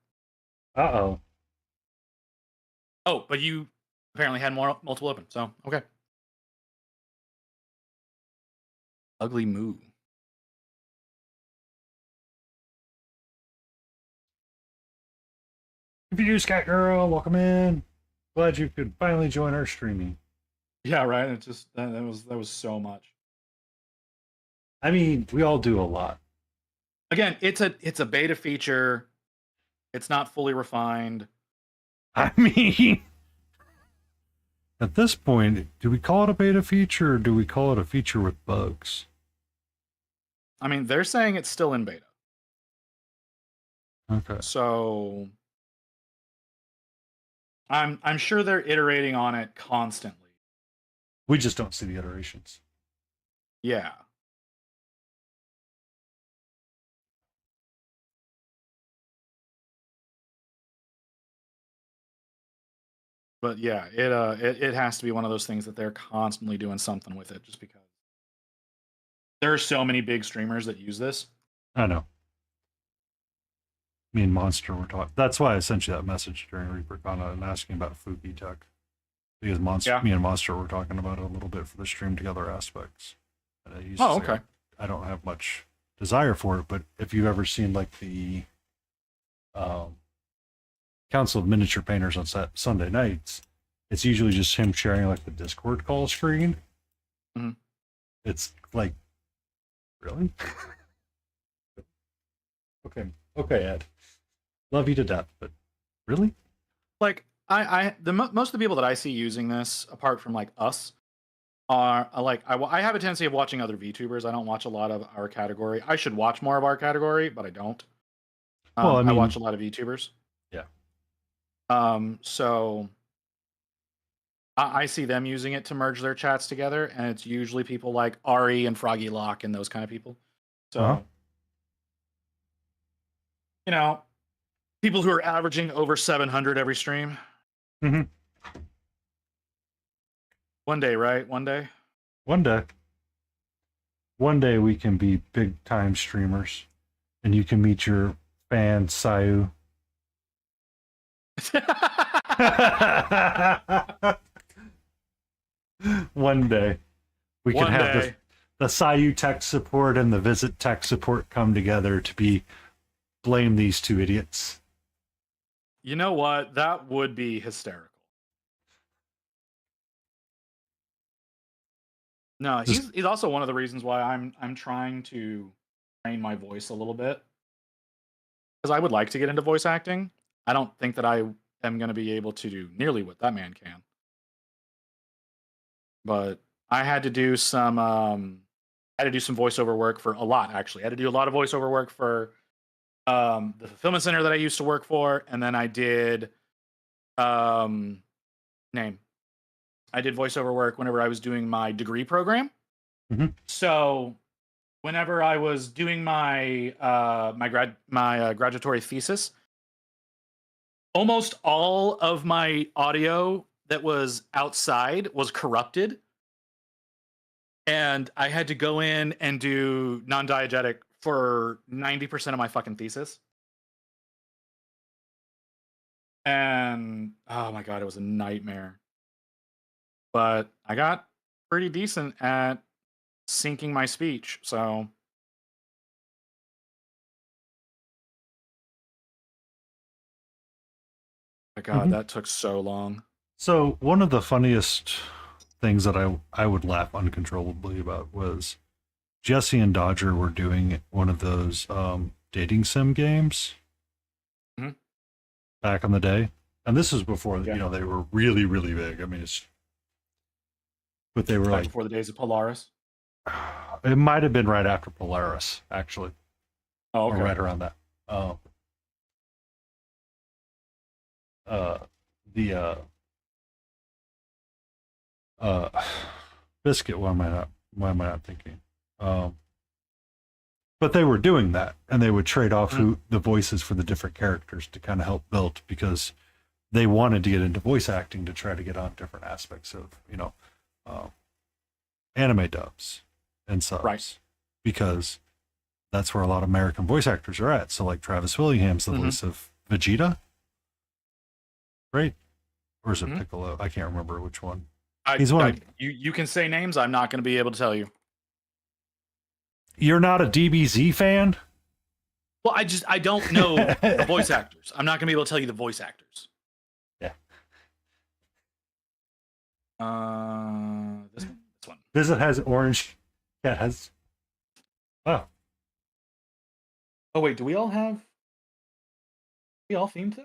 Uh-oh. Oh, but you apparently had multiple open, so okay. Ugly moo. Confused Cat Girl, welcome in. Glad you could finally join our streaming. Yeah, right. It just that was so much. I mean, we all do a lot. Again, it's a beta feature. It's not fully refined. I mean, at this point, do we call it a beta feature or do we call it a feature with bugs? I mean, they're saying it's still in beta. Okay. So I'm sure they're iterating on it constantly. We just don't see the iterations. Yeah. But yeah, it has to be one of those things that they're constantly doing something with it, just because there are so many big streamers that use this. I know. Me and Monster were talking. That's why I sent you that message during ReaperCon and asking about Fuki Tech. Because me and Monster were talking about it a little bit for the stream together aspects. And I used to say, okay. I don't have much desire for it, but if you've ever seen like the Council of Miniature Painters on Sunday nights, it's usually just him sharing like the Discord call screen. Mm-hmm. It's like, really? Okay, Ed. Love you to death, but really? Like, Most of the people that I see using this, apart from like us, are like I have a tendency of watching other VTubers. I don't watch a lot of our category. I should watch more of our category, but I don't. Well, I I mean, watch a lot of VTubers. yeah. So I see them using it to merge their chats together, and it's usually people like Ari and Froggy Lock and those kind of people. So, you know, people who are averaging over 700 every stream. Mm-hmm. One day, right? One day. One day. One day we can be big time streamers, and you can meet your fan Sayu. One day we can have the Sayu tech support and the Visit tech support come together to blame these two idiots. You know what? That would be hysterical. No, he's also one of the reasons why I'm trying to train my voice a little bit, because I would like to get into voice acting. I don't think that I am going to be able to do nearly what that man can. But I had to do some voiceover work for a lot, actually. I had to do a lot of voiceover work for the fulfillment center that I used to work for, and then I did I did voiceover work whenever I was doing my degree program. Mm-hmm. So whenever I was doing my graduatory thesis, almost all of my audio that was outside was corrupted, and I had to go in and do non-diegetic for 90% of my fucking thesis. And oh my god, it was a nightmare. But I got pretty decent at syncing my speech, so my god, that took so long. So one of the funniest things that I would laugh uncontrollably about was Jesse and Dodger were doing one of those dating sim games back in the day, and this was before they were really, really big. I mean, but they were back like before the days of Polaris. It might have been right after Polaris, actually. Oh, okay. Or right around that. Biscuit. Why am I not thinking? But they were doing that, and they would trade off the voices for the different characters to kind of help build, because they wanted to get into voice acting to try to get on different aspects of anime dubs and subs, right? Because that's where a lot of American voice actors are at. So like Travis Willingham's the voice of Vegeta, right? Or is it Piccolo? I can't remember which one. He's one. You can say names. I'm not going to be able to tell you. You're not a DBZ fan? Well, I don't know the voice actors. I'm not going to be able to tell you the voice actors. Yeah. This one. Visit has orange. Yeah, it has. Wow. Oh wait, do we all themed that way?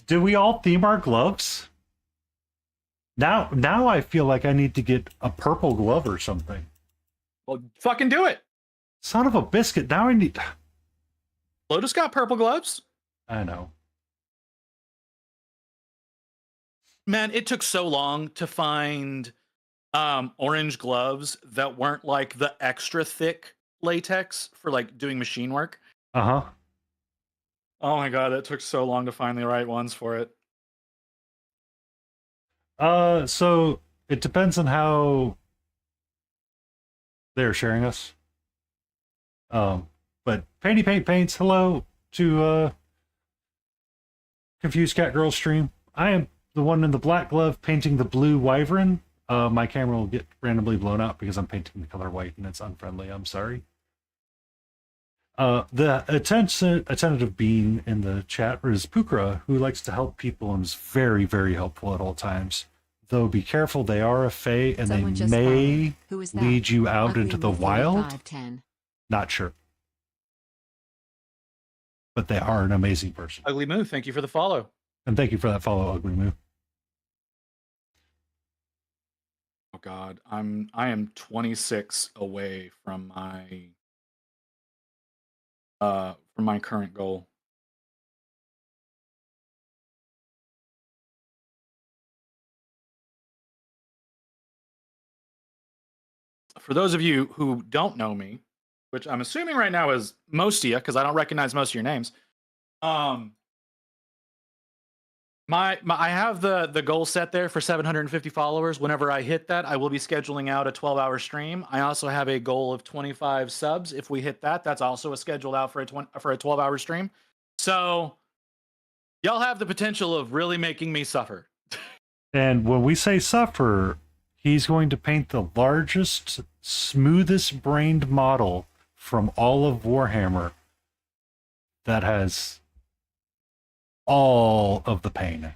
Do we all theme our gloves? Now I feel like I need to get a purple glove or something. Well, fucking do it. Son of a biscuit. Now I need. Lotus got purple gloves. I know. Man, it took so long to find orange gloves that weren't like the extra thick latex for like doing machine work. Uh-huh. Oh my god, it took so long to find the right ones for it. So it depends on how they're sharing us. But Painty Paint Paints, hello to Confused Cat Girl stream. I am the one in the black glove painting the blue wyvern. My camera will get randomly blown out because I'm painting the color white and it's unfriendly. I'm sorry. The attentive being in the chat is Pukra, who likes to help people and is very, very helpful at all times. Though be careful, they are a fae and Someone they just may Who is that? lead you out Ugly into the Movie wild. 510. Not sure. But they are an amazing person. Ugly Moo, thank you for the follow. And thank you for that follow, Ugly Moo. Oh God, I am 26 away from my current goal. For those of you who don't know me, which I'm assuming right now is most of you, because I don't recognize most of your names. I have the goal set there for 750 followers. Whenever I hit that, I will be scheduling out a 12-hour stream. I also have a goal of 25 subs. If we hit that, that's also scheduled out for a 12-hour stream. So y'all have the potential of really making me suffer. And when we say suffer, he's going to paint the largest, smoothest brained model from all of Warhammer that has all of the pain in it.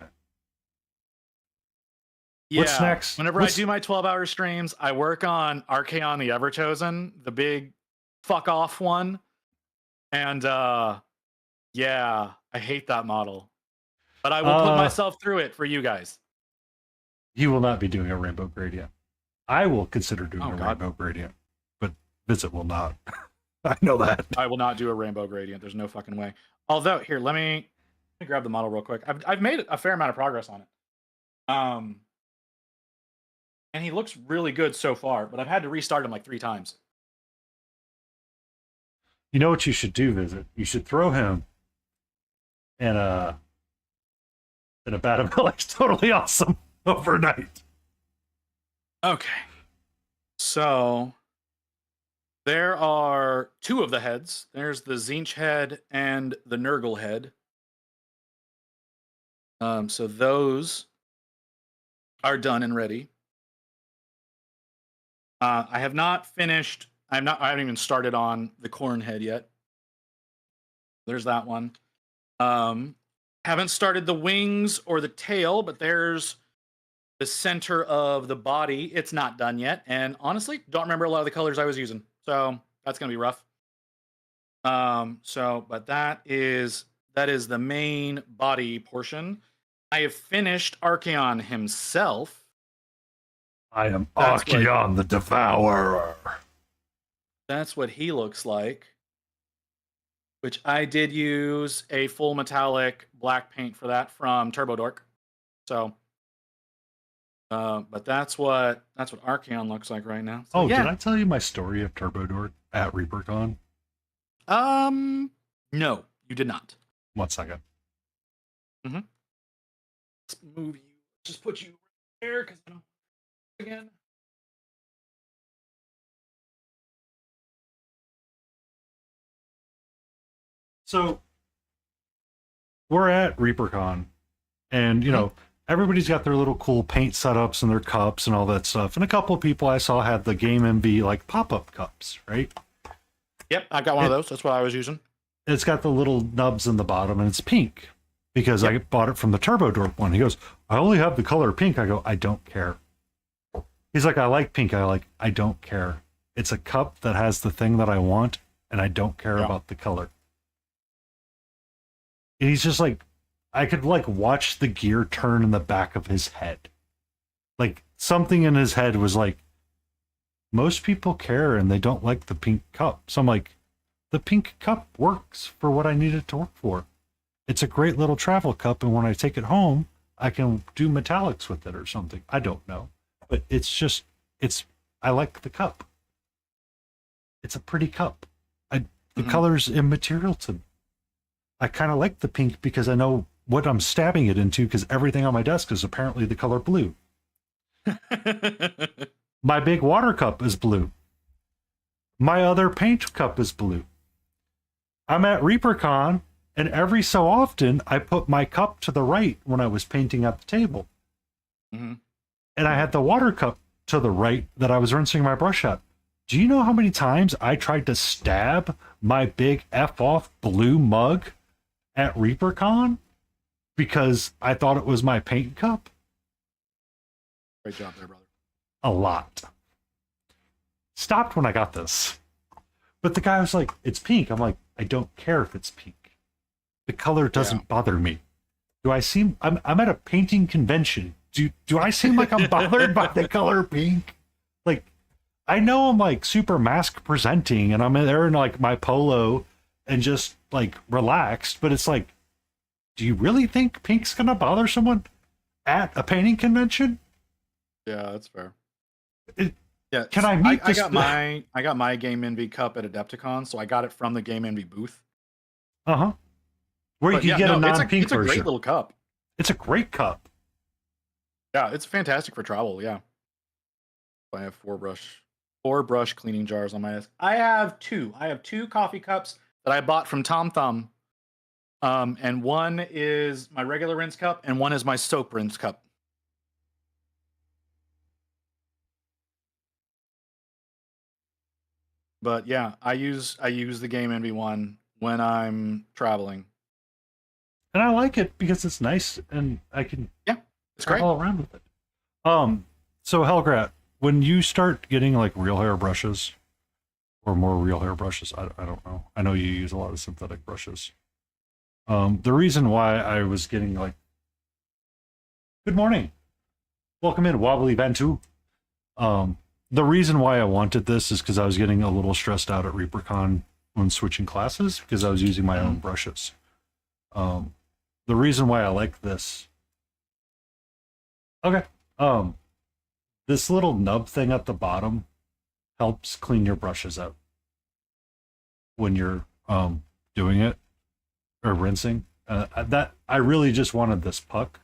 Yeah. What's next? Whenever I do my 12-hour streams, I work on Archaon the Everchosen, the big fuck off one. And yeah, I hate that model. But I will put myself through it for you guys. He will not be doing a rainbow gradient. I will consider doing a rainbow gradient, but Visit will not. I know that. I will not do a rainbow gradient. There's no fucking way. Although, here, let me grab the model real quick. I've made a fair amount of progress on it. And he looks really good so far, but I've had to restart him like 3 times. You know what you should do, Visit? You should throw him in a Battlefield. It's totally awesome overnight. Okay. So there are 2 of the heads. There's the Zinch head and the Nurgle head. So those are done and ready. I have not finished. I haven't even started on the Corn head yet. There's that one. Haven't started the wings or the tail, but there's the center of the body. It's not done yet, and honestly, don't remember a lot of the colors I was using, so that's gonna be rough. But that is the main body portion. I have finished Archaon himself. I am Archaon the Devourer. That's what he looks like. Which I did use a full metallic black paint for that from Turbo Dork. So, but that's what Archaon looks like right now. So, did I tell you my story of Turbo Dork at ReaperCon? No, you did not. 1 second. Let's move you. Just put you there because I don't again. So we're at ReaperCon, and you know everybody's got their little cool paint setups and their cups and all that stuff. And a couple of people I saw had the Game MV like pop-up cups, right? Yep, I got one of those. That's what I was using. It's got the little nubs in the bottom, and it's pink because I bought it from the Turbo Dork one. He goes, "I only have the color pink." I go, "I don't care." He's like, "I like pink." I don't care. It's a cup that has the thing that I want, and I don't care about the color. And he's just like, I could like watch the gear turn in the back of his head. Like something in his head was like, most people care and they don't like the pink cup. So I'm like, the pink cup works for what I need it to work for. It's a great little travel cup, and when I take it home, I can do metallics with it or something. I don't know. But I like the cup. It's a pretty cup. The color's immaterial to me. I kind of like the pink because I know what I'm stabbing it into, because everything on my desk is apparently the color blue. My big water cup is blue. My other paint cup is blue. I'm at ReaperCon, and every so often I put my cup to the right when I was painting at the table. And I had the water cup to the right that I was rinsing my brush at. Do you know how many times I tried to stab my big F-off blue mug at ReaperCon because I thought it was my paint cup? Great job there, brother. A lot. Stopped when I got this. But the guy was like, "It's pink." I'm like, "I don't care if it's pink. The color doesn't bother me. Do I seem I'm at a painting convention? Do I seem like I'm bothered by the color pink? Like, I know I'm like super mask presenting and I'm there in like my polo and just like relaxed, but it's like, do you really think pink's gonna bother someone at a painting convention? Yeah, that's fair. It, Yeah, can I meet I this? got my Game Envy cup at Adepticon, so I got it from the Game Envy booth. Uh-huh. Where you But can yeah, get no, a non-pink it's a great version. little cup. It's a great cup. Yeah, it's fantastic for travel. Yeah, I have four brush cleaning jars on my desk. I have two. I have two coffee cups that I bought from Tom Thumb. And one is my regular rinse cup, and one is my soap rinse cup. But yeah, I use the Game Envy one when I'm traveling. And I like it because it's nice and I can Yeah, it's great. all around with it. So Helgrat, when you start getting like real hair brushes or more real hair brushes, I don't know. I know you use a lot of synthetic brushes. The reason why I was getting like, good morning, welcome in, Wobbly Bantu. The reason why I wanted this is because I was getting a little stressed out at ReaperCon when switching classes because I was using my own brushes. The reason why I like this. Okay. This little nub thing at the bottom helps clean your brushes out when you're doing it or rinsing. That I really just wanted this puck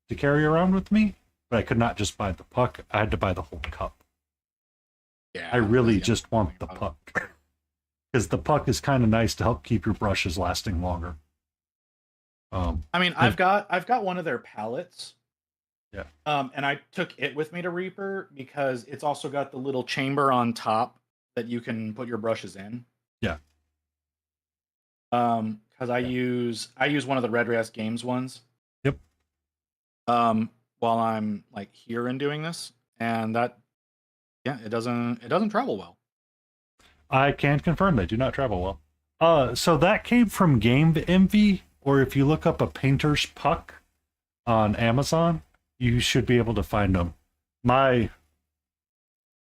to carry around with me, but I could not just buy the puck. I had to buy the whole cup. Yeah, I really just want the puck because the puck is kind of nice to help keep your brushes lasting longer. I mean, I've got one of their palettes. Yeah. And I took it with me to Reaper because it's also got the little chamber on top that you can put your brushes in. Yeah. Because I use one of the Red Rest Games ones. Yep. While I'm like here and doing this, and that, yeah, it doesn't travel well. I can confirm they do not travel well. So that came from Game Envy, or if you look up a painter's puck on Amazon, you should be able to find them. My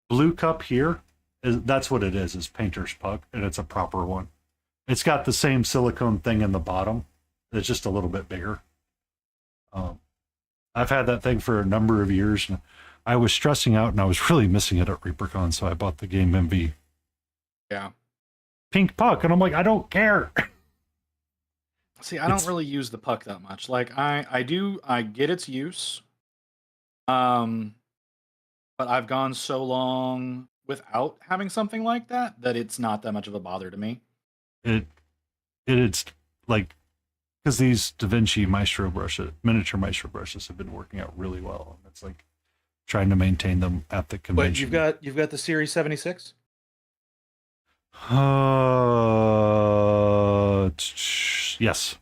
blue cup here that's what it is painter's puck, and it's a proper one. It's got the same silicone thing in the bottom. It's just a little bit bigger. I've had that thing for a number of years, and I was stressing out, and I was really missing it at ReaperCon, so I bought the Game Envy pink puck, and I'm like, I don't care. See, I don't really use the puck that much. Like I get its use. But I've gone so long without having something like that it's not that much of a bother to me. It's like, because these Da Vinci Maestro brushes, miniature Maestro brushes, have been working out really well, and it's like trying to maintain them at the convention. Wait, you've got the Series 76? Yes.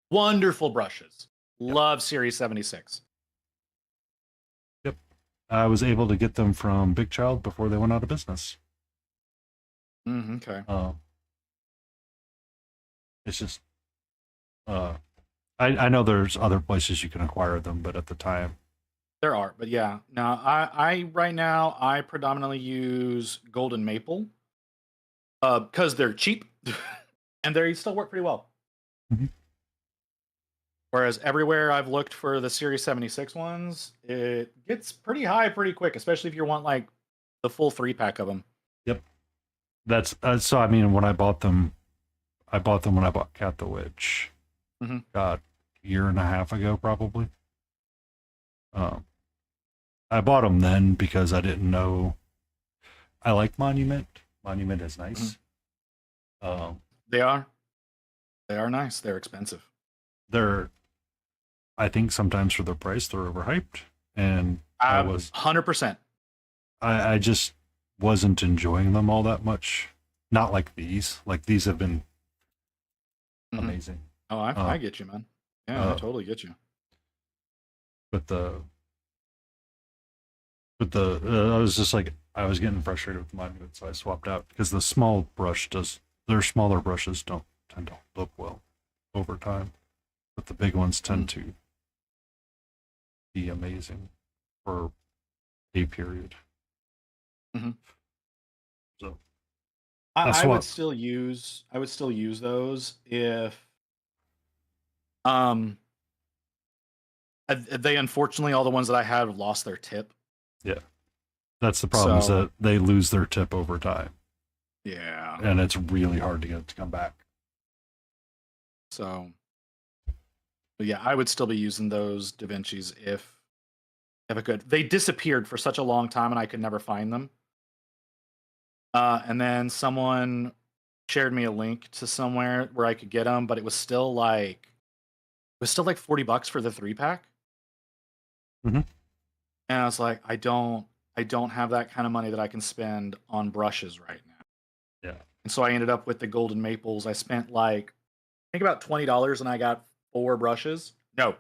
Wonderful brushes. Yep. Love Series 76. Yep. I was able to get them from Big Child before they went out of business. Okay. It's just, I know there's other places you can acquire them, but at the time. There are, but yeah. Now, I right now, I predominantly use Golden Maple because they're cheap and they still work pretty well. Mm-hmm. Whereas everywhere I've looked for the Series 76 ones, it gets pretty high pretty quick, especially if you want like the full 3-pack of them. Yep. That's so. I mean, when I bought them when I bought Cat the Witch. Mm-hmm. God, a year and a half ago, probably. I bought them then because I didn't know. I like Monument. Monument is nice. Mm-hmm. They are nice. They're expensive. I think sometimes for the price they're overhyped, and I was 100%. I just wasn't enjoying them all that much. Not like these. Like these have been amazing. Oh, I get you, man. Yeah, I totally get you. But I was just like, I was getting frustrated with Monument, so I swapped out because their smaller brushes don't tend to look well over time. but the big ones tend to be amazing for a period. Mhm. So I would still use those if they unfortunately all the ones that I had have lost their tip. yeah, that's the problem is So- that they lose their tip over time, Yeah. and it's really hard to get it to come back. So, but yeah, I would still be using those Da Vinci's if I could. They disappeared for such a long time, and I could never find them. And then someone shared me a link to somewhere where I could get them, but it was still like $40 for the 3-pack. Mhm. And I was like, I don't have that kind of money that I can spend on brushes right now. Yeah. And so I ended up with the golden maples. I spent like I think about $20 and I got 4 brushes. No.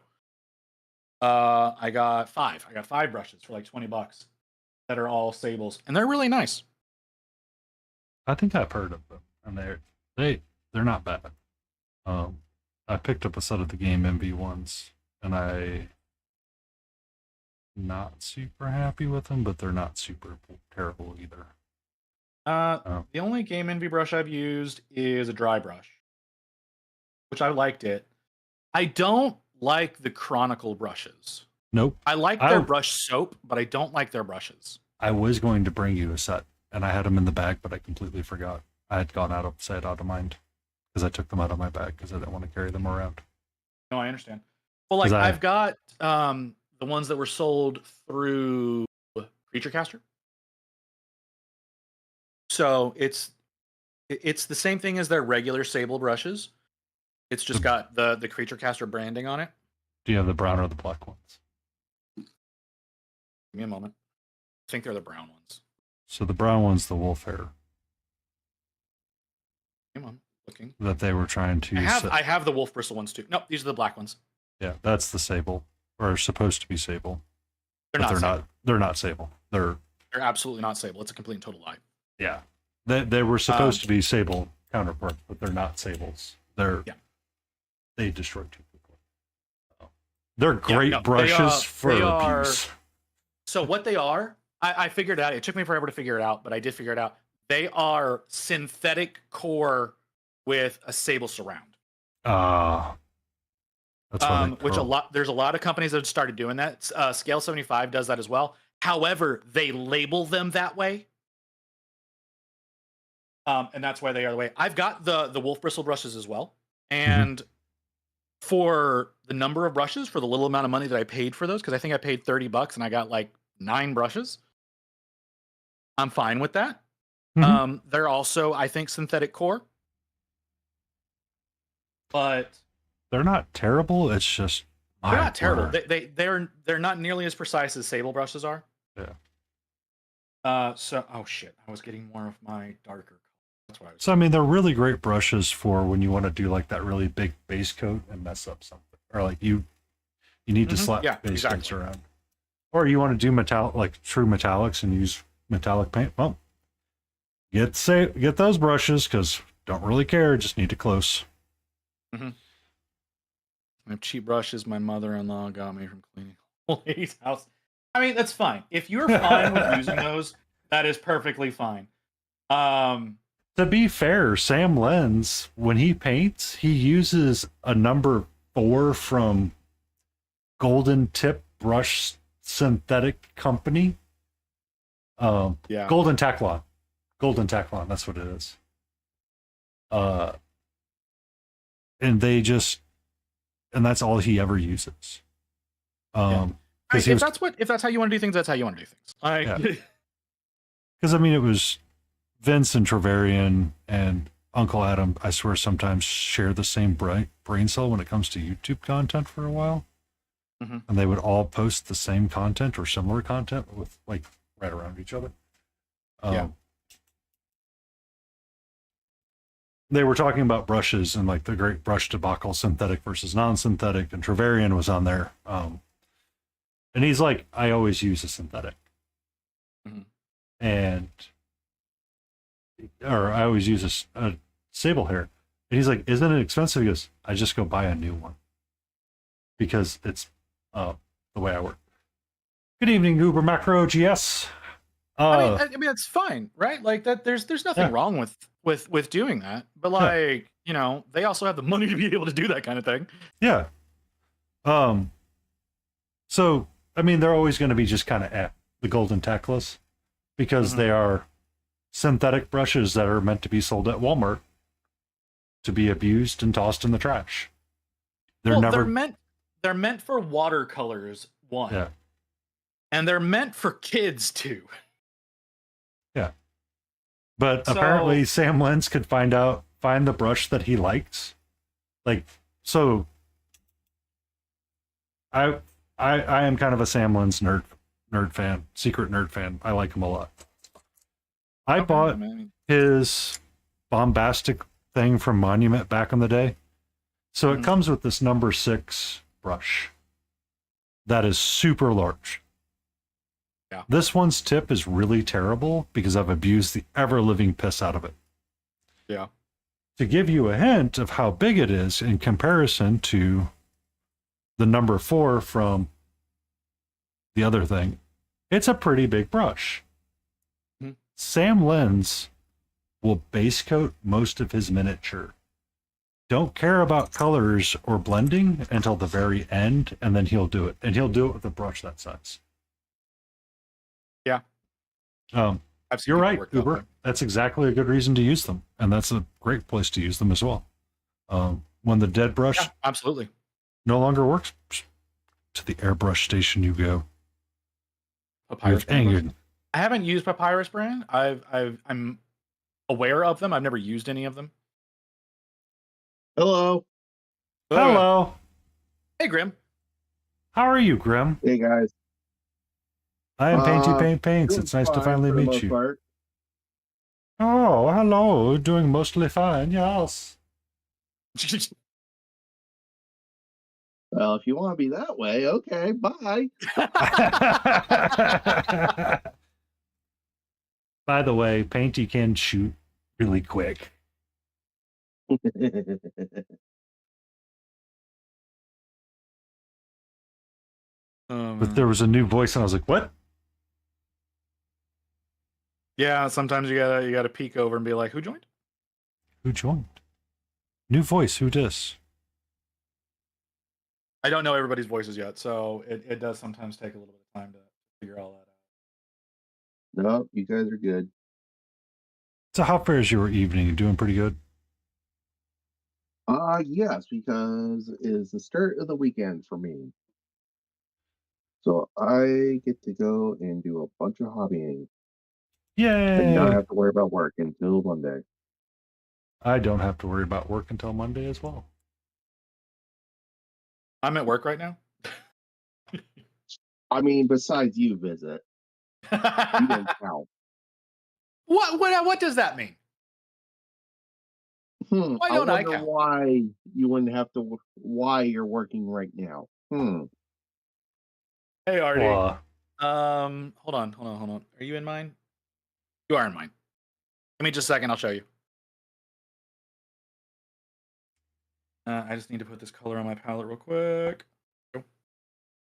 I got 5. I got 5 brushes for like $20 that are all sables. And they're really nice. I think I've heard of them, and they're not bad. I picked up a set of the Game Envy ones, and I not super happy with them, but they're not super terrible either. The only Game Envy brush I've used is a dry brush, which I liked it. I don't like the Chronicle brushes. Nope. I like their brush soap, but I don't like their brushes. I was going to bring you a set, and I had them in the bag, but I completely forgot. I had gone out of mind because I took them out of my bag because I didn't want to carry them around. No, I understand. Well, like I've got the ones that were sold through Creature Caster. So it's the same thing as their regular sable brushes. It's just got the Creature Caster branding on it. Do you have the brown or the black ones? Give me a moment. I think they're the brown ones. So the brown one's the wolf hair Come on, looking. that they were trying to use. I have the wolf bristle ones too. No, these are the black ones. Yeah, that's the sable, or supposed to be sable. They're But not. not. They're not sable. They're absolutely not sable. It's a complete and total lie. yeah. They were supposed to be sable counterparts, but they're not sables. They destroy too quickly. They're great brushes for abuse. So what they are, I figured out. It took me forever to figure it out, but I did figure it out. They are synthetic core with a sable surround. That's why there's a lot of companies that have started doing that. Scale 75 does that as well. However, they label them that way. And that's why they are the way. I've got the wolf bristle brushes as well. And for the number of brushes, for the little amount of money that I paid for those, because I think I paid $30 and I got like 9 brushes, I'm fine with that. They're also, I think, synthetic core. But they're not terrible. It's just they're not terrible. They're not nearly as precise as sable brushes are. Yeah. So oh shit, I was getting more of my darker color. That's why I was. So I mean, they're really great brushes for when you want to do like that really big base coat and mess up something, or like you need to slap base coats around, or you want to do true metallics and use metallic paint. Well, get those brushes because don't really care. Just need to close. I have cheap brushes my mother-in-law got me from cleaning old lady's house. I mean, that's fine. If you're fine with using those, that is perfectly fine. To be fair, Sam Lenz, when he paints, he uses a number 4 from Golden Tip Brush Synthetic Company. Golden Taclon. That's what it is. And that's all he ever uses. If that's how you want to do things, that's how you want to do things. Because I mean, it was Vince and Trevelyan and Uncle Adam, I swear, sometimes share the same brain cell when it comes to YouTube content for a while. And they would all post the same content or similar content with like right around each other. They were talking about brushes and like the great brush debacle, synthetic versus non-synthetic, and Trevelyan was on there. And he's like, I always use a synthetic. Or I always use a sable hair. And he's like, isn't it expensive? He goes, I just go buy a new one. because it's the way I work. Good evening, Uber Macro GS. I mean, it's fine, right? Like that. There's nothing Yeah. wrong with doing that. But like, you know, they also have the money to be able to do that kind of thing. Yeah. So I mean, they're always going to be just kind of at the golden tackless because they are synthetic brushes that are meant to be sold at Walmart to be abused and tossed in the trash. They're meant for watercolors, one. Yeah. And they're meant for kids too. Yeah. But So- apparently Sam Lenz could find the brush that he likes. Like, so I am kind of a Sam Lenz nerd fan, secret nerd fan. I like him a lot. I bought his bombastic thing from Monument back in the day. So it comes with this number 6 brush that is super large. Yeah. This one's tip is really terrible because I've abused the ever-living piss out of it. Yeah. To give you a hint of how big it is in comparison to the number 4 from the other thing, it's a pretty big brush. Mhm. Sam Lenz will base coat most of his miniature. Don't care about colors or blending until the very end, and then he'll do it. And he'll do it with a brush that size. Yeah. You're people right, work that Uber. way. That's exactly a good reason to use them. And that's a great place to use them as well. When the dead brush Yeah, absolutely. no longer works, to the airbrush station you go. Papyrus brand angered. brush. I haven't used Papyrus brand. I'm aware of them. I've never used any of them. Hello. Hello. Hey, Grim. How are you, Grim? Hey guys. I am Painty Paints. Doing It's nice to fine finally for the meet most you. part. Oh, hello. Doing mostly fine, yes. Well, if you want to be that way, okay, bye. By the way, Painty can shoot really quick. But there was a new voice, and I was like, what? Yeah, sometimes you gotta peek over and be like, who joined? Who joined? New voice, who dis? I don't know everybody's voices yet, so it does sometimes take a little bit of time to figure all that out. No, you guys are good. So how fares your evening? You doing pretty good? Yes, because it is the start of the weekend for me. So I get to go and do a bunch of hobbying and not Yay! have to worry about work until Monday. I don't have to worry about work until Monday as well. I'm at work right now. I mean, besides you visit, you don't count. What does that mean? Why I don't I wonder count? why you wouldn't have to. Why you're working right now? Hey, Artie. Well, Hold on. Are you in mine? You are in mine. Give me just a second. I'll show you. I just need to put this color on my palette real quick.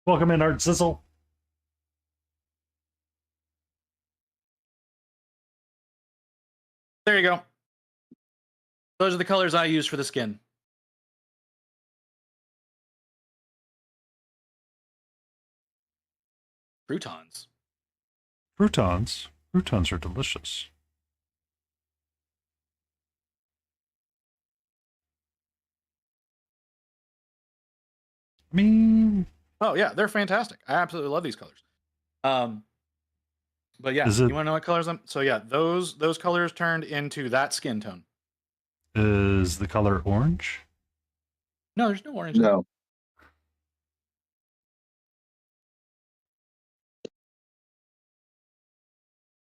welcome in, Art Sizzle. There you go. Those are the colors I use for the skin. Croutons. Croutons. Croutons are delicious. I mean, Oh yeah, they're fantastic. I absolutely love these colors. But yeah, Is it- you want to know what colors I'm? So yeah, those colors turned into that skin tone. is the color orange? No, there's no orange. in it. No.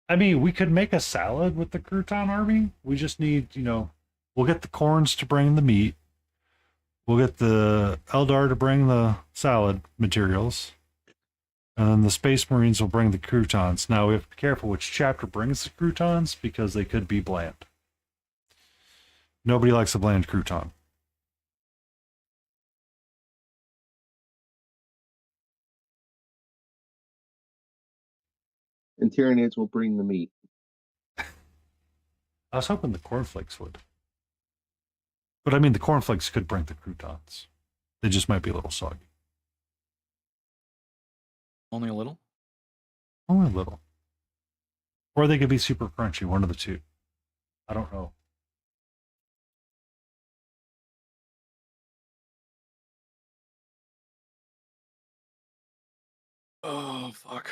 I mean, we could make a salad with the crouton army. We just need, we'll get the corns to bring the meat. We'll get the Eldar to bring the salad materials. And then the Space Marines will bring the croutons. Now, we have to be careful which chapter brings the croutons because they could be bland. Nobody likes a bland crouton. And Tyranids will bring the meat. I was hoping the cornflakes would. But I mean, the cornflakes could bring the croutons. They just might be a little soggy. Only a little? Only a little. Or they could be super crunchy, one of the two. I don't know. Oh, fuck.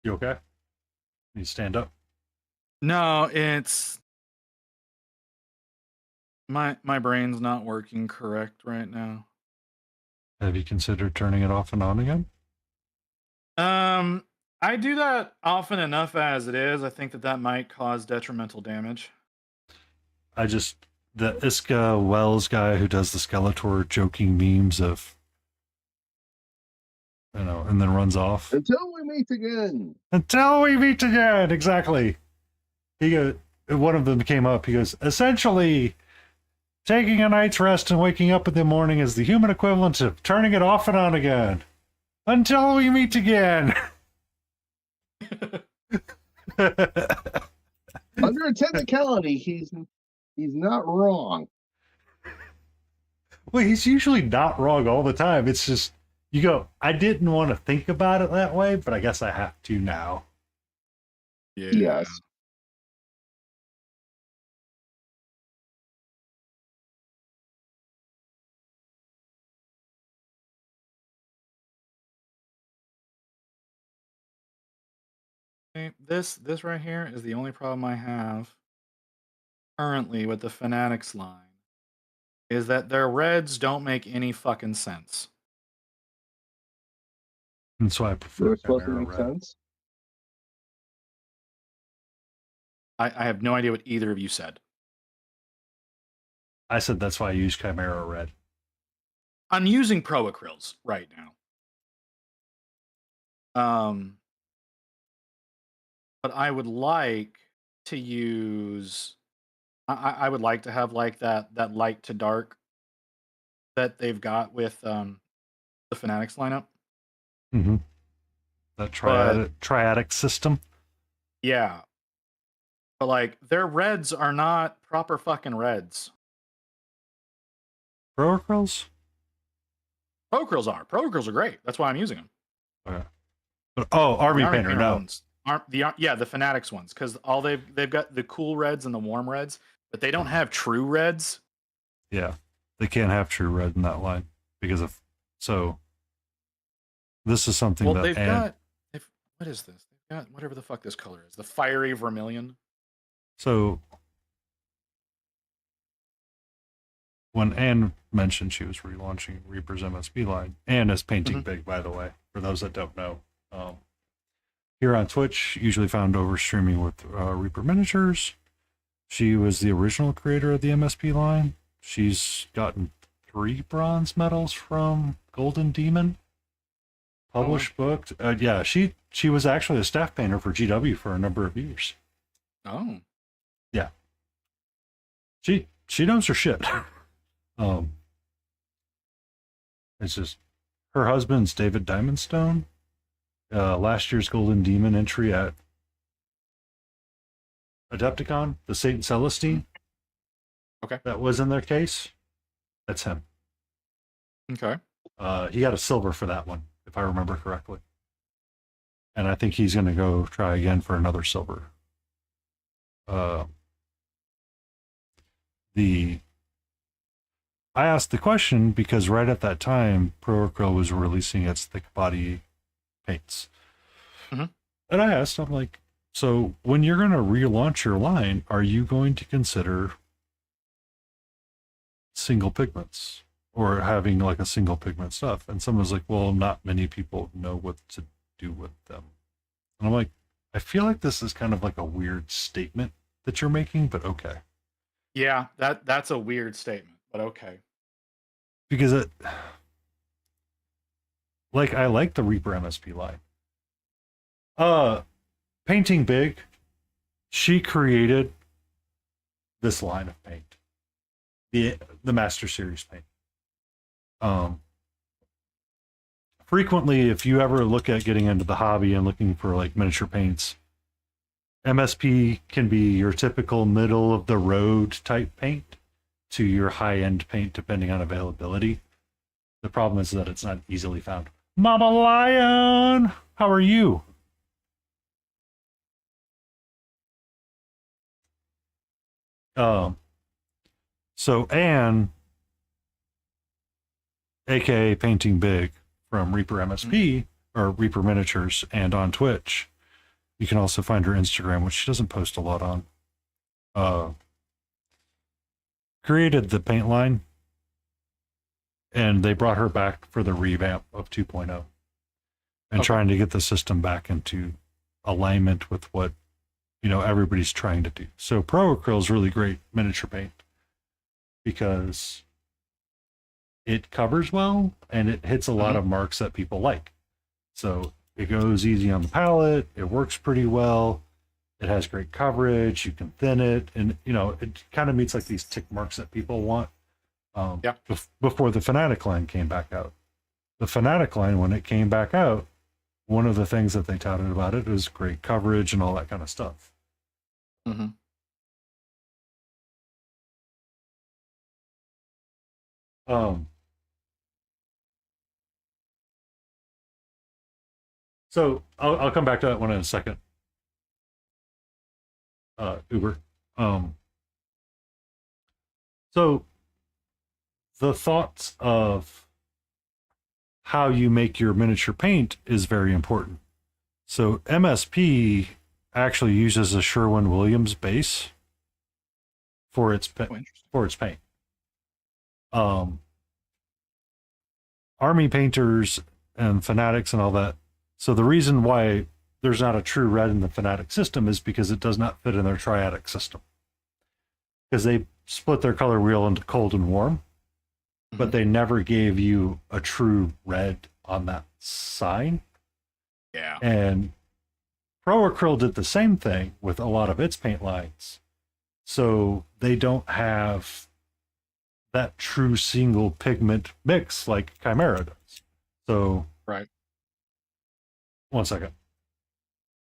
You okay? You stand up? No, it's... My brain's not working correct right now. Have you considered turning it off and on again? I do that often enough as it is. I think that might cause detrimental damage. The Iska Wells guy who does the Skeletor joking memes of, and then runs off. Until we meet again. Until we meet again, exactly. One of them came up, he goes, essentially, taking a night's rest and waking up in the morning is the human equivalent of turning it off and on again. Until we meet again. Under a technicality, he's not wrong. Well, he's usually not wrong all the time. It's just, you go, I didn't want to think about it that way, but I guess I have to now. Yeah. Yes. This right here is the only problem I have currently with the Fanatics line, is that their reds don't make any fucking sense. And so I They prefer were supposed to Chimera make Red. sense. I have no idea what either of you said. I said that's why I use Chimera Red. I'm using Pro Acryls right now. But I would like to use. I would like to have like that light to dark that they've got with the Fanatics lineup. Mm-hmm. That triadic system. Yeah. But like their reds are not proper fucking reds. Pro Acryls? Pro Acryls are. Pro Acryls are great. That's why I'm using them. Okay. Oh, Army The Painter, no. ones aren't the Fanatics ones, because all they've got the cool reds and the warm reds, but they don't have true reds. Yeah. They can't have true red in that line because of this is something Well, that what is this? They've got whatever the fuck this color is. The fiery vermilion. So when Anne mentioned she was relaunching Reaper's MSB line, Anne is painting big, by the way, for those that don't know. Here on Twitch, usually found over streaming with Reaper Miniatures. She was the original creator of the MSP line. She's gotten 3 bronze medals from Golden Demon. Published book. Yeah, she was actually a staff painter for GW for a number of years. Oh. Yeah. She knows her shit. It's just her husband's David Diamondstone. Last year's Golden Demon entry at Adepticon, the Saint Celestine. Okay. That was in their case. That's him. Okay. He got a silver for that one, if I remember correctly. And I think he's going to go try again for another silver. I asked the question because right at that time, Pro Acryl was releasing its thick body paints. Mm-hmm. And I asked, I'm like, so when you're going to relaunch your line, are you going to consider single pigments or having like a single pigment stuff? And someone was like, well, not many people know what to do with them. And I'm like, I feel like this is kind of like a weird statement that you're making, but okay. Yeah, that's a weird statement, but okay. Because I like the Reaper MSP line. Painting Big, she created this line of paint. The Master Series paint. frequently, if you ever look at getting into the hobby and looking for like miniature paints, MSP can be your typical middle of the road type paint to your high end paint, depending on availability. The problem is that it's not easily found. Mama Lion, how are you? So Anne, aka Painting Big from Reaper MSP or Reaper Miniatures, and on Twitch. You can also find her Instagram, which she doesn't post a lot on. Created the paint line, and they brought her back for the revamp of 2.0 and trying to get the system back into alignment with what everybody's trying to do. So Pro Acryl is really great miniature paint because it covers well and it hits a lot of marks that people like. So it goes easy on the palette. It works pretty well. It has great coverage. You can thin it, and it kind of meets like these tick marks that people want. Before the Fanatic line came back out, the Fanatic line, when it came back out, one of the things that they touted about it was great coverage and all that kind of stuff. Mm-hmm. So I'll come back to that one in a second. Uber. So the thoughts of how you make your miniature paint is very important. So MSP actually uses a Sherwin-Williams base for its paint. Army painters and fanatics and all that. So the reason why there's not a true red in the Fanatic system is because it does not fit in their triadic system. Because they split their color wheel into cold and warm, but they never gave you a true red on that sign. Yeah. And Pro Acryl did the same thing with a lot of its paint lines. So they don't have that true single pigment mix like Chimera does. So right. One second.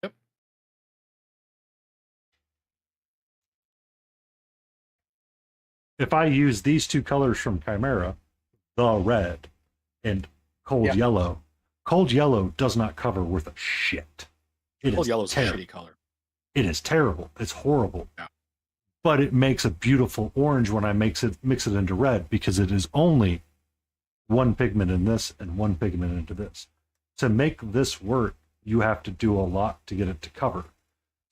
Yep. If I use these two colors from Chimera, the red and cold yellow does not cover worth a shit. Cold yellow is a shitty color. It is terrible. It's horrible. Yeah. But it makes a beautiful orange when I mix it into red, because it is only one pigment in this and one pigment into this. To make this work, you have to do a lot to get it to cover.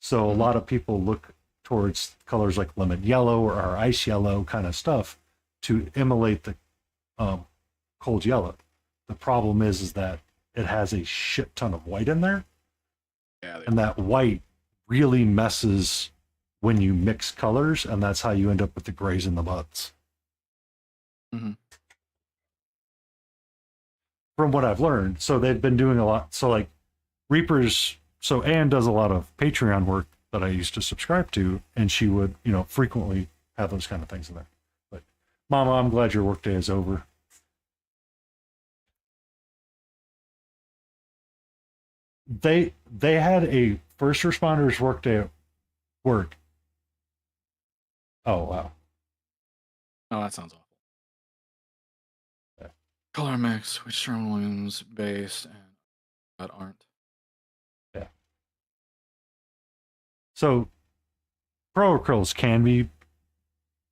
So a lot of people look towards colors like lemon yellow or ice yellow kind of stuff to emulate the cold yellow. The problem is that it has a shit ton of white in there. Yeah, and that white really messes when you mix colors, and that's how you end up with the grays and the muds. Mm-hmm. From what I've learned. So they've been doing a lot. So like Reapers, so Anne does a lot of Patreon work that I used to subscribe to, and she would, frequently have those kind of things in there. But Mama, I'm glad your workday is over. They had a first responders workday at work. Oh wow. Oh, that sounds awful. Yeah. Color mix, which Sherwin-Williams base and that aren't. Yeah. So Pro Acryls can be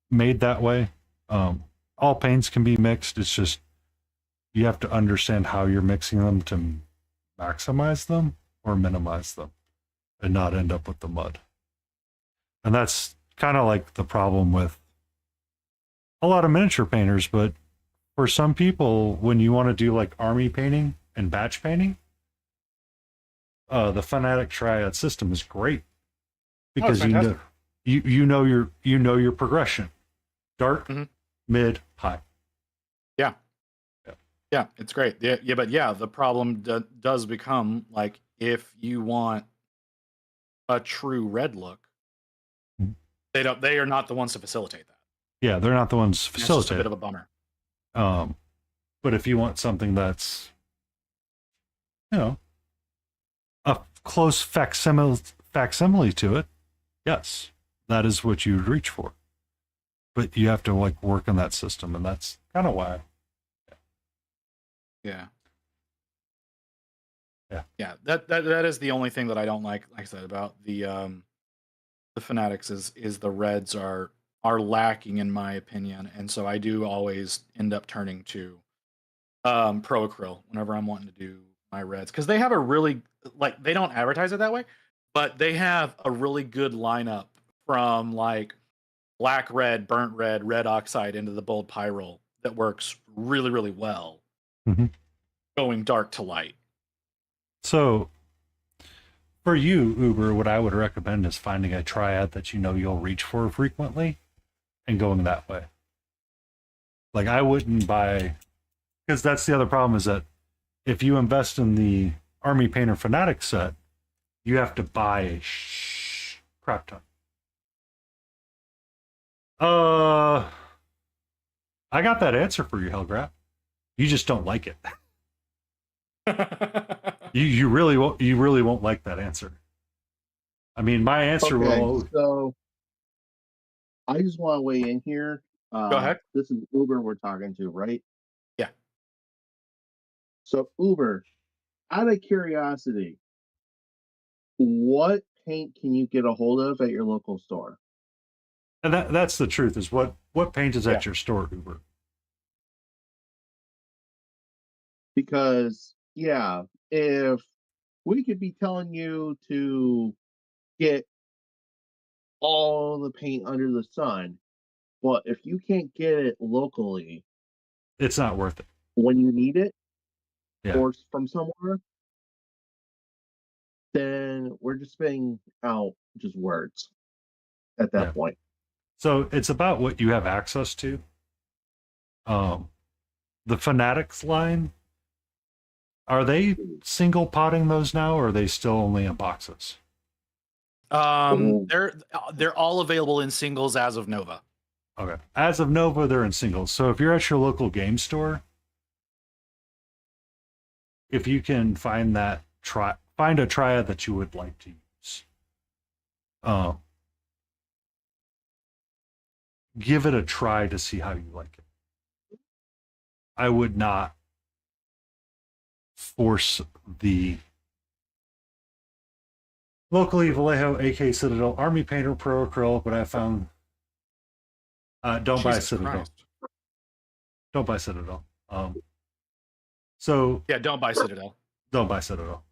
made that way. All paints can be mixed. It's just you have to understand how you're mixing them to maximize them or minimize them and not end up with the mud. And that's kind of like the problem with a lot of miniature painters. But for some people, when you want to do like army painting and batch painting, the Fanatic Triad system is great because you know your progression: dark, mid, high. Yeah, it's great. Yeah, but the problem does become like if you want a true red look, they are not the ones to facilitate that. Yeah, they're not the ones to facilitate. It's just a bit of a bummer. But if you want something that's you know, a close facsimile to it, yes, that is what you would reach for. But you have to like work on that system, and that's kind of why. Yeah. Yeah. Yeah. That is the only thing that I don't like I said, about the Fanatics is the reds are lacking in my opinion. And so I do always end up turning to Pro Acryl whenever I'm wanting to do my reds. Because they have a really like they don't advertise it that way, but they have a really good lineup from like black red, burnt red, red oxide into the bold pyrrole that works really, really well. Mm-hmm. Going dark to light. So for you, Uber, what I would recommend is finding a triad that you know you'll reach for frequently and going that way. Like I wouldn't buy, because that's the other problem, is that if you invest in the Army Painter Fanatic set, you have to buy a crap ton. I got that answer for you, Hellgrap. You just don't like it. You really won't like that answer. I mean, my answer will. So I just want to weigh in here. Go ahead. This is Uber we're talking to, right? Yeah. So Uber, out of curiosity, what paint can you get a hold of at your local store? And that's the truth, is what paint is at your store, Uber? Because yeah, if we could be telling you to get all the paint under the sun, but if you can't get it locally, It's not worth it. when you need it, Yeah. or from somewhere, then we're just spitting out just words at that point. So it's about what you have access to. The Fanatics line, are they single potting those now, or are they still only in boxes? They're all available in singles as of Nova. Okay. As of Nova, they're in singles. So if you're at your local game store, if you can find that find a triad that you would like to use. Give it a try to see how you like it. I would not force the locally Vallejo, AK Citadel, Army Painter, Pro Acryl, but I found don't buy Citadel. Christ. Don't buy Citadel. So yeah, don't buy Citadel. Don't buy Citadel.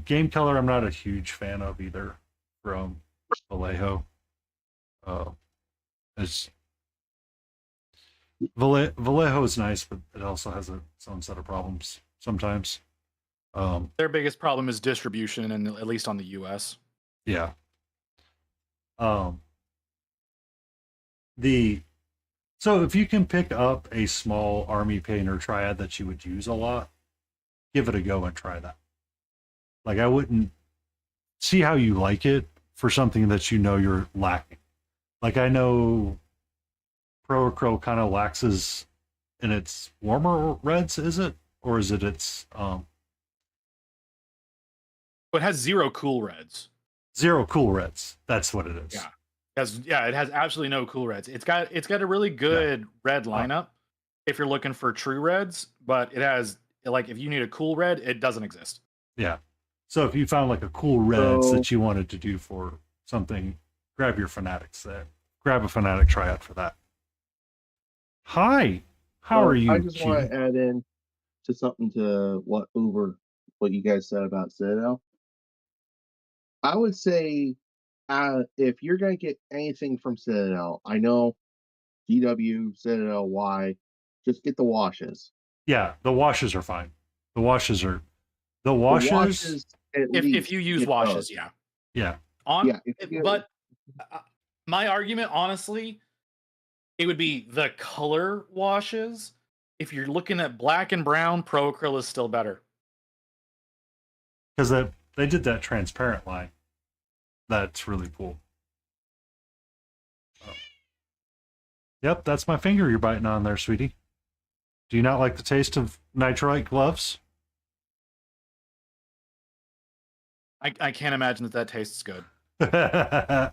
Game Color, I'm not a huge fan of either from Vallejo. Vallejo is nice, but it also has its own set of problems sometimes. Their biggest problem is distribution, and at least on the US. Yeah. So if you can pick up a small Army Painter triad that you would use a lot, give it a go and try that. Like, I wouldn't see how you like it for something that you know you're lacking. Like, I know Pro Acryl kind of laxes in its warmer reds, is it? Or is it its It has 0 cool reds. 0 cool reds. That's what it is. Yeah. It has absolutely no cool reds. It's got a really good red lineup if you're looking for true reds, but it has, like, if you need a cool red, it doesn't exist. Yeah. So if you found like a cool reds that you wanted to do for something, grab your Fanatics there. Grab a Fanatic triad for that. Hi. How are you? I just want to add in to something to what you guys said about Citadel. I would say if you're going to get anything from Citadel, I know GW, Citadel, Y, just get the washes. Yeah, the washes are fine. The washes, if you use washes, yeah. But my argument, honestly, it would be the color washes. If you're looking at black and brown, Pro Acryl is still better. Because they did that transparent line. That's really cool. Yep, that's my finger you're biting on there, sweetie. Do you not like the taste of nitrite gloves? I can't imagine that tastes good. Yeah.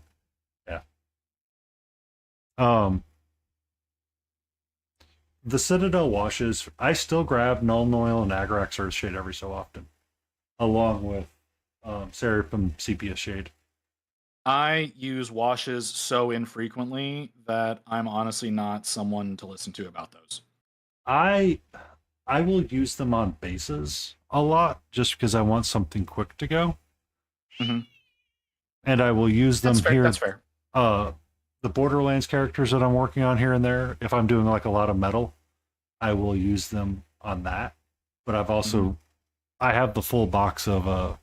The Citadel washes, I still grab Null Oil and Agrax Earthshade every so often, along with Seraphim Sepia Shade. I use washes so infrequently that I'm honestly not someone to listen to about those. I will use them on bases a lot just because I want something quick to go. Mhm. And I will use them That's fair. here. That's fair. The Borderlands characters that I'm working on here and there, if I'm doing like a lot of metal, I will use them on that. But I've also I have the full box of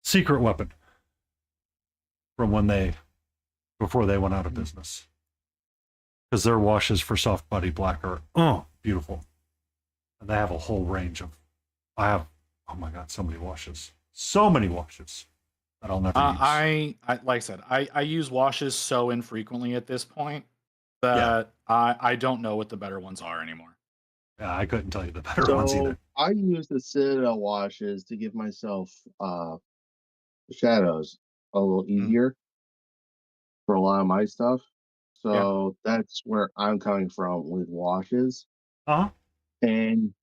Secret Weapon from before they went out of business. Because their washes for soft body black are beautiful. And they have a whole range of oh my god, so many washes. So many washes that I'll never use. I like I said, I use washes so infrequently at this point that I don't know what the better ones are anymore. Yeah, I couldn't tell you the better ones either. I use the Citadel washes to give myself shadows a little easier for a lot of my stuff. So that's where I'm coming from with washes. Uh-huh. And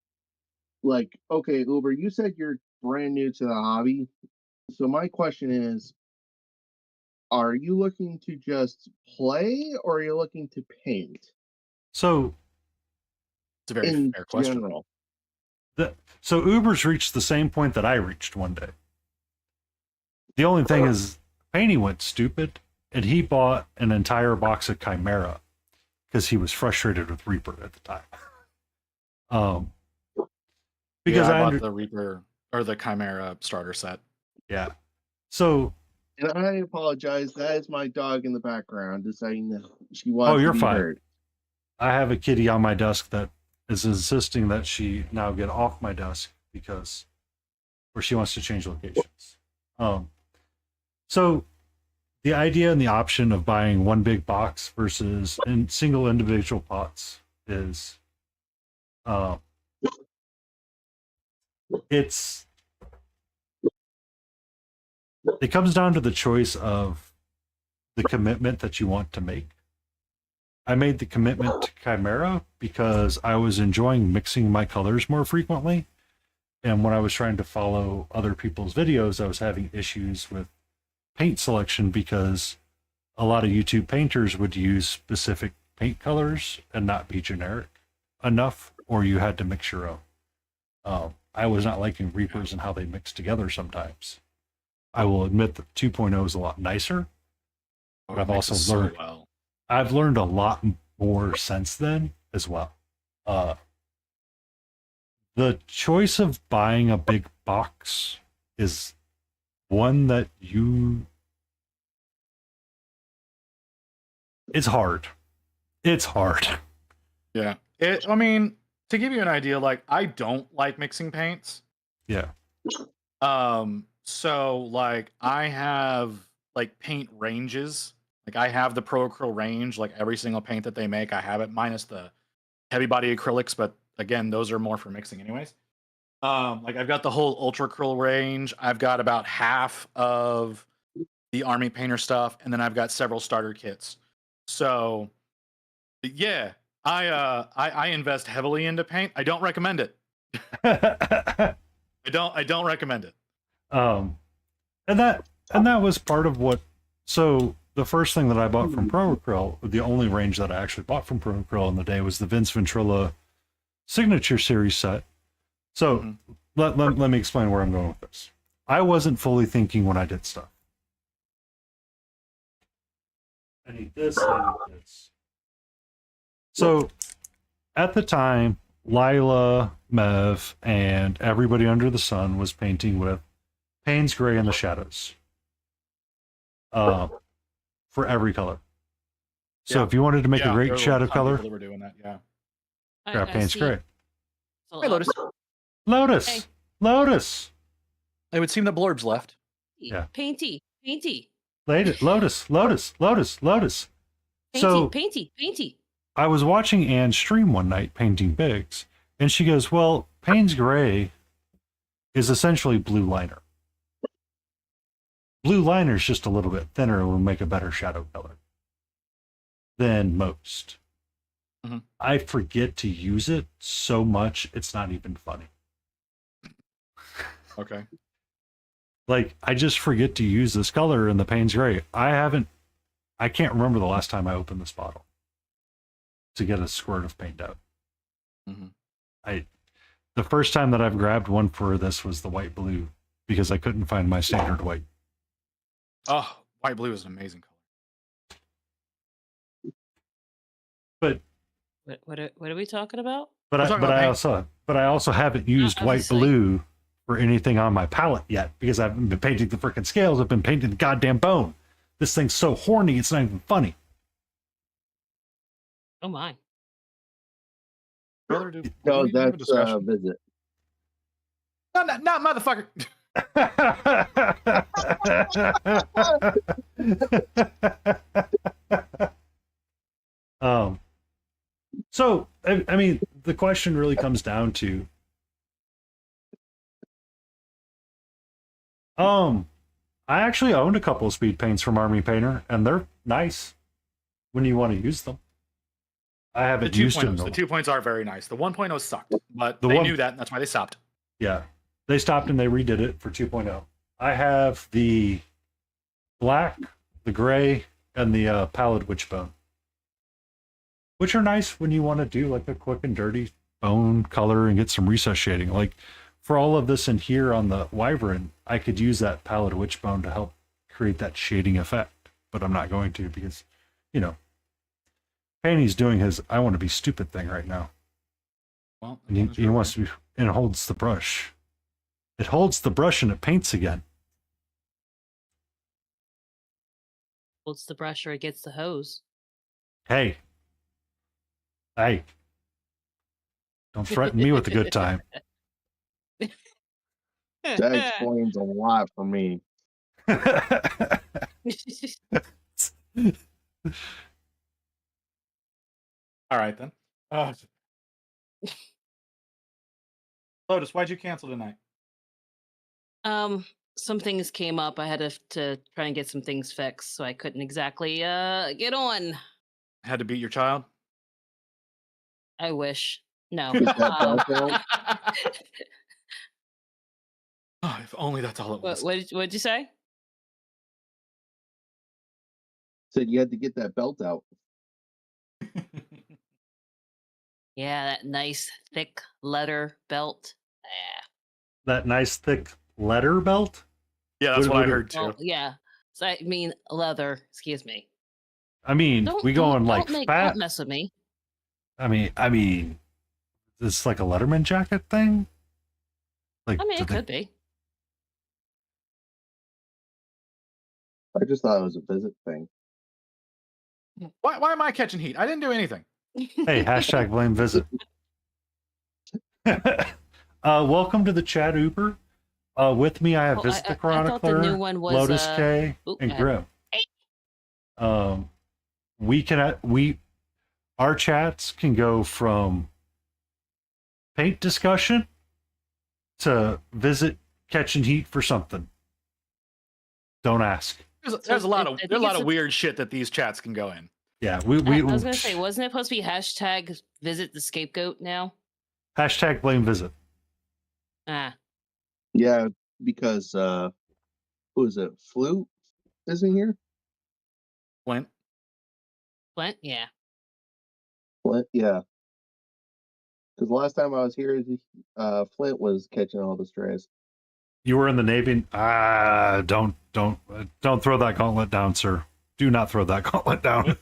like, okay, Uber, you said you're brand new to the hobby. So my question is, are you looking to just play or are you looking to paint So It's a very in fair question. general? so Uber's reached the same point that I reached one day. The only thing is, Painty went stupid, and he bought an entire box of Chimera because he was frustrated with Reaper at the time. Because I bought the Reaper or the Chimera starter set. Yeah. So. And I apologize. That is my dog in the background deciding that she wants you're to be fine. heard. I have a kitty on my desk that is insisting that she now get off my desk where she wants to change locations. So the idea and the option of buying one big box versus single individual pots is, it comes down to the choice of the commitment that you want to make. I made the commitment to Chimera because I was enjoying mixing my colors more frequently. And when I was trying to follow other people's videos, I was having issues with paint selection because a lot of YouTube painters would use specific paint colors and not be generic enough, or you had to mix your own. I was not liking Reapers and how they mix together sometimes. I will admit that 2.0 is a lot nicer, but I've also learned I've learned a lot more since then as well. The choice of buying a big box is one that it's hard. It's hard. Yeah. I mean, to give you an idea, like I don't like mixing paints. Yeah. So like I have like paint ranges. Like I have the Pro Acryl range, like every single paint that they make, I have it minus the heavy body acrylics, but again, those are more for mixing anyways. Like I've got the whole Ultra Acryl range. I've got about half of the Army Painter stuff, and then I've got several starter kits. So yeah, I invest heavily into paint. I don't recommend it. I don't recommend it. And that was part of what. So the first thing that I bought from Pro Acryl, the only range that I actually bought from Pro Acryl in the day, was the Vince Ventrilla Signature Series set. So let me explain where I'm going with this. I wasn't fully thinking when I did stuff. I need this, I need this. So at the time, Lila, Mev, and everybody under the sun was painting with Payne's Gray in the shadows. For every color. So if you wanted to make a great shadow color, people that were doing that, grab Payne's Gray. Hey, Lotus. Lotus. Hey. Lotus. It would seem that Blurb's left. Yeah. Painty. Lotus. So Painty. I was watching Ann stream one night painting bigs, and she goes, well, Payne's Gray is essentially blue liner. Blue liner is just a little bit thinner and will make a better shadow color than most. Mm-hmm. I forget to use it so much, it's not even funny. Okay. Like, I just forget to use this color and the paint's great. I can't remember the last time I opened this bottle to get a squirt of paint out. Mm-hmm. The first time that I've grabbed one for this was the white blue because I couldn't find my standard white. Oh, white blue is an amazing color. But What are we talking about? but We're I, talking but about I paint. also haven't used white Obviously. blue for anything on my palette yet because I haven't been painting the freaking scales. I've been painting the goddamn bone. This thing's so horny, it's not even funny. Oh my. Brother, do No, we need to have a that's discussion? visit. Not motherfucker. So I mean, the question really comes down to, I actually owned a couple of speed paints from Army Painter, and they're nice when you want to use them. I The haven't used them. 2.0s. The 2.0s are very nice. The 1.0 sucked, but The they one- knew that, and that's why they stopped. Yeah, they stopped and they redid it for 2.0. I have the black, the gray, and the pallid witchbone, which are nice when you want to do like a quick and dirty bone color and get some recess shading. Like for all of this in here on the wyvern, I could use that pallid witchbone to help create that shading effect, but I'm not going to because, you know, Panty's doing his I want to be stupid thing right now. Well, And he wants to be, and it holds the brush. It holds the brush and it paints again. Holds the brush or it gets the hose. Hey. Hey. Don't threaten me with a good time. That explains a lot for me. All right then. Lotus, why'd you cancel tonight? Some things came up. I had to try and get some things fixed, so I couldn't exactly get on. Had to beat your child? I wish. No. Get that belt out. Oh, if only that's all it was. What'd you say? Said you had to get that belt out. Yeah, that nice thick leather belt. Yeah. That nice thick letter belt? Yeah, that's What- what I what- heard too. Well, yeah. So I mean leather. Excuse me. I mean, we going like don't fat. Don't mess with me. I mean, it's like a Letterman jacket thing. Like, I mean, do it they- could be. I just thought it was a visit thing. Why am I catching heat? I didn't do anything. Hey, hashtag blame visit. Welcome to the chat, Uber. With me, I have Oh, Vista I thought the Chronicler, new one was, Lotus K, oop, and I- Grim. Our chats can go from paint discussion to visit catching heat for something. Don't ask. There's a lot of I think there's a lot it's of a- weird shit that these chats can go in. Yeah, I was gonna say, wasn't it supposed to be hashtag visit the scapegoat now? hashtag blame visit. Ah, Yeah, because who is it? Flute isn't here. Flint. Flint. Yeah. Flint, yeah. Because the last time I was here, Flint was catching all the strays. You were in the Navy. Don't throw that gauntlet down, sir. Do not throw that gauntlet down.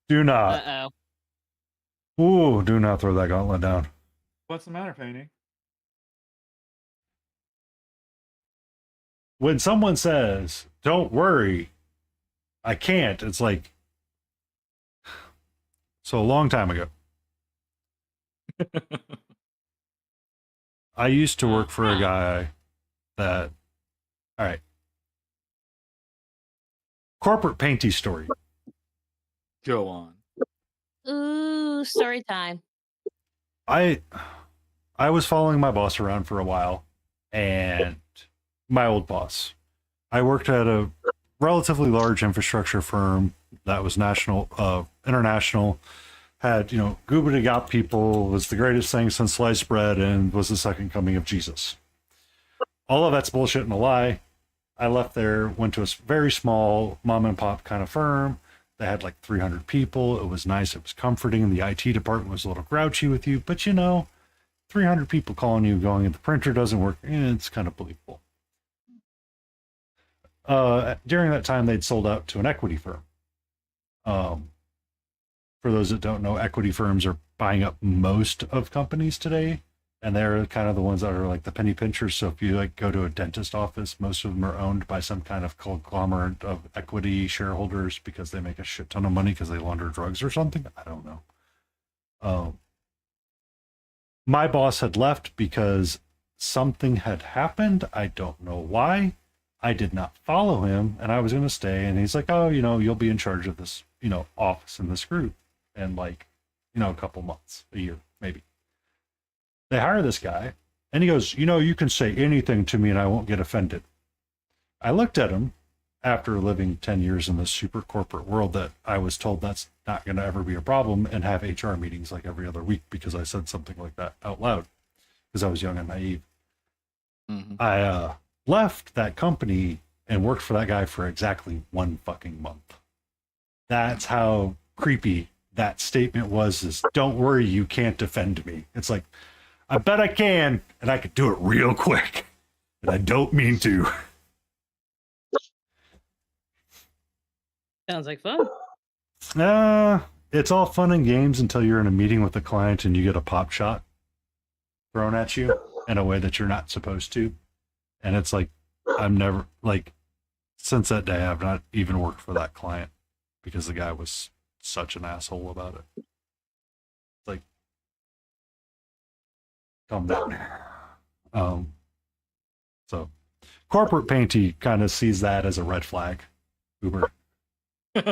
Do not. Uh oh. Ooh, do not throw that gauntlet down. What's the matter, Painting? When someone says, "Don't worry, I can't," it's like, so a long time ago. I used to work for a guy that, all right, corporate painty story. Go on. Ooh, story time. I I was following my boss around for a while, and my old boss. I worked at a relatively large infrastructure firm that was international, had, Goobity Gop people, was the greatest thing since sliced bread, and was the second coming of Jesus. All of that's bullshit and a lie. I left there, went to a very small mom and pop kind of firm. They had like 300 people. It was nice. It was comforting. The IT department was a little grouchy with you, but 300 people calling you, going, the printer doesn't work. It's kind of believable. During that time, they'd sold out to an equity firm. For those that don't know, equity firms are buying up most of companies today, and they're kind of the ones that are like the penny pinchers. So if you like go to a dentist office, most of them are owned by some kind of conglomerate of equity shareholders because they make a shit ton of money because they launder drugs or something. I don't know. My boss had left because something had happened. I don't know why. I did not follow him, and I was going to stay. And he's like, oh, you'll be in charge of this, office in this group in like, a couple months, a year, maybe. They hire this guy, and he goes, you can say anything to me and I won't get offended. I looked at him after living 10 years in this super corporate world that I was told that's not going to ever be a problem, and have HR meetings like every other week because I said something like that out loud because I was young and naive. Mm-hmm. I left that company and worked for that guy for exactly 1 fucking month. That's how creepy that statement was, is don't worry, you can't defend me. It's like, I bet I can, and I could do it real quick. And I don't mean to. Sounds like fun. It's all fun and games until you're in a meeting with a client and you get a pop shot thrown at you in a way that you're not supposed to. And it's like, since that day, I've not even worked for that client because the guy was such an asshole about it. It's like, calm down. So corporate painty kind of sees that as a red flag. Uber. You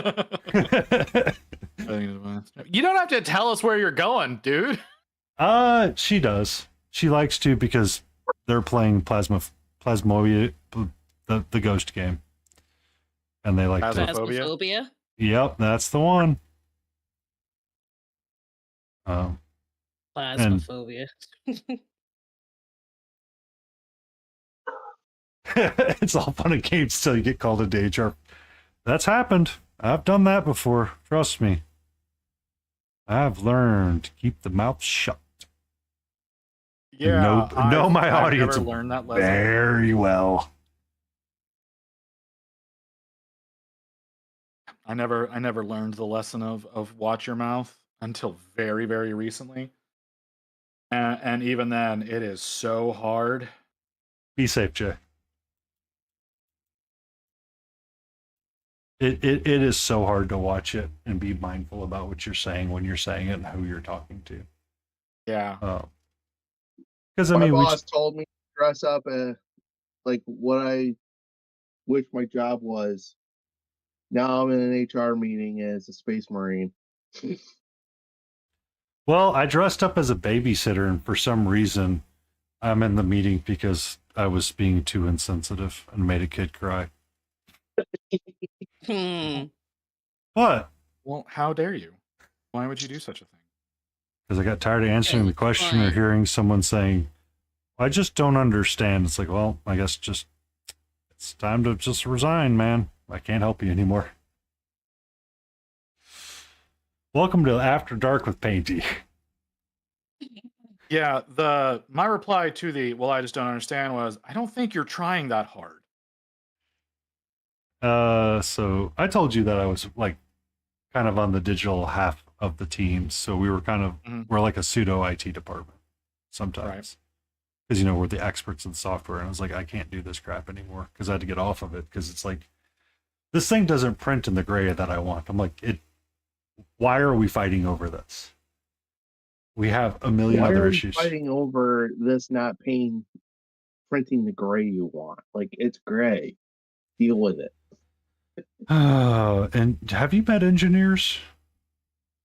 don't have to tell us where you're going, dude. She does. She likes to because they're playing Plasmodia, the ghost game, and they like Phasmophobia? Phasmophobia? Yep, that's the one. Plasmophobia. It's all fun and games till you get called into HR. That's happened. I've done that before. Trust me. I've learned to keep the mouth shut. Yeah, know my audience never learned that lesson. very well. I never learned the lesson of watch your mouth until very, very recently. And even then, it is so hard. Be safe, Jay. It is so hard to watch it and be mindful about what you're saying when you're saying it and who you're talking to. Yeah. Because my boss told me to dress up like what I wish my job was. Now I'm in an HR meeting as a space marine. Well, I dressed up as a babysitter, and for some reason, I'm in the meeting because I was being too insensitive and made a kid cry. What? Well, how dare you? Why would you do such a thing? Because I got tired of answering the question or hearing someone saying, I just don't understand. It's like, well, I guess it's time to just resign, man. I can't help you anymore. Welcome to After Dark with Painty. Yeah, my reply to the I just don't understand was, I don't think you're trying that hard. So I told you that I was like kind of on the digital half of the team. So we were kind of, we're like a pseudo IT department sometimes. Because, we're the experts in software. And I was like, I can't do this crap anymore because I had to get off of it because it's like, this thing doesn't print in the gray that I want. I'm like, why are we fighting over this? We have a million other issues. Fighting over this not printing the gray you want. Like, it's gray. Deal with it. And have you met engineers?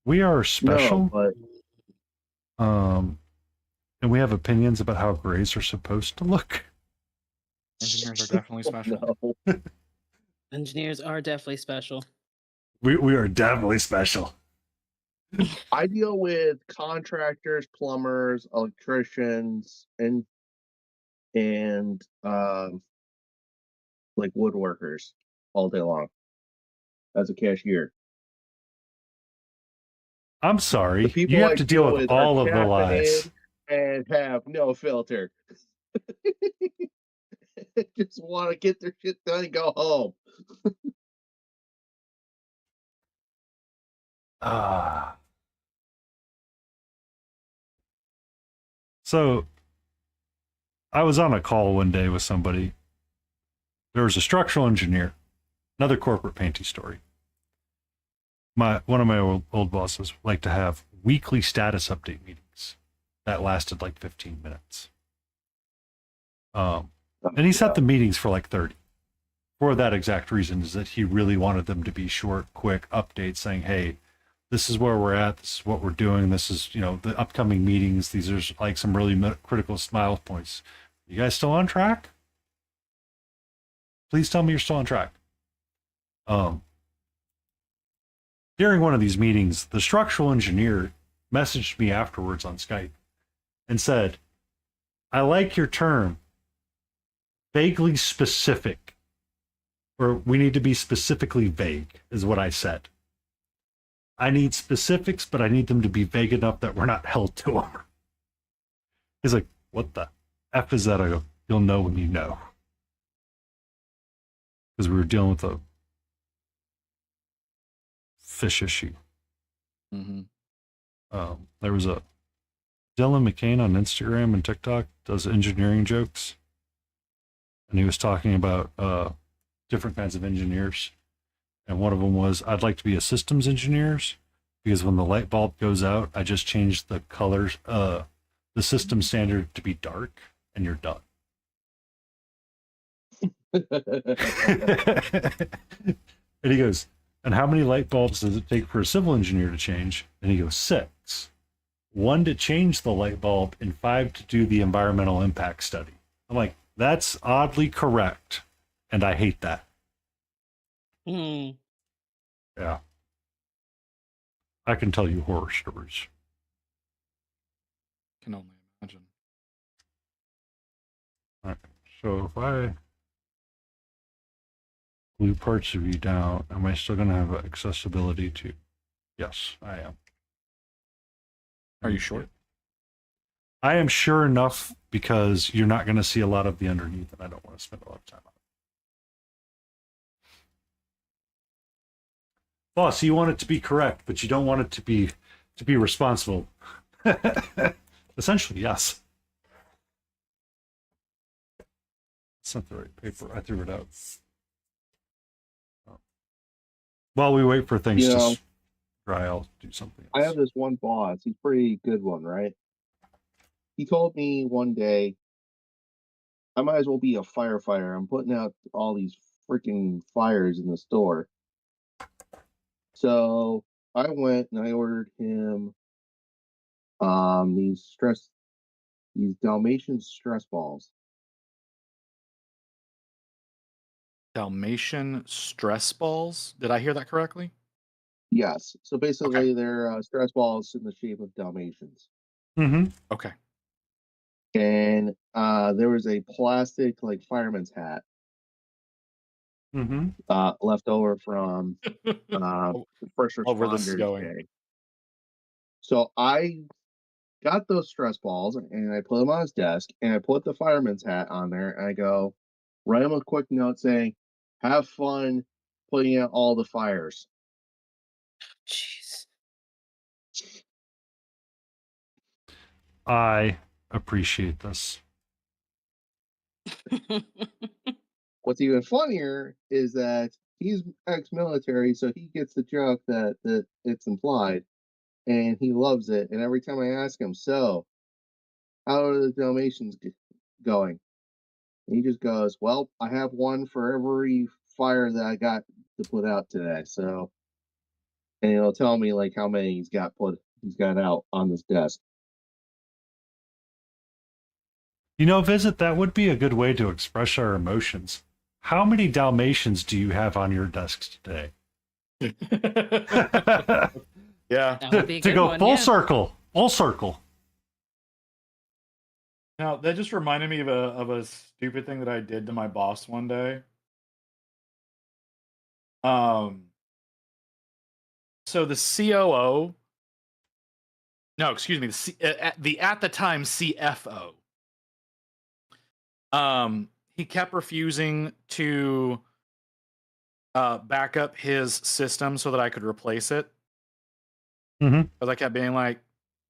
We are special. No, but and we have opinions about how grays are supposed to look. Engineers are definitely special. No. Engineers are definitely special. We are definitely special. I deal with contractors, plumbers, electricians, and like woodworkers all day long as a cashier. I'm The sorry. people You have I to deal deal with with all are of the lies. caffeinated and have no filter. Just want to get their shit done and go home. Ah. So I was on a call one day with somebody. There was a structural engineer, another corporate painting story. One of my old bosses liked to have weekly status update meetings that lasted like 15 minutes. And he set the meetings for like 30. For that exact reason, is that he really wanted them to be short, quick updates saying, hey, this is where we're at, this is what we're doing, this is, the upcoming meetings, these are like some really critical smile points. You guys still on track? Please tell me you're still on track. During one of these meetings, the structural engineer messaged me afterwards on Skype and said, I like your term, vaguely specific, or we need to be specifically vague, is what I said. I need specifics, but I need them to be vague enough that we're not held to them. He's like, what the F is that? I go, you'll know when you know. Because we were dealing with a fish issue. Mm-hmm. There was a Dylan McCain on Instagram and TikTok does engineering jokes. And he was talking about different kinds of engineers. And one of them was, I'd like to be a systems engineer because when the light bulb goes out, I just change the colors, the system standard to be dark, and you're done. And he goes, and how many light bulbs does it take for a civil engineer to change? And he goes, 6. 1 to change the light bulb and 5 to do the environmental impact study. I'm like, that's oddly correct. And I hate that. Hmm. Yeah. I can tell you horror stories. Can only imagine. All right. So if I glue parts of you down, am I still going to have accessibility to? Yes, I am. Are you sure? I am sure enough because you're not going to see a lot of the underneath, and I don't want to spend a lot of time on it. Boss, you want it to be correct, but you don't want it to be responsible. Essentially, yes. It's not the right paper. I threw it out. While we wait for things to dry, I'll do something else. I have this one boss. He's a pretty good one, right? He told me one day, I might as well be a firefighter. I'm putting out all these freaking fires in the store. So I went and I ordered him these Dalmatian stress balls. Dalmatian stress balls? Did I hear that correctly? Yes. So basically, they're stress balls in the shape of Dalmatians. Mm-hmm. Okay. And there was a plastic like fireman's hat Mm-hmm. left over from first Where this is responders going. day. So I got those stress balls and I put them on his desk and I put the fireman's hat on there and I go, write him a quick note saying, have fun putting out all the fires. Jeez. I appreciate this. What's even funnier is that he's ex-military, so he gets the joke that it's implied, and he loves it. And every time I ask him, so how are the Dalmatians going? And he just goes, well, I have one for every fire that I got to put out today. So, and he'll tell me like how many he's got out on this desk. You know, Visit, that would be a good way to express our emotions. How many Dalmatians do you have on your desks today? Yeah. That would be a To good go one. full Yeah. circle, full circle. Now that just reminded me of a stupid thing that I did to my boss one day. So the COO, no, excuse me, at the time CFO. He kept refusing to back up his system so that I could replace it. Mm-hmm. Because I kept being like,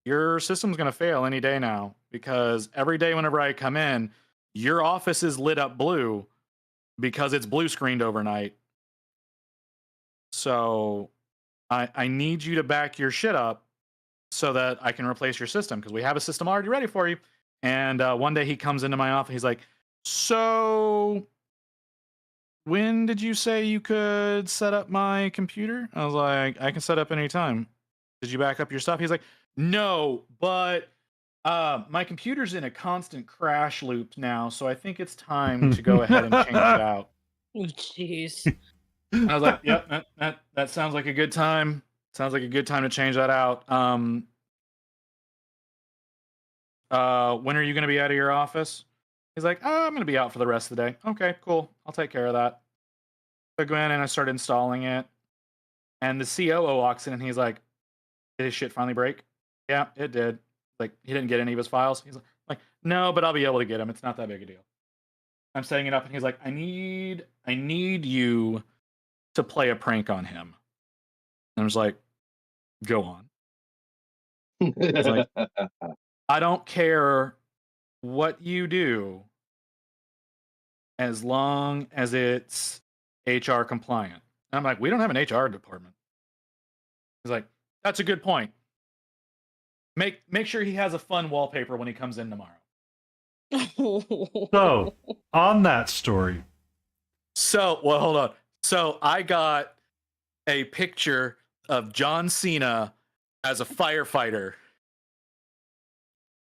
your system's going to fail any day now. Because every day whenever I come in, your office is lit up blue because it's blue screened overnight. So I need you to back your shit up so that I can replace your system because we have a system already ready for you. And one day he comes into my office. He's like, so when did you say you could set up my computer? I was like, I can set up anytime. Did you back up your stuff? He's like, no, but my computer's in a constant crash loop now, so I think it's time to go ahead and change it out. Oh, jeez. I was like, yep, that sounds like a good time. Sounds like a good time to change that out. When are you going to be out of your office? He's like, oh, I'm going to be out for the rest of the day. Okay, cool. I'll take care of that. I go in and I start installing it. And the COO walks in and he's like, did his shit finally break? Yeah, it did. Like, he didn't get any of his files. He's like, no, but I'll be able to get them. It's not that big a deal. I'm setting it up and he's like, I need you to play a prank on him. And I was like, go on. He's like, I don't care what you do as long as it's HR compliant. And I'm like, we don't have an HR department. He's like, that's a good point. Make sure he has a fun wallpaper when he comes in tomorrow. So, on that story, So, well, hold on. So I got a picture of John Cena as a firefighter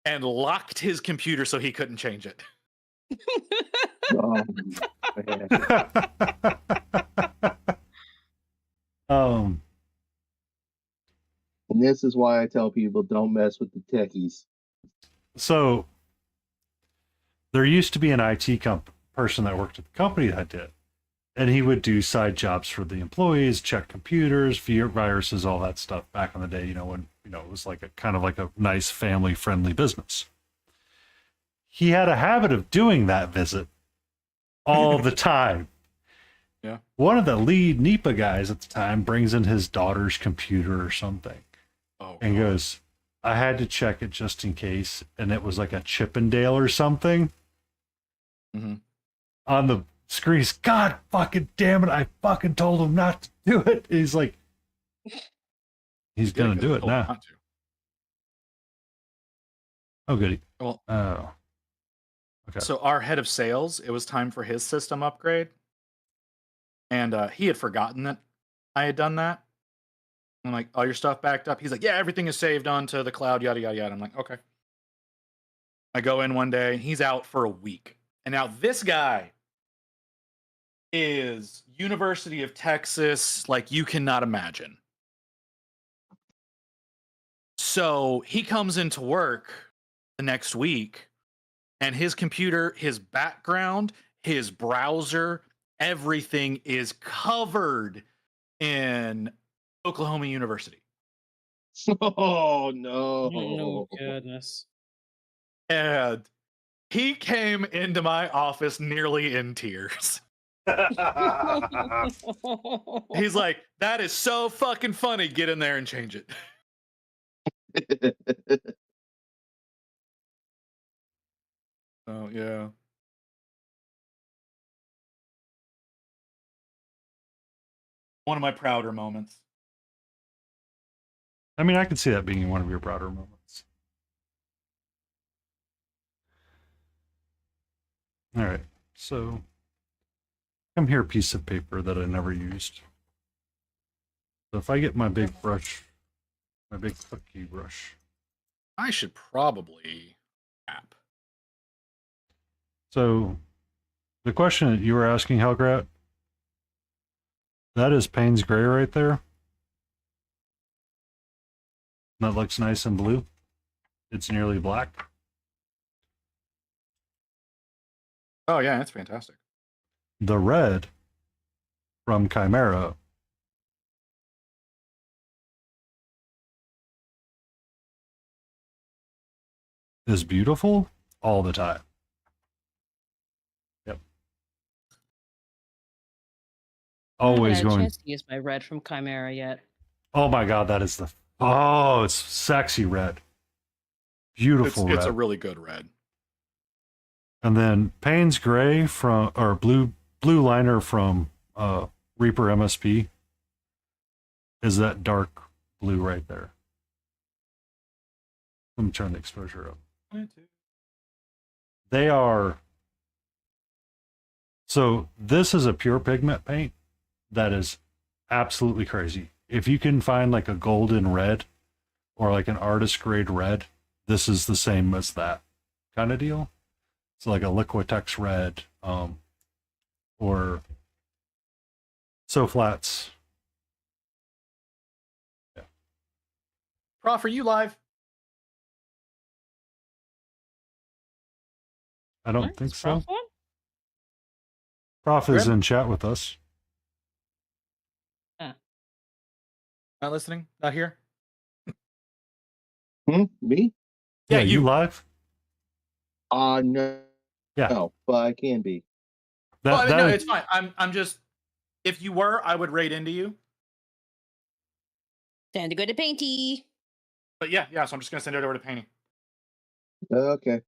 and locked his computer so he couldn't change it. Oh, man. And this is why I tell people don't mess with the techies. So there used to be an IT person that worked at the company that did, and he would do side jobs for the employees, check computers, viruses, all that stuff back in the day, when it was like a kind of like a nice family friendly business. He had a habit of doing that visit all the time. Yeah. One of the lead NEPA guys at the time brings in his daughter's computer or something. Oh, And goes, I had to check it just in case. And it was like a Chippendale or something. Mm-hmm. On the screen, he's, God fucking damn it, I fucking told him not to do it. He's like, he's going to do it now. Oh, goody. Well, oh. Okay. So our head of sales, it was time for his system upgrade. And he had forgotten that I had done that. I'm like, all your stuff backed up? He's like, yeah, everything is saved onto the cloud, yada, yada, yada. I'm like, okay. I go in one day, he's out for a week. And now this guy is University of Texas, like you cannot imagine. So he comes into work the next week, and his computer, his background, his browser, everything is covered in Oklahoma University. Oh, no. Oh, goodness. And he came into my office nearly in tears. He's like, that is so fucking funny. Get in there and change it. Oh, yeah. One of my prouder moments. I mean, I could see that being one of your prouder moments. All right. So, come here, piece of paper that I never used. So if I get my big brush, my big cookie brush. I should probably tap. So the question that you were asking, Helgrat, that is Payne's Gray right there. That looks nice and blue. It's nearly black. Oh yeah, that's fantastic. The red from Chimera is beautiful all the time. Yep. Always I haven't had a going. chance to use my red from Chimera yet. Oh my god, that is the. Oh, it's sexy red. Beautiful red. It's a really good red. And then Payne's Gray from, or blue liner from Reaper MSP is that dark blue right there. Let me turn the exposure up. They are. So this is a pure pigment paint that is absolutely crazy. If you can find like a golden red or like an artist grade red, this is the same as that kind of deal. It's like a Liquitex red, or So Flats. Yeah. Prof, are you live? I don't What? think Is so. Prof on? Prof is Grim? in chat with us. Not listening? Not here? Me? Yeah, You you. live? No. Yeah. No, but I can be. Well, no, it's fine. I'm just. If you were, I would raid into you. Time to go to Painty. But yeah. So I'm just gonna send it over to Painting. Okay.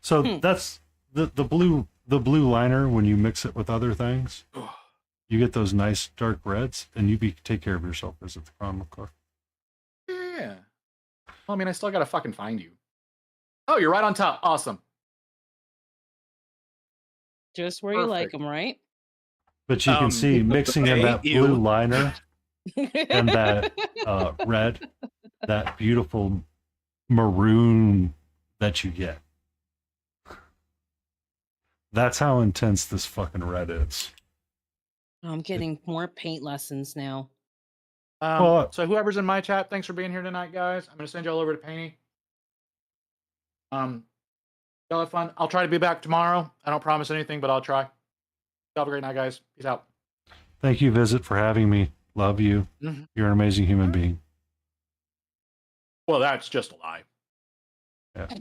So that's the blue liner. When you mix it with other things, you get those nice dark reds, and you take care of yourself. Visit the chronicler. Yeah. Well, I mean, I still gotta fucking find you. Oh, you're right on top. Awesome. Just where you like Perfect. them, right? But you can see mixing in that you. blue liner and that red, that beautiful maroon that you get. That's how intense this fucking red is. I'm getting more paint lessons now. So whoever's in my chat, thanks for being here tonight, guys. I'm gonna send y'all over to Painting. Y'all have fun. I'll try to be back tomorrow. I don't promise anything, but I'll try. Y'all have a great night, guys. Peace out. Thank you, Visit, for having me. Love you. Mm-hmm. You're an amazing human being. Well, that's just a lie. Yeah. I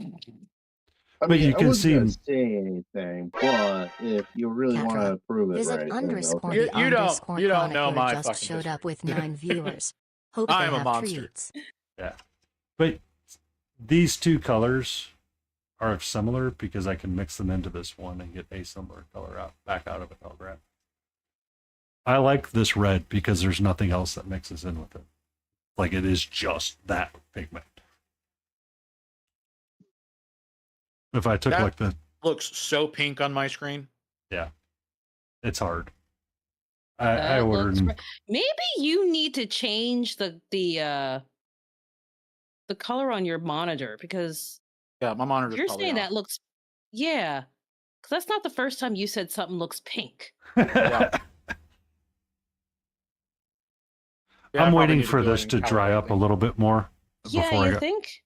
But mean, you I can wasn't see gonna say anything, but if you really want Catra, to prove it Visit right, then underscore okay. the You don't- underscore you don't know chronicler my just fucking showed up history. with 9 viewers. Hope I they am a have monster. treats. Yeah. But these two colors are similar because I can mix them into this one and get a similar color back out of it. Grab. I like this red because there's nothing else that mixes in with it. Like it is just that pigment. If I took That like the looks so pink on my screen. Yeah, it's hard. I That ordered. looks maybe you need to change the color on your monitor because Yeah, my monitor's you're probably saying off. that looks because that's not the first time you said something looks pink. Yeah. Yeah, I I'm probably waiting need to for go this ahead to and dry calibrate up a things. little bit more Yeah, before you think?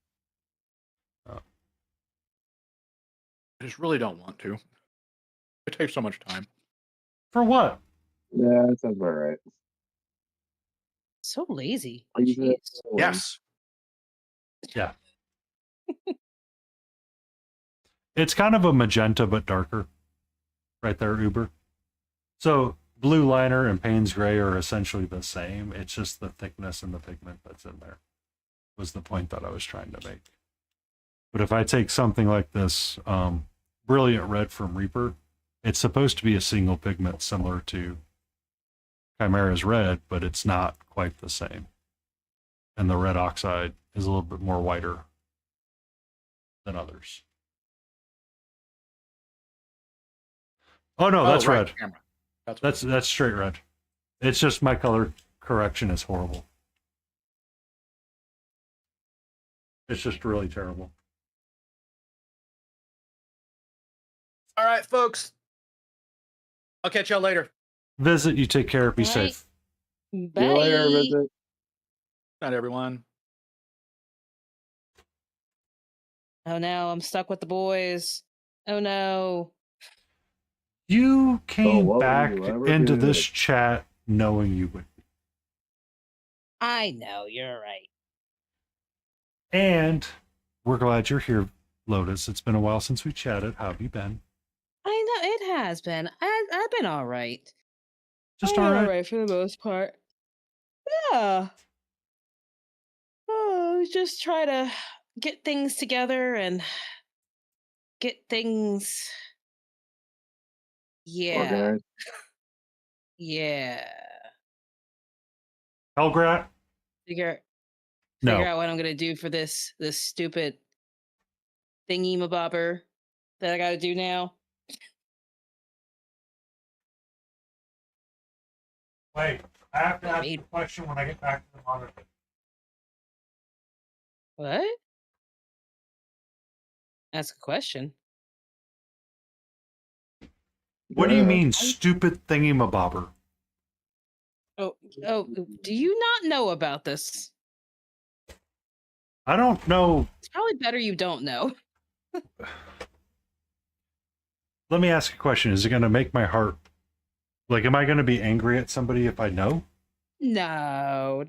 I just really don't want to. It takes so much time. For what? Yeah, that sounds about right. So lazy. Leave it Jeez. alone. Yes. Yeah. It's kind of a magenta but darker. Right there, Uber. So blue liner and Payne's Gray are essentially the same. It's just the thickness and the pigment that's in there. Was the point that I was trying to make. But if I take something like this Brilliant Red from Reaper, it's supposed to be a single pigment similar to Chimera's red, but it's not quite the same. And the red oxide is a little bit more whiter than others. Oh no, that's right, red. camera. That's straight red. It's just my color correction is horrible. It's just really terrible. right, folks. I'll catch y'all later. Visit, you take care, be Right. safe. See you later, Bye. visit. Night, everyone. Oh no, I'm stuck with the boys. Oh no. You came what will back you ever into do? this chat knowing you would. I know, you're right. And we're glad you're here, Lotus. It's been a while since we chatted. How have you been? I know it has been. I've been all right. Just I've been all right. all right for the most part. Yeah. Oh, just try to get things together and get things. Yeah. Organized. Yeah. Elgrat? Figure No. out what I'm gonna do for this stupid thingy mabobber that I gotta do now. Wait, I have to I ask mean- the question when I get back to the monitor. What? Ask a question. What do you Yeah. mean, stupid thingy-mabobber? Oh, do you not know about this? I don't know. It's probably better you don't know. Let me ask a question. Is it going to make my heart... Like, am I going to be angry at somebody if I know? No.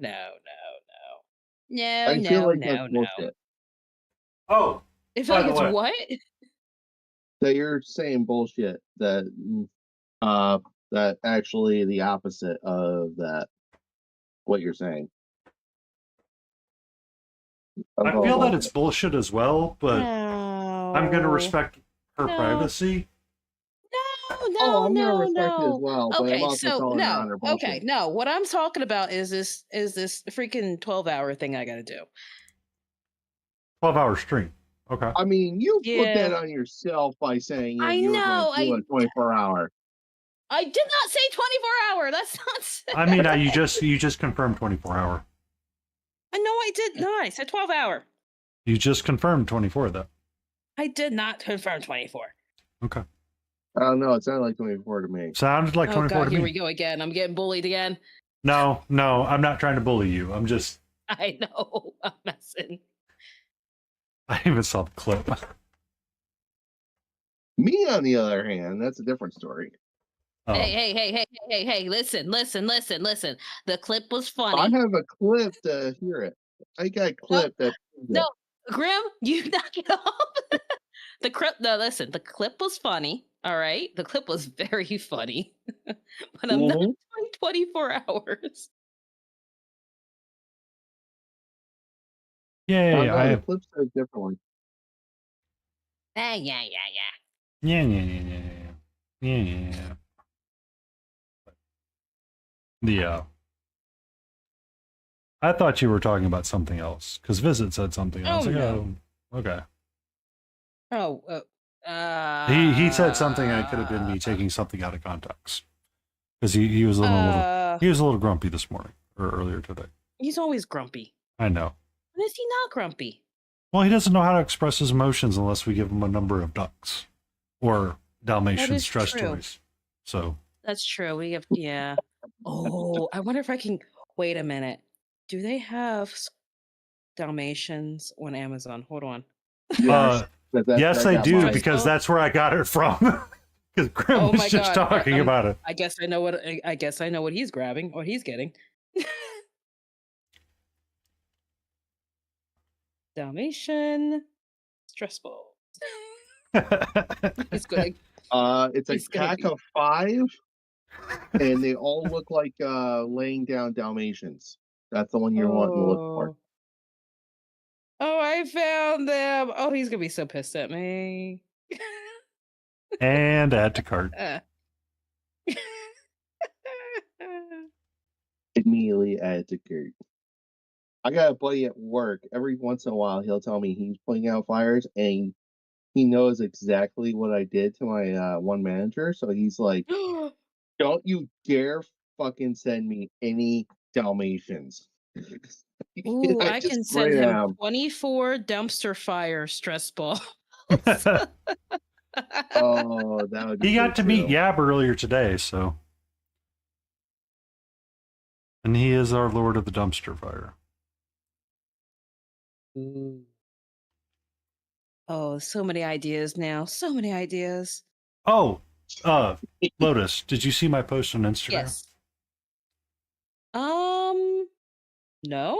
I feel like that's bullshit. Oh, I feel By like the it's way. what? That you're saying bullshit. That actually the opposite of that. What you're saying. I feel that it's bullshit as well, but I'm going to No. respect her No. privacy. Oh, I'm gonna respect it as well, but I'm Okay, also so calling it on her bullshit. okay, no. What I'm talking about is this freaking 12-hour thing I gotta do. 12-hour stream. Okay. I mean, you put Yeah. that on yourself by saying I you were know, going to do a 24-hour. I did not say 24-hour. That's not. I mean, you just confirmed 24-hour. No, I did not. I said 12-hour. You just confirmed 24, though. I did not confirm 24. Okay. I don't know. It sounded like 24 to me. Sounded like Oh 24 God, to here me. we go again. I'm getting bullied again. No, I'm not trying to bully you. I'm just... I know. I'm messing. I even saw the clip. Me, on the other hand, that's a different story. Oh. Hey, listen. The clip was funny. I have a clip to hear it. I got a clip that. No, Grim, you knock it off. Listen, the clip was funny. All right. The clip was very funny. But I'm not doing 24 hours. Yay, No, I the have... clip says differently. Yeah. Yeah. Yeah. I thought you were talking about something else, because Visit said something else. no. Okay. Oh, He said something, and it could have been me taking something out of context. Because he was a little grumpy this morning, or earlier today. He's always grumpy. I know. When is he not grumpy? Well, he doesn't know how to express his emotions unless we give him a number of ducks. Or Dalmatian is stress true. toys. So... That's true. We have, yeah. Oh, I wonder if I can, wait a minute. Do they have Dalmatians on Amazon? Hold on. Yes, Yes, they got do, mine. because that's where I got it from. Because Grim Oh was my just God. talking about it. I guess I know what he's grabbing or he's getting. Dalmatian stress ball. He's going. It's a He's gonna pack be- of 5, and they all look like laying down Dalmatians. That's the one you're wanting to look for. Oh, I found them. Oh, he's gonna be so pissed at me. And add to cart. Immediately add to cart. I got a buddy at work. Every once in a while, he'll tell me he's putting out fires, and he knows exactly what I did to my one manager. So he's like, "Don't you dare fucking send me any Dalmatians." Ooh, I just can send grin at him 24 dumpster fire stress balls. Oh, that would be He got good to meet too. Yab earlier today, so. And he is our Lord of the Dumpster Fire. Ooh. Oh, so many ideas now. So many ideas. Oh, Lotus, did you see my post on Instagram? Yes. No?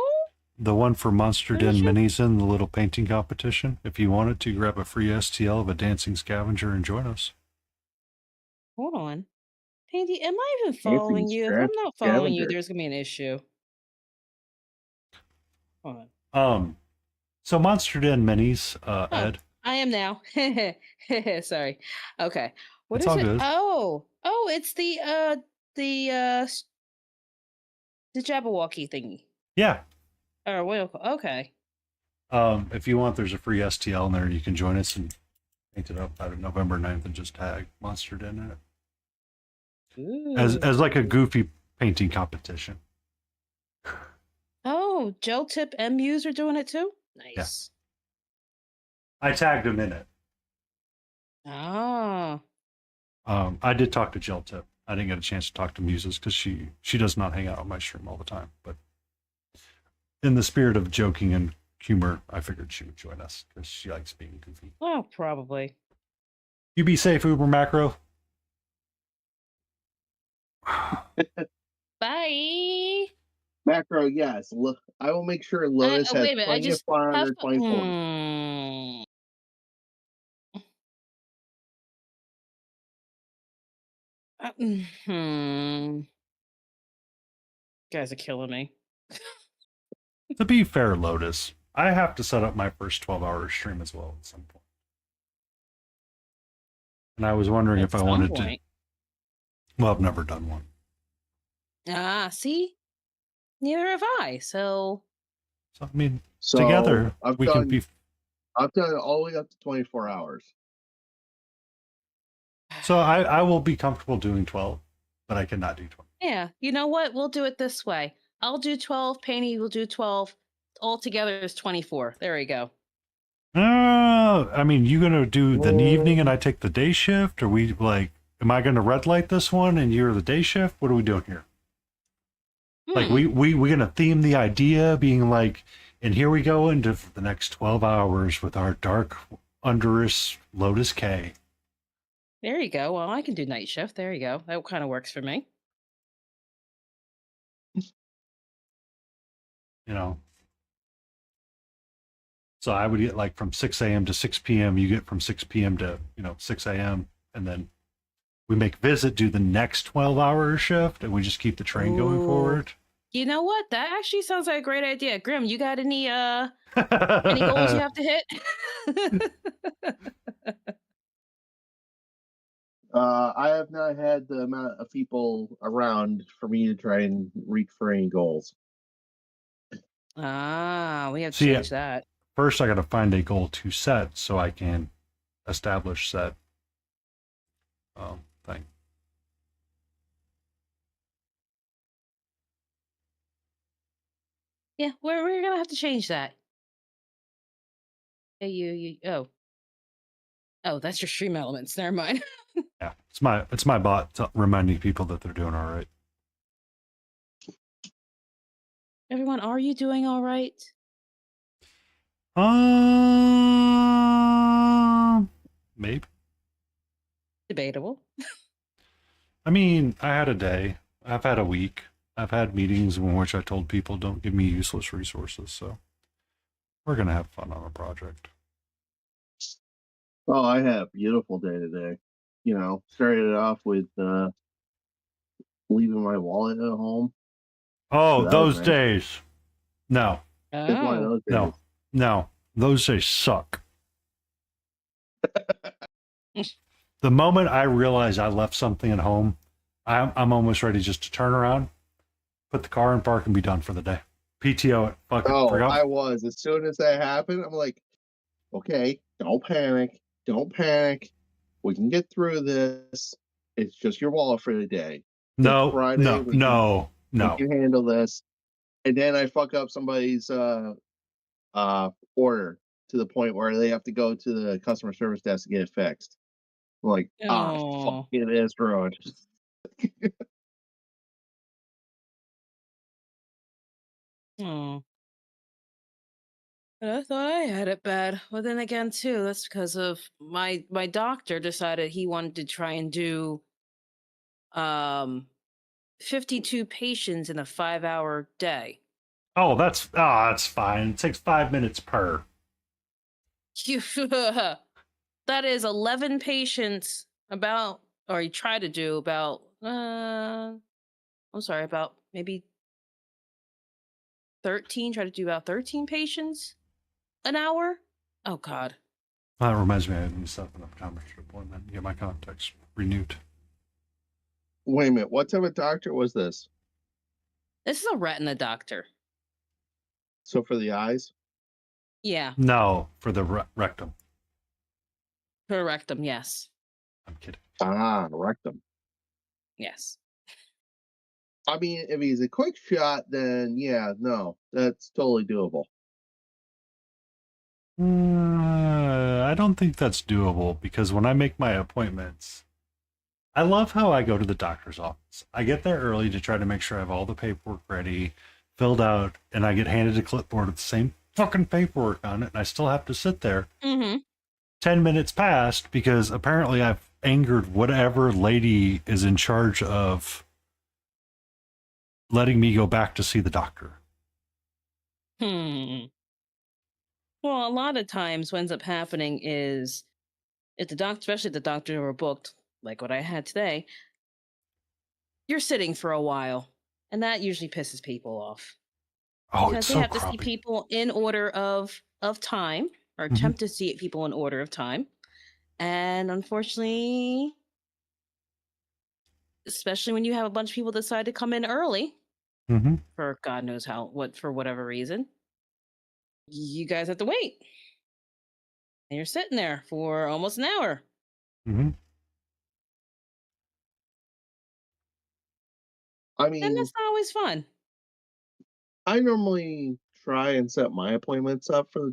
The one for Monster Let me Den check. Minis in the little painting competition. If you wanted to, grab a free STL of a dancing scavenger and join us. Hold on. Pandy, am I even following you? If I'm not following you, scavenger. there's gonna be an issue. Hold on. So Monster Den Minis, Oh, Ed. I am now. Sorry. Okay. What It's is all it? good. Oh, it's the Jabberwocky thingy. Yeah. Or what? Okay. If you want, there's a free STL in there. You can join us and paint it up out of November 9th and just tag Monster Den in it. As like a goofy painting competition. Oh, gel tip MUs are doing it too? Nice. I tagged him in it. Ah. I did talk to Gel Tip. I didn't get a chance to talk to Muses because she does not hang out on my stream all the time. But in the spirit of joking and humor, I figured she would join us because she likes being goofy. Oh, probably. You be safe, Uber Macro. Bye. Macro, yes. Look, I will make sure Lotus has Wait a minute. I plenty of just fun have under 24. You guys are killing me. To be fair, Lotus, I have to set up my first 12-hour stream as well at some point. And I was wondering if I wanted to. Well, I've never done one. See? Neither have I. So I mean, So together I've we done, can be. I've done it all the way up to 24 hours. So I will be comfortable doing 12, but I cannot do 12. yeah, you know what? We'll do it this way. I'll do 12. Panty will do 12. All together is 24. There we go. I mean, you gonna do the evening and I take the day shift? Or we like? Am I gonna red light this one and you're the day shift? What are we doing here? Like we gonna theme the idea being like, and here we go into the next 12 hours with our dark underus Lotus K. There you go. Well, I can do night shift. There you go. That kind of works for me. You know. So I would get like from 6 a.m. to 6 p.m. You get from 6 p.m. to 6 a.m. and then we make Visit do the next 12-hour shift, and we just keep the train going forward. You know what? That actually sounds like a great idea. Grim, you got any goals you have to hit? I have not had the amount of people around for me to try and reach for any goals. We have to change that. First, I got to find a goal to set so I can establish that thing. Yeah, we're gonna have to change that. Hey, oh, that's your stream elements. Never mind. Yeah, it's my bot reminding people that they're doing all right. Everyone, are you doing all right? Maybe. Debatable. I mean, I had a day. I've had a week. I've had meetings in which I told people don't give me useless resources. So we're gonna have fun on a project. Oh, I had a beautiful day today. Started it off with leaving my wallet at home. Oh, So those days. No. Just one of those days. No. Those days suck. The moment I realize I left something at home, I'm almost ready just to turn around, put the car in park, and be done for the day. PTO it. Fucking forgot. I was. As soon as that happened, I'm like, okay, don't panic. Don't panic. We can get through this. It's just your wallet for the day. No, Friday, no. We can handle this. And then I fuck up somebody's order to the point where they have to go to the customer service desk to get it fixed. Like, fuck, Oh. it is ruined. Oh. But I thought I had it bad. Well, then again, too, that's because of my doctor decided he wanted to try and do um 52 patients in a 5-hour day. Oh, that's fine. It takes 5 minutes per. That is 11 patients about, or you try to do about, I'm sorry, about maybe 13, try to do about 13 patients an hour. Oh, God. That reminds me, I need to set up an optometrist appointment and get my contacts renewed. Wait a minute, what type of doctor was this? This is a retina doctor. So for the eyes? Yeah, No, for the rectum. per rectum, yes. I'm kidding. Ah, rectum. Yes. I mean, if he's a quick shot, then yeah, no, that's totally doable. I don't think that's doable because when I make my appointments, I love how I go to the doctor's office. I get there early to try to make sure I have all the paperwork ready, filled out, and I get handed a clipboard with the same fucking paperwork on it, and I still have to sit there. Mm-hmm. 10 minutes passed because apparently I've angered whatever lady is in charge of letting me go back to see the doctor. Well, a lot of times what ends up happening is if the doctor, especially if the doctor who are booked, like what I had today, you're sitting for a while. And that usually pisses people off. Oh, Because it's they so have to see crappy. people in order of time, or Mhm. attempt to see people in order of time. And unfortunately, especially when you have a bunch of people decide to come in early Mm-hmm. for God knows how, what, for whatever reason, you guys have to wait. And you're sitting there for almost an hour. Mm-hmm. I And mean, that's not always fun. I normally try and set my appointments up for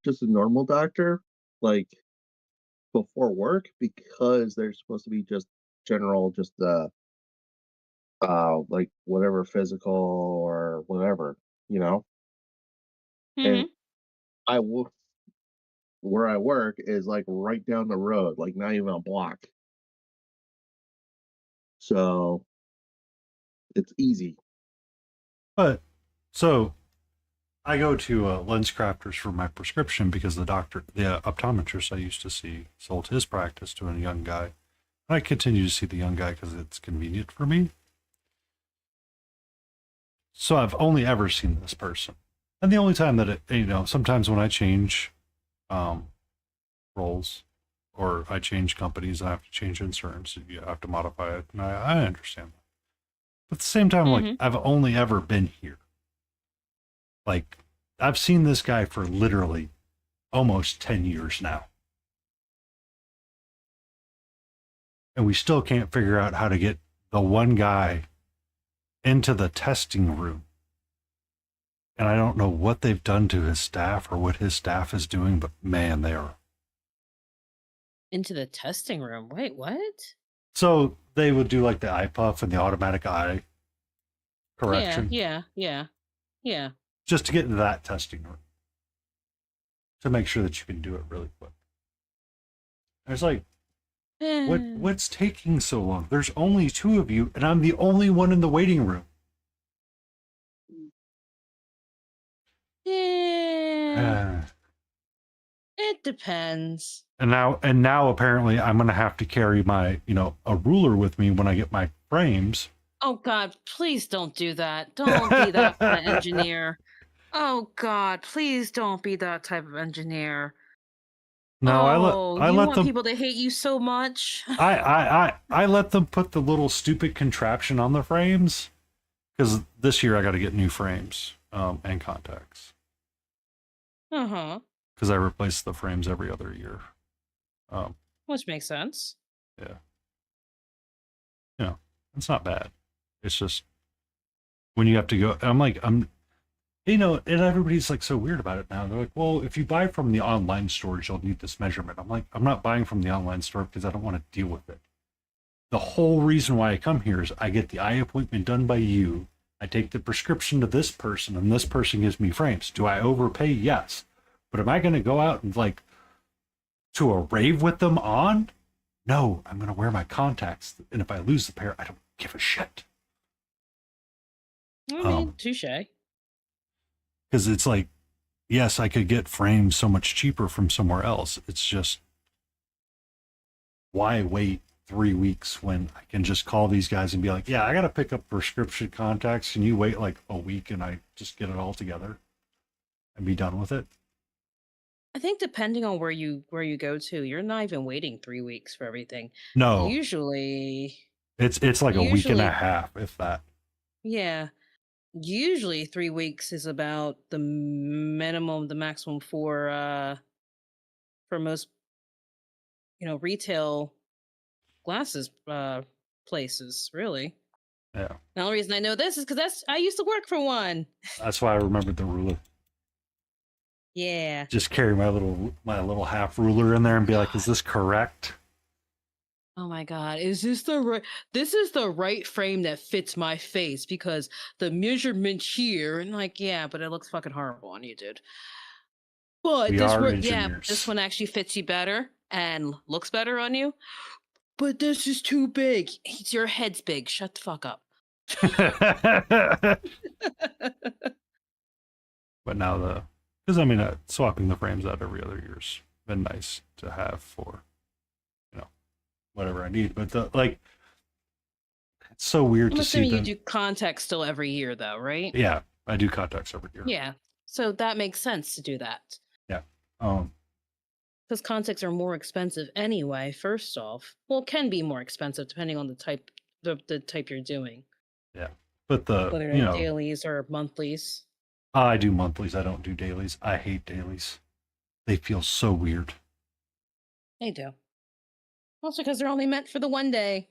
just a normal doctor, like before work, because they're supposed to be just general, just like whatever physical or whatever, you know. And Hmm. I will where I work is like right down the road, like not even a block, so it's easy. But so I go to Lens Crafters for my prescription because the optometrist I used to see, sold his practice to a young guy. I continue to see the young guy because it's convenient for me. So I've only ever seen this person. And the only time that sometimes when I change um, roles or I change companies, I have to change insurance. You have to modify it. And I understand that. But at the same time, like, I've only ever been here. Like, I've seen this guy for literally almost 10 years now. And we still can't figure out how to get the one guy into the testing room. And I don't know what they've done to his staff or what his staff is doing, but man, they are. Into the testing room. Wait, what? So they would do like the eye puff and the automatic eye correction. Yeah. Just to get into that testing room. To make sure that you can do it really quick. I was like, what's taking so long? There's only two of you, and I'm the only one in the waiting room. Yeah. It depends. And now apparently I'm gonna have to carry my, a ruler with me when I get my frames. Oh God, please don't do that. Don't be that kind of engineer. Oh God, please don't be that type of engineer. No, Oh, I you let want them people to hate you so much? I let them put the little stupid contraption on the frames because this year I got to get new frames and contacts Uh-huh. because I replace the frames every other year. Which makes sense. Yeah. It's not bad. It's just when you have to go, I'm You know, and everybody's like so weird about it now. They're like, well, if you buy from the online stores, you'll need this measurement. I'm like, I'm not buying from the online store because I don't want to deal with it. The whole reason why I come here is I get the eye appointment done by you. I take the prescription to this person, and this person gives me frames. Do I overpay? Yes. But am I going to go out and like to a rave with them on? No, I'm going to wear my contacts. And if I lose the pair, I don't give a shit. I mean, touche. Because it's like, yes, I could get frames so much cheaper from somewhere else. It's just, why wait 3 weeks when I can just call these guys and be like, yeah, I got to pick up prescription contacts. Can you wait like a week and I just get it all together and be done with it? I think depending on where you go to, you're not even waiting 3 weeks for everything. No, Usually, it's like a week and a usually, half, if that. yeah. Usually 3 weeks is about the minimum, the maximum for most, retail glasses places, really. Yeah, The only reason I know this is because I used to work for one. that's why I remembered the ruler. Yeah. Just carry my little half ruler in there and be like, is this correct? Oh my God. Is this the right? This is the right frame that fits my face because the measurement here, and like, yeah, but it looks fucking horrible on you, dude. But We this are one, yeah, this engineers. one actually fits you better and looks better on you. But this is too big. Your head's big. Shut the fuck up. But now because I mean, swapping the frames out every other year's been nice to have for, whatever I need. But it's so weird I'm to see assuming you them. do contacts still every year, though, right? Yeah, I do contacts every year. Yeah. So that makes sense to do that. Yeah. Because contacts are more expensive anyway, first off. Well, can be more expensive depending on the type you're doing. Yeah. But Whether they're dailies or monthlies. I do monthlies. I don't do dailies. I hate dailies. They feel so weird. They do. Also because they're only meant for the one day.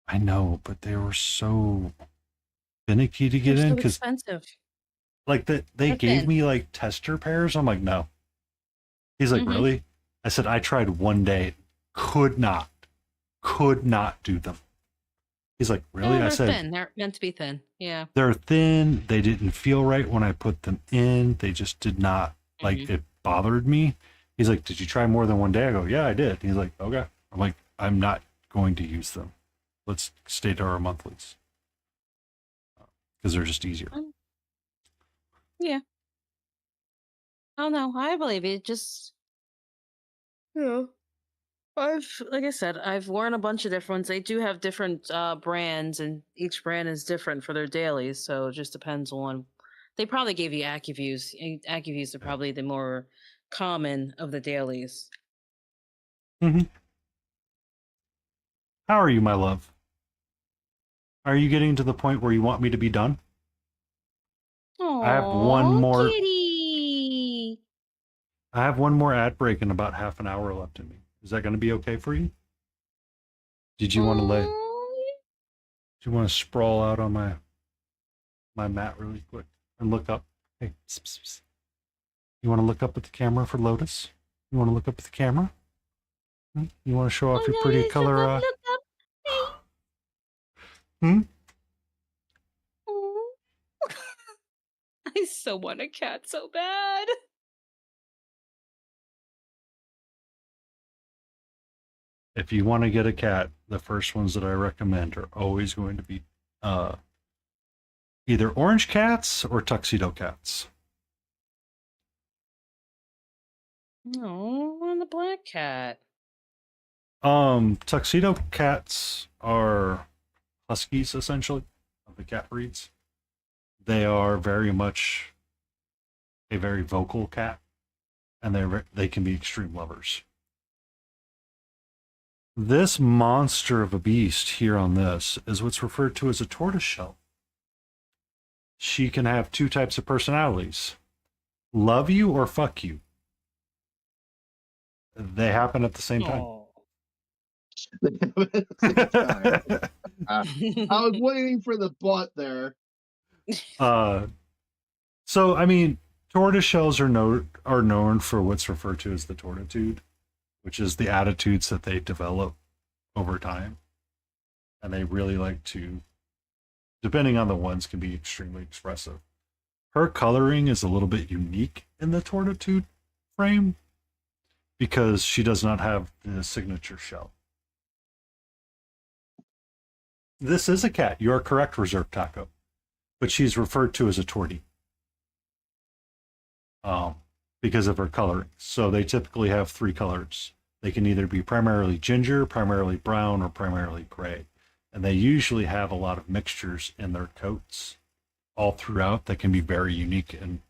I know, but they were so finicky to get They're in so because expensive. like they They're gave thin. me like tester pairs. I'm like, no. He's like, really? I said, I tried one day, could not do them. He's like, really? No, I they're said, thin. They're meant to be thin. Yeah. they're thin. They didn't feel right when I put them in. They just did not, like, it bothered me. He's like, did you try more than one day? I go, yeah, I did. He's like, okay. I'm like, I'm not going to use them. Let's stay to our monthlies. Because they're just easier. Yeah. Oh no, I believe it. Just like I said, I've worn a bunch of different ones. They do have different brands, and each brand is different for their dailies. So it just depends on. They probably gave you AccuViews. AccuViews are probably the more common of the dailies. Mm-hmm. How are you, my love? Are you getting to the point where you want me to be done? Oh, I have one more. kitty. I have one more ad break and about half an hour left in me. Is that going to be okay for you? Did you want to do you want to sprawl out on my mat really quick and look up? Hey, psst, psst, psst. You want to look up at the camera for Lotus? You want to look up at the camera? You want to show off your pretty color? Look up. Hmm? I so want a cat so bad. If you want to get a cat, the first ones that I recommend are always going to be either orange cats or tuxedo cats. No, and the black cat. Tuxedo cats are huskies, essentially, of the cat breeds. They are very much a very vocal cat, and they can be extreme lovers. This monster of a beast here on this is what's referred to as a tortoiseshell. She can have two types of personalities: love you or fuck you. They happen at the same time. I was waiting for the butt there. So I mean, tortoise shells are known for what's referred to as the tortitude, which is the attitudes that they develop over time, and they really like to, depending on the ones, can be extremely expressive. Her coloring is a little bit unique in the tortitude frame because she does not have the signature shell. This is a cat. You are correct, Reserve Taco, but she's referred to as a tortie. Because of her coloring. So they typically have 3 colors. They can either be primarily ginger, primarily brown, or primarily gray. And they usually have a lot of mixtures in their coats all throughout that can be very unique and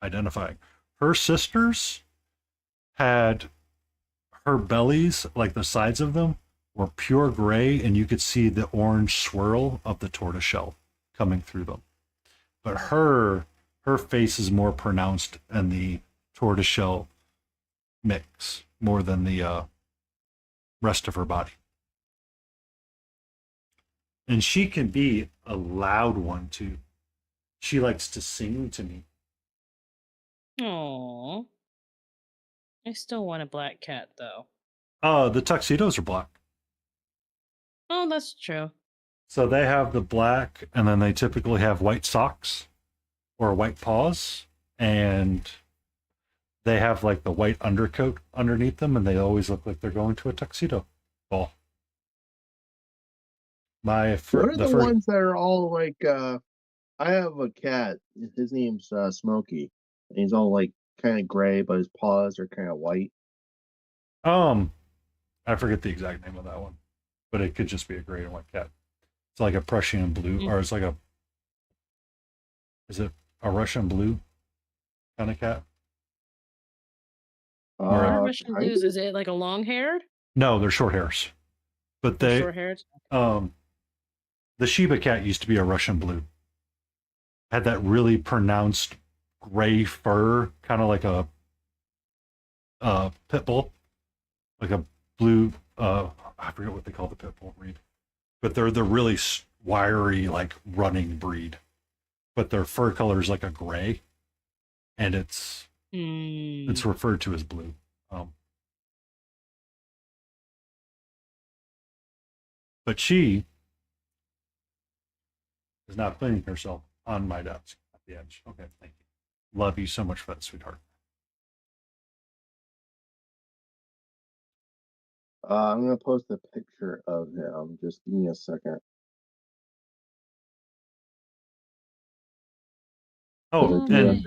identifying. Her sisters had her bellies, like the sides of them, were pure gray, and you could see the orange swirl of the tortoiseshell coming through them. But her face is more pronounced in the tortoiseshell mix more than the rest of her body. And she can be a loud one too. She likes to sing to me. Aww. I still want a black cat though. The tuxedos are black. Oh, that's true. So they have the black, and then they typically have white socks or white paws, and they have like the white undercoat underneath them, and they always look like they're going to a tuxedo ball. What are the ones that are all like? I have a cat. His name's Smokey, and he's all like kind of gray, but his paws are kind of white. I forget the exact name of that one, but it could just be a gray and white cat. It's like a Prussian blue, or it's like is it a Russian blue kind of cat? Russian blues, is it like a long haired? No, they're short hairs. But short haired? The Shiba cat used to be a Russian blue. Had that really pronounced gray fur, kind of like a pit bull, like a blue. I forget what they call the pit bull breed, but they're the really wiry, like running breed. But their fur color is like a gray, and it's referred to as blue. But she is not cleaning herself on my desk at the edge. Okay, thank you. Love you so much for that, sweetheart. I'm gonna post a picture of him. Just give me a second. Oh, and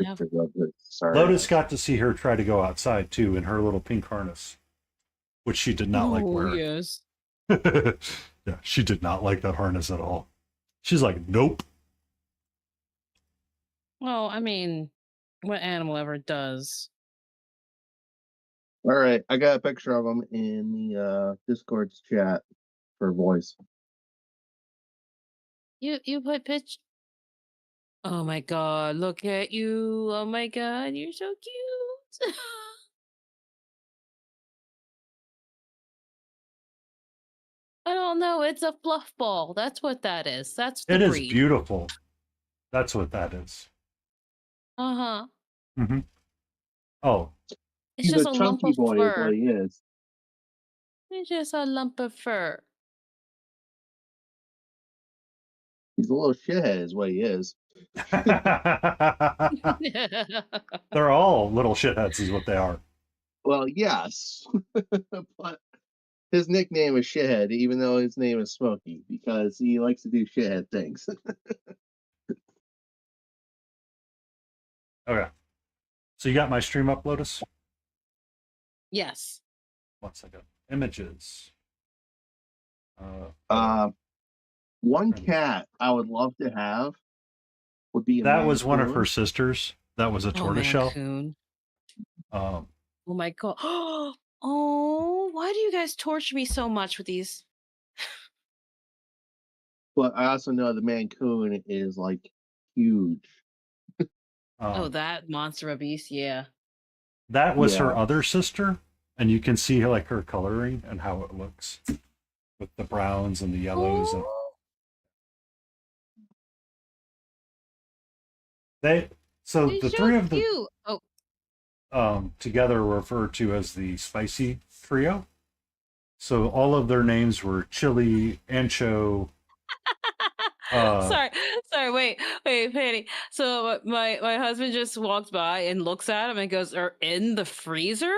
Sorry. Lotus got to see her try to go outside too in her little pink harness, which she did not like wearing. Yes. Yeah, she did not like that harness at all. She's like, nope. Well, I mean, what animal ever does? All right, I got a picture of him in the Discord's chat for voice. You put pitch. Oh my god, look at you. Oh my god, you're so cute. I don't know, it's a fluff ball. That's what that is. That's the It is breed. beautiful. That's what that is. Uh-huh. Mm-hmm. Oh. It's He's just a a lump chunky of boy is fur. what he is. It's just a lump of fur. He's a little shithead is what he is. They're all little shitheads is what they are. Well, yes. But his nickname is Shithead, even though his name is Smokey, because he likes to do shithead things. Okay. So you got my stream up, Lotus? Yes. 1 second. Images. One cat I would love to have would be that was one of her sisters. That was a tortoiseshell. Oh my god. Oh, why do you guys torture me so much with these? But I also know the Mancoon is like huge. Oh, that monster of a beast, yeah. That was her other sister, and you can see like her coloring and how it looks with the browns and the yellows. And So He's the so three of them cute. Oh, together were referred to as the Spicy Trio. So all of their names were Chili, Ancho. sorry, sorry. Wait, Penny. So my husband just walked by and looks at him and goes, "Are in the freezer?"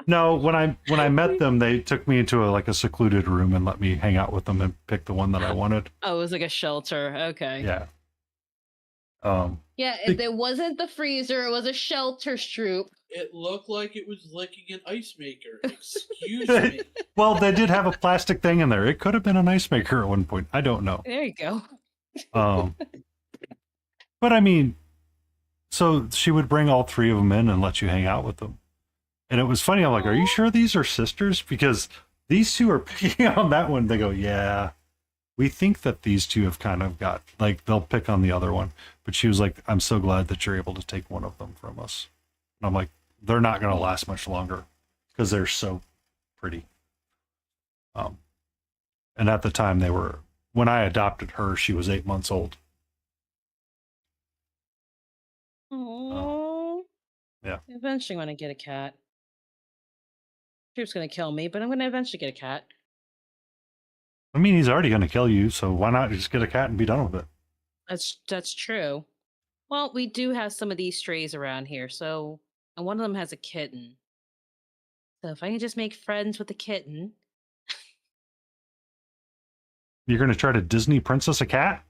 No, when I met them, they took me into a secluded room and let me hang out with them and pick the one that I wanted. Oh, it was like a shelter. Okay. Yeah. Yeah, it wasn't the freezer. It was a shelter, Stroop. It looked like it was licking an ice maker. Excuse me. Well, they did have a plastic thing in there. It could have been an ice maker at one point. I don't know. There you go. But I mean, so she would bring all three of them in and let you hang out with them. And it was funny. I'm like, are you sure these are sisters? Because these two are picking on that one. They go, yeah, we think that these two have kind of got, they'll pick on the other one. But she was like, I'm so glad that you're able to take one of them from us. And I'm like, they're not going to last much longer because they're so pretty. And at the time when I adopted her, she was 8 months old. Oh. Yeah. Eventually, when I get a cat, Stroop's gonna kill me, but I'm gonna eventually get a cat. I mean, he's already going to kill you, so why not just get a cat and be done with it? That's true. Well, we do have some of these strays around here, so and one of them has a kitten. So if I can just make friends with the kitten, You're going to try to Disney princess a cat?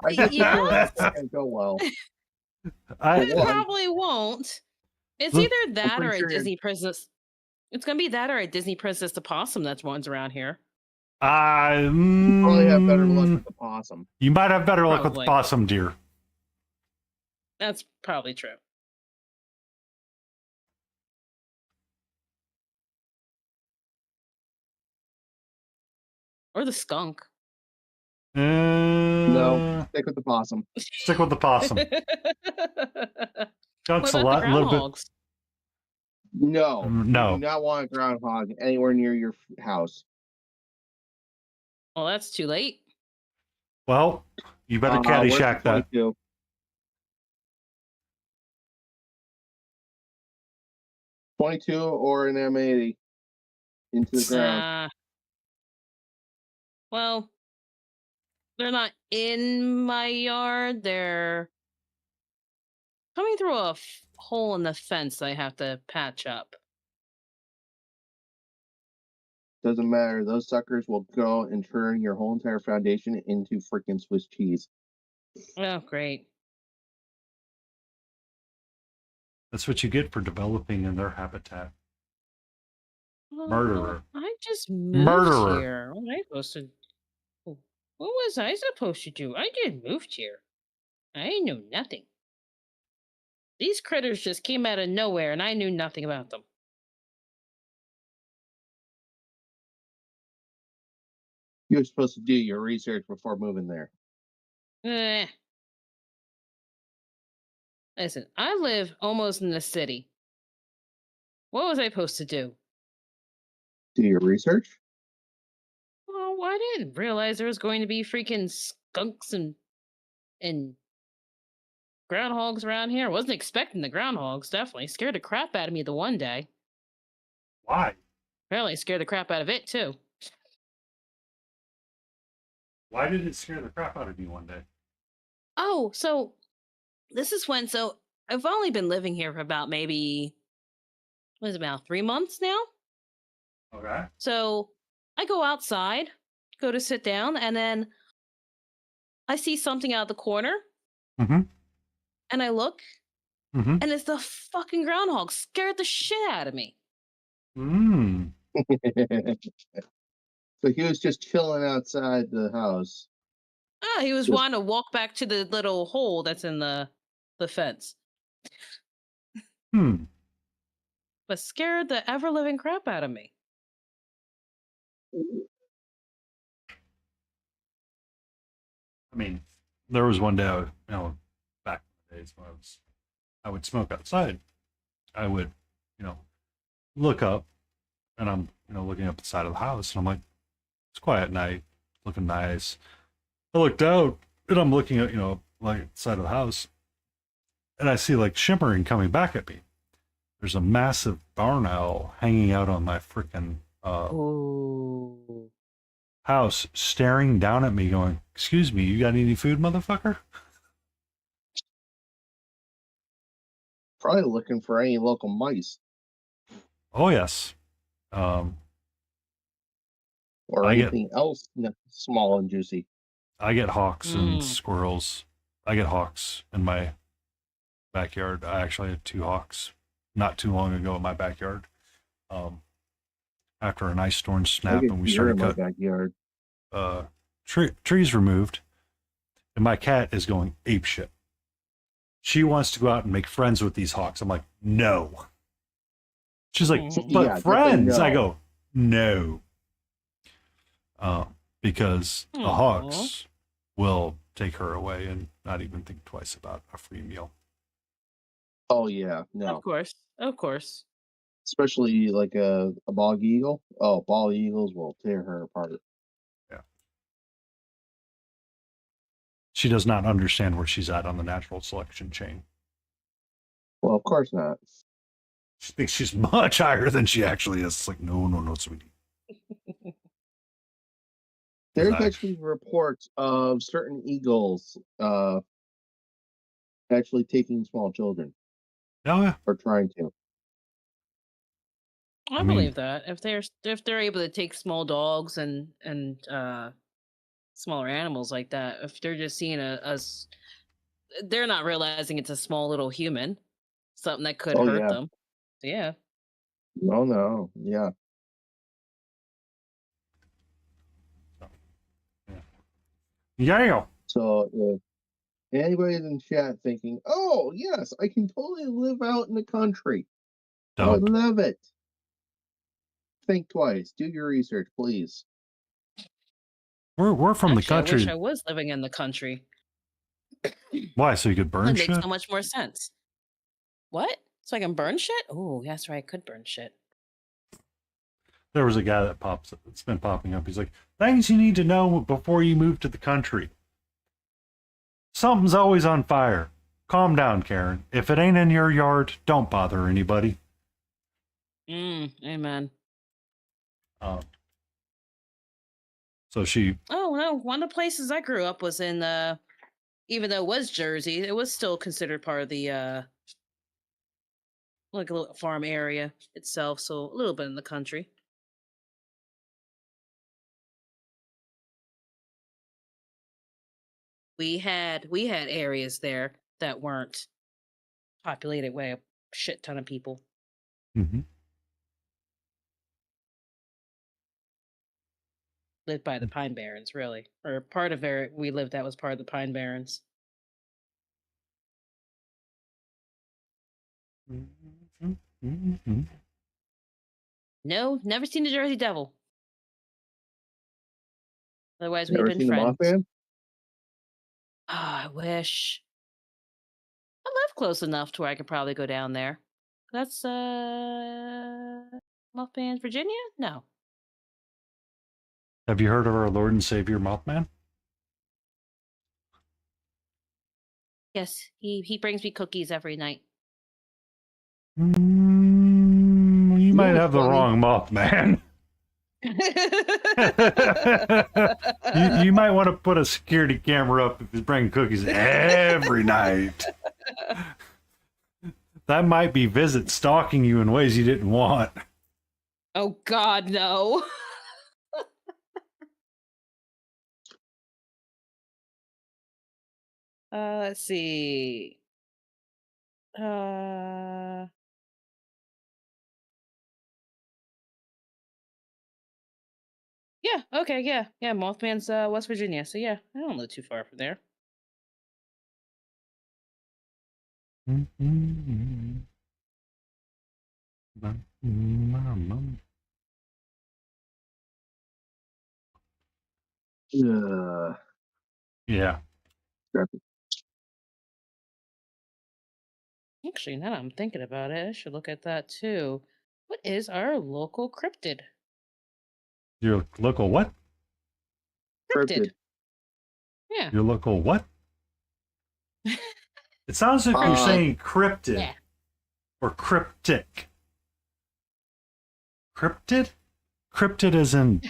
I guess yeah, that can't go well. it One, probably won't. It's Look, either that or pretty a sure Disney princess. It's gonna be that or a Disney princess the possum that's one's around here. you probably have better luck with the possum. You might have better luck with the Probably. possum, dear. That's probably true. Or the skunk. No, stick with the possum. Stick with the possum. What Skunk's a about the little bit. groundhogs? No, you No. do not want a groundhog anywhere near your house. Well, that's too late. Well, you better Where's Caddyshack the that. 22? 22 or an M80 into the ground. Well, they're not in my yard. They're coming through a hole in the fence I have to patch up. Doesn't matter. Those suckers will go and turn your whole entire foundation into freaking Swiss cheese. Oh, great. That's what you get for developing in their habitat. Murderer. I just moved Murderer. here. What was I supposed to? What was I supposed to do? I just moved here. I knew nothing. These critters just came out of nowhere, and I knew nothing about them. You're supposed to do your research before moving there. Eh. Listen, I live almost in the city. What was I supposed to do? Do your research? Oh, I didn't realize there was going to be freaking skunks and groundhogs around here. I wasn't expecting the groundhogs, definitely. Scared the crap out of me the one day. Why? Apparently scared the crap out of it too. Why did it scare the crap out of you one day? Oh, so this is when I've only been living here for about maybe what is it, about 3 months now? Okay. So I go outside, go to sit down, and then I see something out of the corner. Mm-hmm. And I look, Mm-hmm. and it's the fucking groundhog. Scared the shit out of me. Mm. So he was just chilling outside the house. Ah, he was Just- wanting to walk back to the little hole that's in the fence. Hmm. But scared the ever living crap out of me. I mean, there was one day, back in the days when I would smoke outside. I would, look up, and I'm, looking up the side of the house, and I'm like, it's quiet at night. looking nice. I looked out and I'm looking at, like the side of the house, and I see like shimmering coming back at me. There's a massive barn owl hanging out on my freaking Oh. house, staring down at me, going, "Excuse me, you got any food, motherfucker?" Probably looking for any local mice Oh yes. Um, or I get anything else small and juicy. I get hawks and Mm. squirrels. I get hawks in my backyard. I actually had 2 hawks not too long ago in my backyard. After an ice storm I snap get and we deer started in my cut backyard. trees removed, and my cat is going ape shit. She wants to go out and make friends with these hawks. I'm like, no. She's like, Mhm. but Yeah, definitely friends. I no. go, no. Because the Aw. hawks will take her away and not even think twice about a free meal. Oh yeah, no. Of course. Of course. Especially like a bald eagle. Oh, bald eagles will tear her apart. Yeah. She does not understand where she's at on the natural selection chain. Well, of course not. She thinks she's much higher than she actually is. It's like, no, sweetie. There's I- actually reports of certain eagles actually taking small children Oh, yeah. or trying to. I mean- believe that if they're able to take small dogs and smaller animals like that, if they're just seeing they're not realizing it's a small little human, something that could Oh, hurt yeah. them. Yeah. No, yeah. Yeah. So if anybody's in chat thinking, "Oh yes, I can totally live out in the country. I would Don't. love it," think twice. Do your research, please. We're from the Actually, I country. wish I was living in the country. Why? So you could burn That makes shit? so much more sense. What? So I can burn shit? Oh, that's right. I could burn shit. There was a guy it's been popping up. He's like, things you need to know before you move to the country. Something's always on fire. Calm down, Karen. If it ain't in your yard, don't bother anybody. Amen. So she, Oh no, one of the places I grew up was in even though it was Jersey, it was still considered part of the like a little farm area itself, so a little bit in the country. We had areas there that weren't populated by a shit ton of people. mm-hmm. Lived by the Pine Barrens, really, or part of where we lived. That was part of the Pine Barrens. Mm-hmm. No, never seen the Jersey Devil. Otherwise, we'd Never been seen the friends. Mothman? Ah, I wish. I live close enough to where I could probably go down there. That's Mothman, Virginia? No. Have you heard of our Lord and Savior Mothman? Yes, he brings me cookies every night. You might what's have the funny? wrong Mothman. you might want to put a security camera up if he's bringing cookies every night. That might be Visit stalking you in ways you didn't want. Oh God, no. Let's see. Yeah, okay, yeah. Mothman's West Virginia, so yeah, I don't live too far from there. Yeah. Actually, now that I'm thinking about it, I should look at that too. What is our local cryptid? Your local what? Cryptid. Yeah. Your local what? It sounds like you're saying cryptid Yeah. or cryptic. Cryptid? Cryptid as in.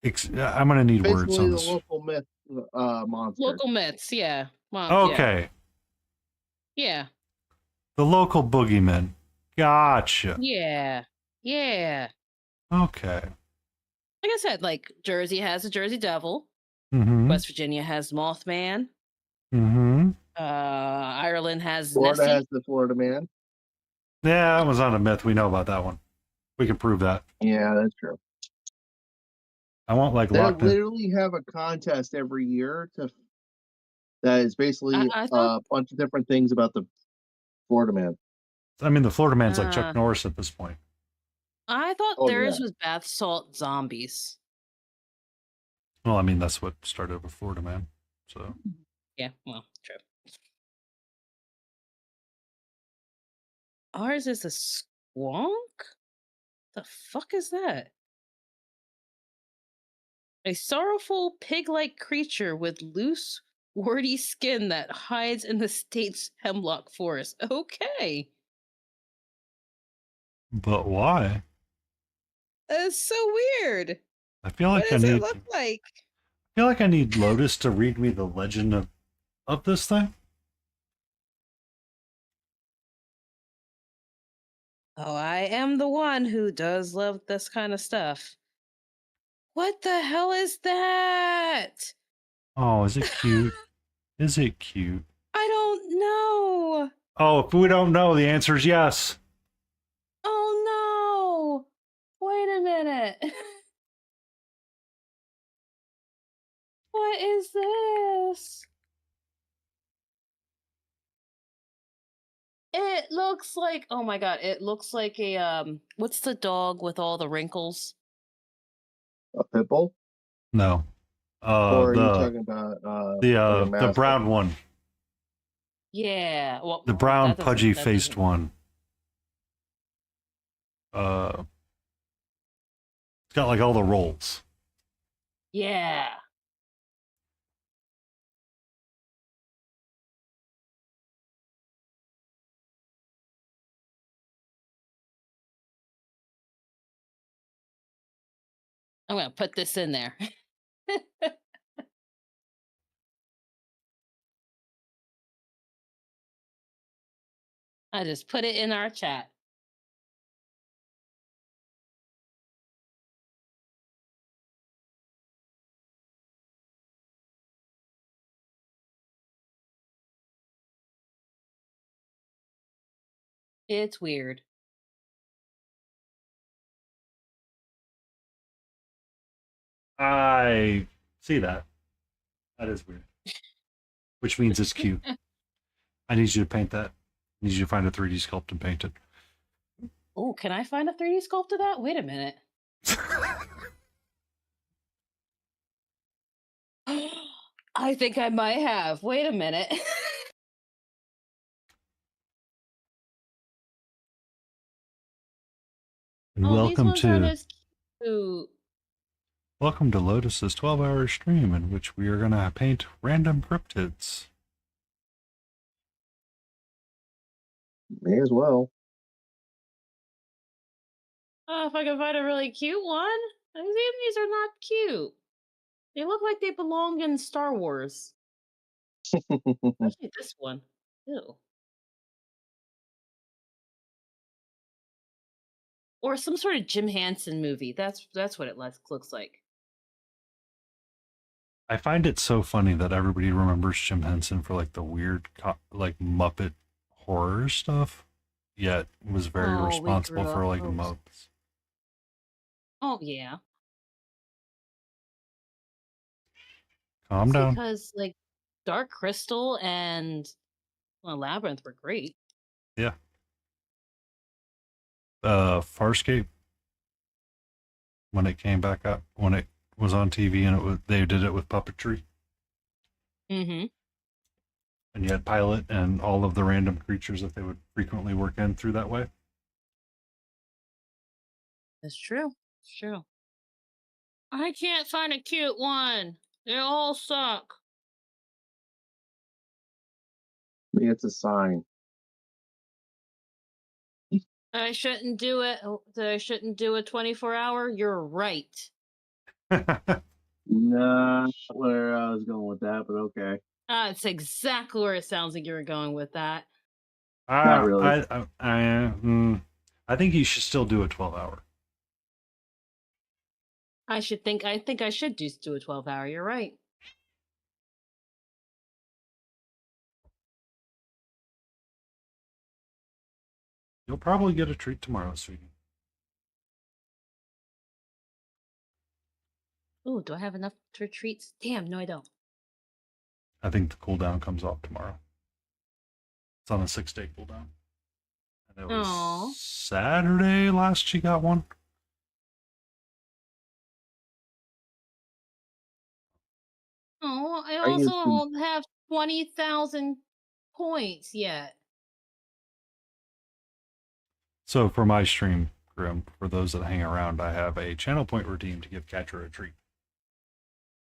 I'm going to need words Basically, on the this. local myth monster. Local myths, yeah. Okay. Yeah. The local boogeyman. Gotcha. Yeah. Yeah. Okay. Like I said, like Jersey has the Jersey Devil. Mm-hmm. West Virginia has Mothman. Mm-hmm. Ireland has Florida Nessie. has the Florida Man. Yeah, that was not a myth. We know about that one. We can prove that. Yeah, that's true. I won't like They Loch Ness. literally have a contest every year that is basically I a thought- bunch of different things about the Florida Man. I mean, the Florida Man's like Chuck Norris at this point. I thought Oh, theirs yeah. was bath salt zombies. Well, I mean, that's what started with Florida Man. So Yeah, well, true. Ours is a squonk? The fuck is that? A sorrowful pig-like creature with loose, warty skin that hides in the state's hemlock forest. Okay. but why? That's so weird. I feel What like I does it need. look like? I feel like I need Lotus to read me the legend of this thing. Oh, I am the one who does love this kind of stuff. What the hell is that? Oh, is it cute? Is it cute? I don't know. Oh, if we don't know, the answer is yes. Oh no. Wait a minute. What is this? It looks like, oh my god, it looks like a what's the dog with all the wrinkles? A pit bull? No. Or are you talking about like a the mastiff? brown one, Yeah, well, the brown that doesn't- pudgy that faced doesn't- one. It's got like all the rolls. Yeah. I'm gonna put this in there. I just put it in our chat. It's weird. I see that. That is weird. Which means it's cute. I need you to paint that. I need you to find a 3D sculpt and paint it. Oh, can I find a 3D sculpt of that? Wait a minute. I think I might have. Wait a minute. And Oh, welcome these ones aren't to as cute. welcome to Lotus's 12-hour stream in which we are gonna paint random cryptids. May as well. Oh, if I can find a really cute one. These are not cute. They look like they belong in Star Wars. Especially this one. Ew. Or some sort of Jim Henson movie. That's what it looks like. I find it so funny that everybody remembers Jim Henson for like the weird like Muppet horror stuff, yet was very Oh, we responsible grew for up like those. Muppets. Oh yeah. Calm It's down. because like Dark Crystal and Labyrinth were great. Yeah. Farscape, when it came back up, when it was on TV, and they did it with puppetry, Mm-hmm. and you had Pilot and all of the random creatures that they would frequently work in through that way. That's true. It's true. I can't find a cute one. They all suck. Maybe it's a sign. I shouldn't do it. That I shouldn't do a 24-hour. You're right. Nah, not where I was going with that, but okay. It's exactly where it sounds like you were going with that. Not really. I think you should still do a 12-hour. I think I should just do a 12-hour. You're right. You'll probably get a treat tomorrow, sweetie. Ooh, do I have enough for treats? Damn, no, I don't. I think the cooldown comes off tomorrow. It's on a 6-day cooldown. And it was Aw. Saturday last she got one. Oh, I I also used to- don't have 20,000 points yet. So for my stream, Grim, for those that hang around, I have a channel point redeem to give Catcher a treat.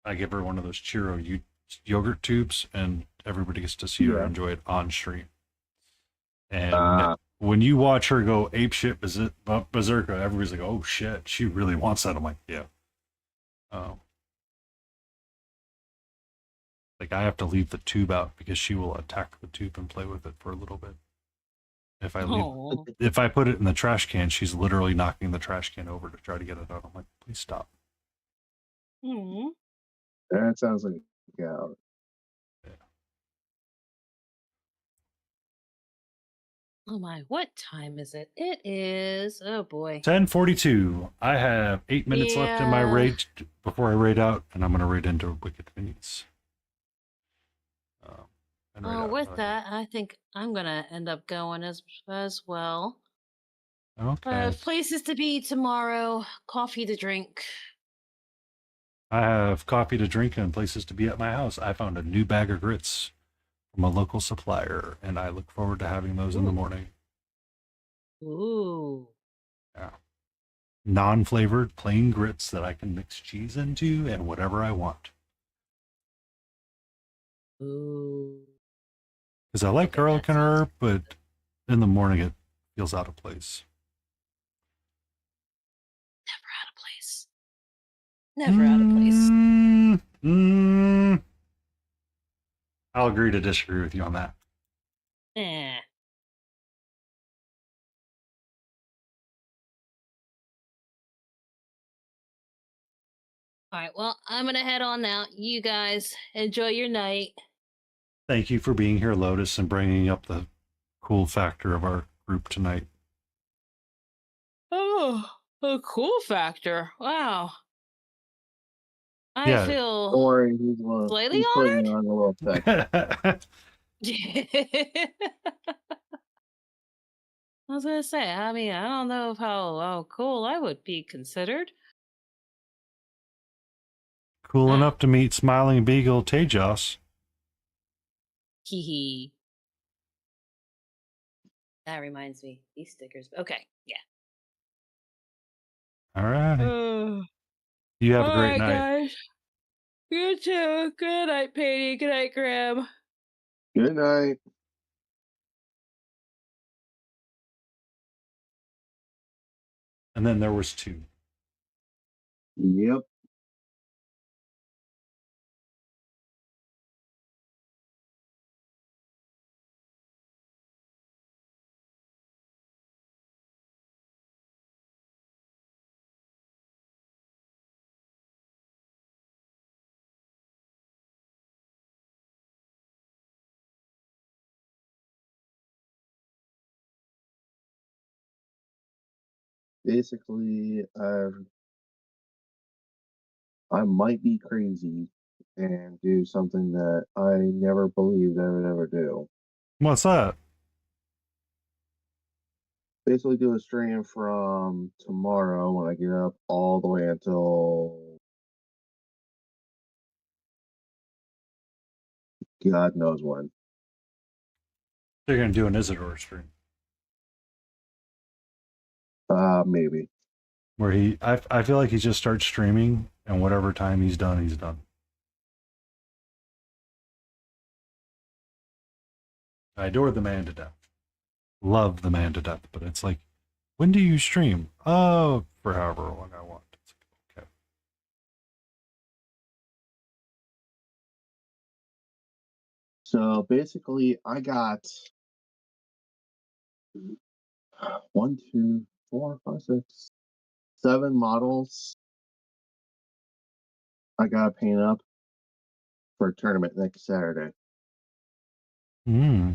I give her one of those Churro yogurt tubes, and everybody gets to see her Yeah. enjoy it on stream. And when you watch her go apeshit berserker, everybody's like, "Oh shit, she really wants that." I'm like, "Yeah." Like I have to leave the tube out because she will attack the tube and play with it for a little bit. If I put it in the trash can, she's literally knocking the trash can over to try to get it out. I'm like, "Please stop." Oh. That sounds like yeah. Oh my, what time is it? It is, oh boy. 10:42. I have 8 minutes left in my Yeah. raid before I raid out, and I'm going to raid into Wicked Minis. And raid out With another that, I think I'm gonna end up going as well. guy. Okay. Places to be tomorrow, coffee to drink. I have coffee to drink and places to be at my house. I found a new bag of grits from a local supplier, and I look forward to having those in the morning. Ooh. Yeah. Non-flavored, plain grits that I can mix cheese into and whatever I want. Ooh. Because I like garlic and herb, but in the morning it feels out of place. Never out of place. I'll agree to disagree with you on that. Eh. All right, well, I'm gonna head on now. You guys enjoy your night. Thank you for being here, Lotus, and bringing up the cool factor of our group tonight. Oh, a cool factor. Wow. I Yeah. feel Or he's slightly putting honored. on a little effect. I was gonna say, I mean, I don't know how cool I would be considered. Cool enough to meet Smiling Beagle Tejas. Hee hee. That reminds me, these stickers. Okay, yeah. All right. You have a great night. Guys. You too. Good night, Patty. Good night, Graham. Good night. And then there was 2. Yep. Basically, I might be crazy and do something that I never believed I would ever do. What's that? Basically, do a stream from tomorrow when I get up all the way until God knows when. They're going to do an Isidore stream. Maybe. Where I feel like he just starts streaming And whatever time he's done, he's done. I adore the man to death. Love the man to death, but it's like, when do you stream? Oh, for however long I want. It's like, okay. So basically, I got 1, 2, 4, 5, 6, 7 models I gotta paint up for a tournament next Saturday. Hmm.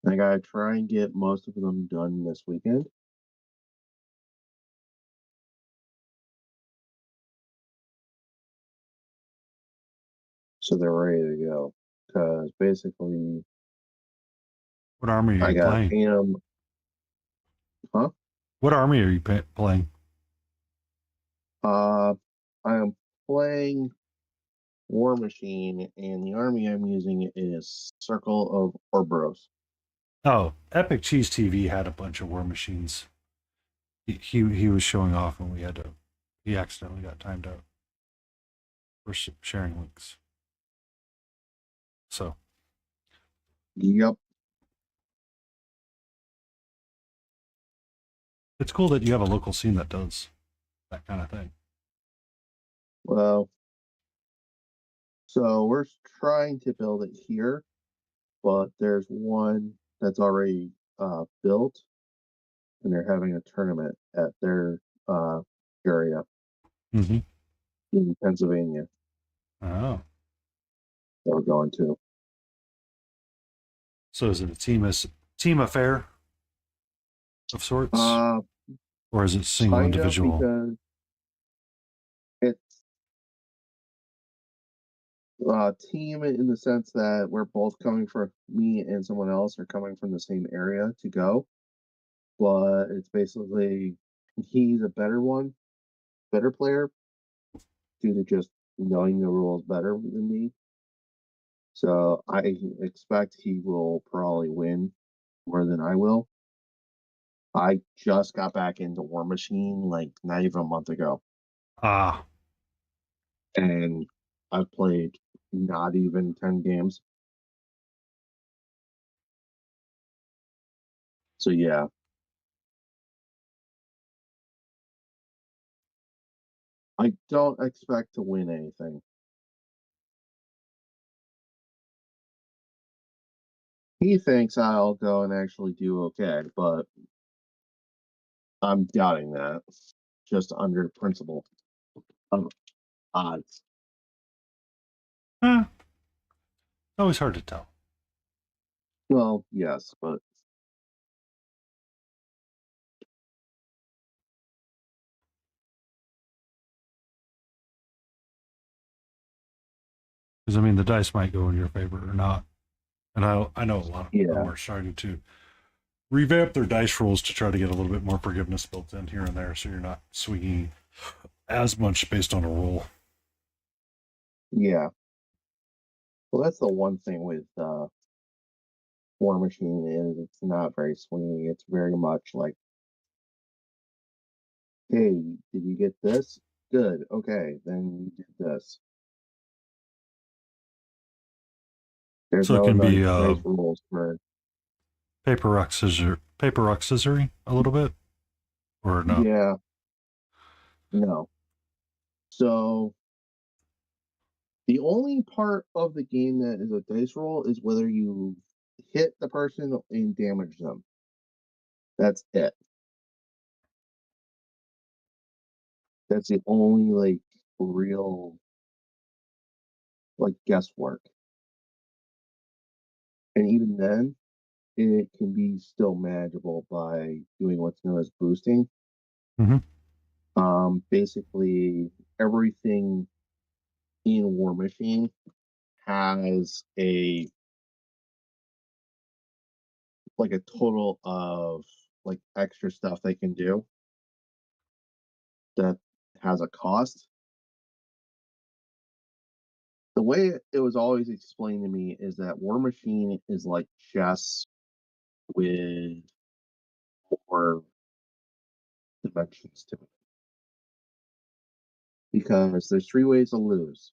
I gotta try and get most of them done this weekend. So they're ready to go. Because basically, What army are I you gotta playing? paint them. Huh? What army are you playing? I am playing War Machine, and the army I'm using is Circle of Orboros. Oh, Epic Cheese TV had a bunch of war machines. He was showing off, and we had to. He accidentally got timed out for sharing links. So Yep. it's cool that you have a local scene that does that kind of thing. Well, so we're trying to build it here, but there's one that's already built, and they're having a tournament at their area Mm-hmm. in Pennsylvania Oh, that we're going to. so is it a team affair of sorts, or is it single Kind of, individual? because it's team in the sense that we're both coming from, me and someone else are coming from the same area to go, but it's basically he's a better player due to just knowing the rules better than me. So I expect he will probably win more than I will. I just got back into War Machine like not even a month ago, Ah, and I've played not even 10 games. So yeah, I don't expect to win anything. He thinks I'll go and actually do okay, but I'm doubting that just under principle of odds. always hard to tell. Well, yes, but Because I mean, the dice might go in your favor or not. And I know a lot of them yeah, are starting to revamp their dice rolls to try to get a little bit more forgiveness built in here and there, so you're not swinging as much based on a roll. yeah. Well, that's the one thing with War Machine is it's not very swingy. It's very much like, hey, did you get this? Good. Okay, then you did this. There's So it no can be nice rules for. paper rock scissory a little bit, or no? Yeah, no. So the only part of the game that is a dice roll is whether you hit the person and damage them. That's it. That's the only like real like guesswork. And even then, it can be still manageable by doing what's known as boosting. Mm-hmm. Basically everything in War Machine has a like a total of like extra stuff they can do that has a cost. The way it was always explained to me is that War Machine is like chess with more dimensions to it. because there's 3 ways to lose: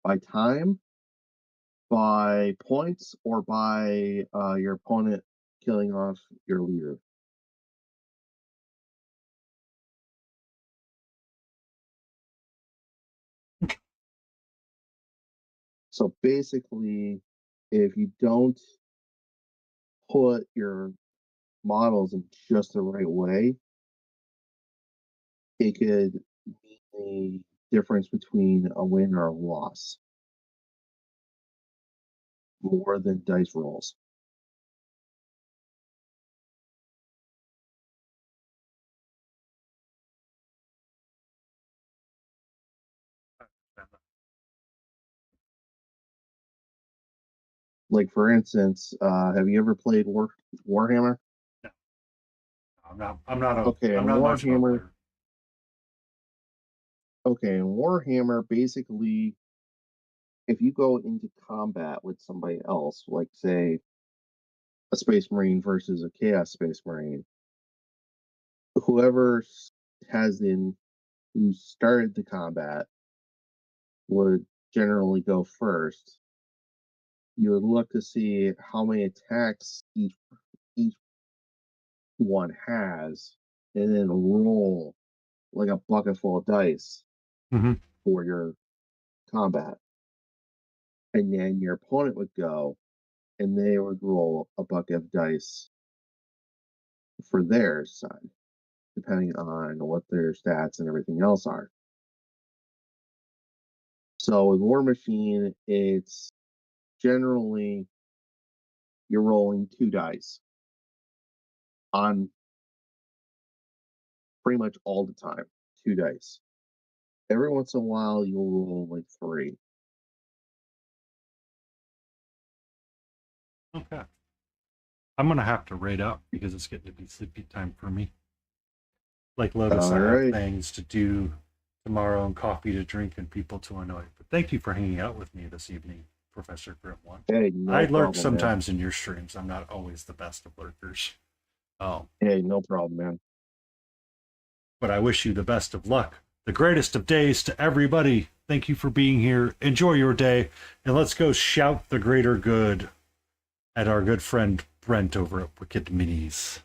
by time, by points, or by your opponent killing off your leader. So basically, if you don't put your models in just the right way, it could mean a difference between a win or a loss more than dice rolls. Like for instance, have you ever played Warhammer? I'm not a Okay, I'm in not much of a Warhammer. player. Okay, in Warhammer, basically, if you go into combat with somebody else, like say a Space Marine versus a Chaos Space Marine, whoever has in who started the combat would generally go first. You would look to see how many attacks each one has, and then roll like a bucket full of dice Mhm. for your combat. And then your opponent would go and they would roll a bucket of dice for their side, depending on what their stats and everything else are. So with War Machine, it's generally you're rolling 2 dice on pretty much all the time. 2 dice. Every once in a while, you'll roll like 3. Okay. I'm gonna have to rate up because it's getting to be sleepy time for me. Like Lotus, All I have right. things to do tomorrow and coffee to drink and people to annoy. But thank you for hanging out with me this evening, Professor Grimwand. Hey, no I lurk problem, man. sometimes in your streams. I'm not always the best of lurkers. Hey, no problem, man. But I wish you the best of luck. The greatest of days to everybody. Thank you for being here. Enjoy your day. And let's go shout the greater good at our good friend Brent over at Wicked Minis.